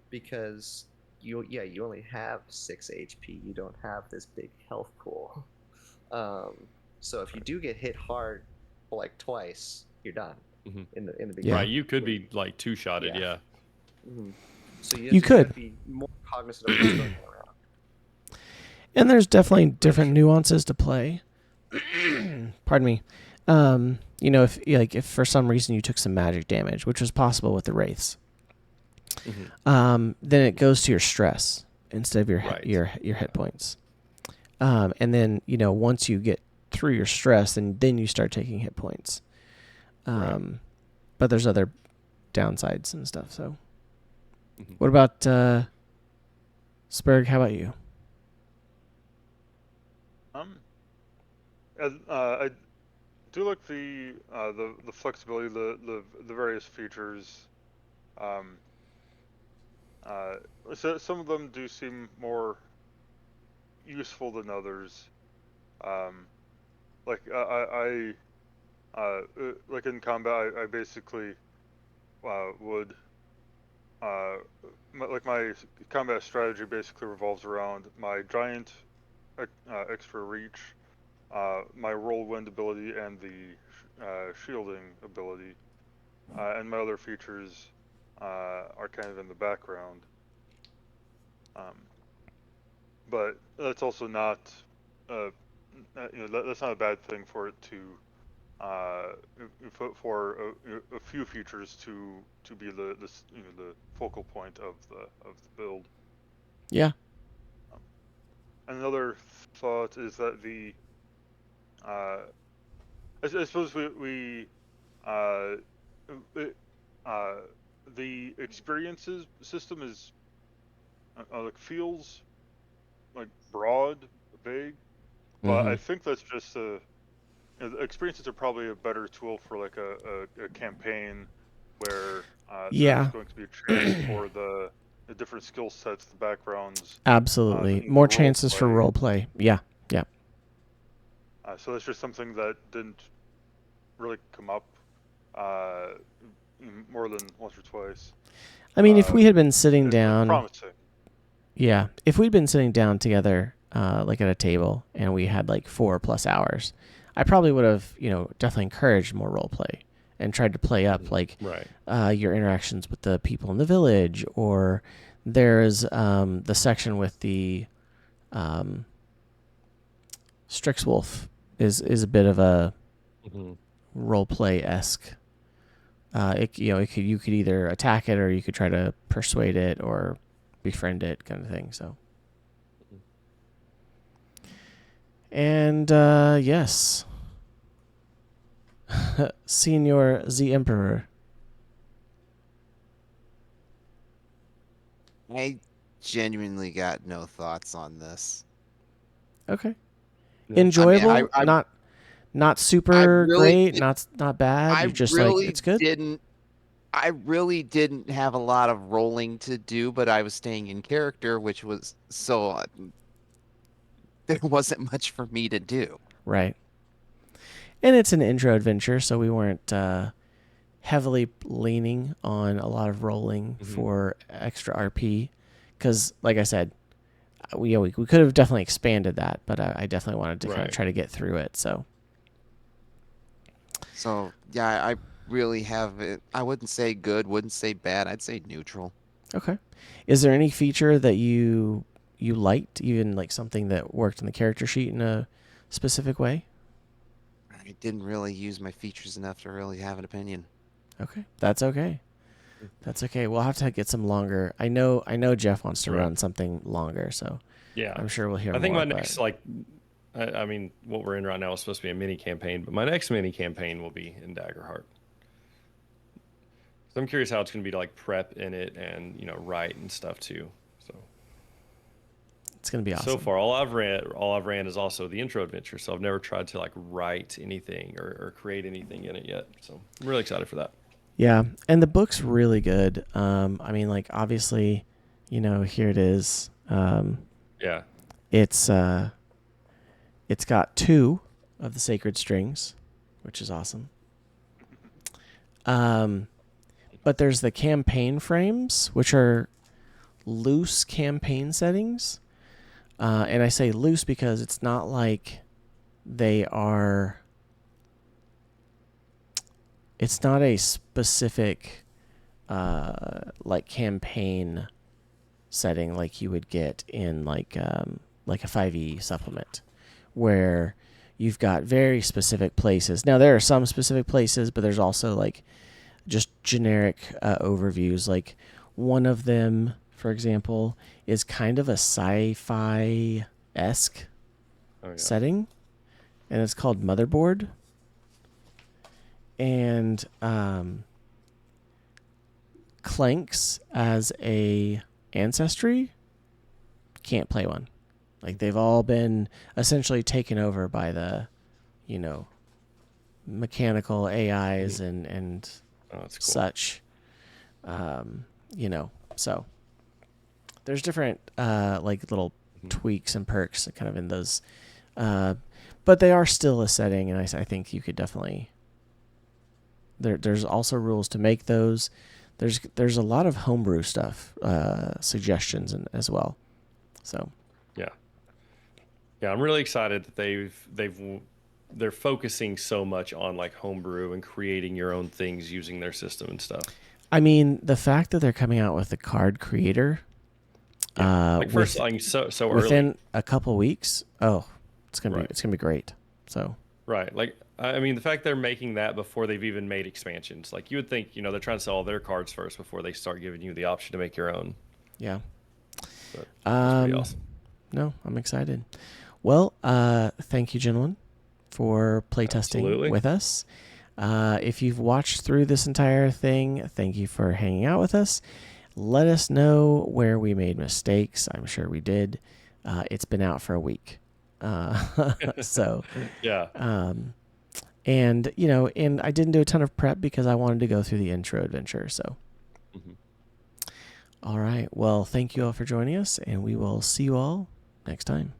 because you only have 6 HP. You don't have this big health pool. So if you do get hit hard, like twice, you're done Mhm. in the Yeah. beginning. Right. You could be like two-shotted. Yeah. Yeah. Mhm. So You you could. have to be more cognizant of what's going around. and there's definitely different nuances to play. Pardon me. If for some reason you took some magic damage, which was possible with the wraiths, then it goes to your stress instead of your Right. your hit points. And then once you get through your stress, then you start taking hit points. Right. But there's other downsides and stuff. So, Mhm. what about Spurg? How about you? I do like the flexibility, the various features. Um, so some of them do seem more useful than others. Um, like like in combat, I basically would my combat strategy basically revolves around my giant extra reach, my whirlwind ability, and the shielding ability, and my other features are kind of in the background. But that's also not, that's not a bad thing for it to, uh, for a few features to be the focal point of the build. Yeah. Another thought is that uh, I suppose we uh, uh, the experiences system is like feels like broad, vague, but I think that's just the experiences are probably a better tool for like a campaign where there's Yeah. going to be a chance for the different skill sets, the backgrounds, Absolutely. the More role chances for play. role play. Yeah. Yeah. So that's just something that didn't really come up uh, more than once or twice. I mean, if we had been sitting It's down, promising. yeah, if we'd been sitting down together, like at a table, and we had like 4+ hours, I probably would have, definitely encouraged more role play and tried to play up like Right. your interactions with the people in the village, or there's the section with the Strixwolf is a bit of a role play esque. You could either attack it or you could try to persuade it or befriend it, kind of thing. So, and yes, Senior the Emperor. I genuinely got no thoughts on this. Okay, Yeah. enjoyable, I not super really great, did- not bad. I You just really like it's good. I really didn't have a lot of rolling to do, but I was staying in character, which was so there wasn't much for me to do. Right. And it's an intro adventure, so we weren't heavily leaning on a lot of rolling for extra RP. Because, like I said, we could have definitely expanded that, but I definitely wanted to kind of try to get through it. So Yeah, I really have it. I wouldn't say good, wouldn't say bad. I'd say neutral. okay. Is there any feature that you liked, even like something that worked in the character sheet in a specific way? I didn't really use my features enough to really have an opinion. Okay, that's okay. That's okay. We'll have to get some longer. I know Jeff wants to Right. run something longer, so Yeah. I'm sure we'll hear I think more. my next, like, I mean, what we're in right now is supposed to be a mini campaign, but my next mini campaign will be in Daggerheart. So I'm curious how it's going to be to like prep in it and, write and stuff too. So it's gonna be awesome. so far, all I've ran is also the intro adventure. So I've never tried to like write anything or create anything in it yet. So I'm really excited for that. Yeah, and the book's really good. I mean, like obviously, here it is. Yeah. It's got 2 of the sacred strings, which is awesome. But there's the campaign frames, which are loose campaign settings. And I say loose because it's not like they are. It's not a specific like campaign setting like you would get in like a 5e supplement, where you've got very specific places. Now there are some specific places, but there's also like just generic overviews. Like one of them, for example, is kind of a sci-fi-esque setting, and it's called Motherboard. And Clanks as a ancestry can't play one. Like they've all been essentially taken over by the, mechanical AIs and Oh, that's cool. such. So there's different like little tweaks and perks kind of in those, but they are still a setting, and I think you could definitely. There's also rules to make those. There's a lot of homebrew stuff, suggestions as well. So yeah, I'm really excited that they're focusing so much on like homebrew and creating your own things using their system and stuff. I mean, the fact that they're coming out with the card creator, like first, so within early. a couple weeks. Oh, it's gonna be great. So right, like I mean, the fact they're making that before they've even made expansions, like you would think, they're trying to sell all their cards first before they start giving you the option to make your own. Yeah, but that's pretty awesome. No, I'm excited. Well, thank you, gentlemen, for playtesting with us. If you've watched through this entire thing, thank you for hanging out with us. Let us know where we made mistakes. I'm sure we did. It's been out for a week. So, yeah. And, and I didn't do a ton of prep because I wanted to go through the intro adventure. So, All right. Well, thank you all for joining us, and we will see you all next time.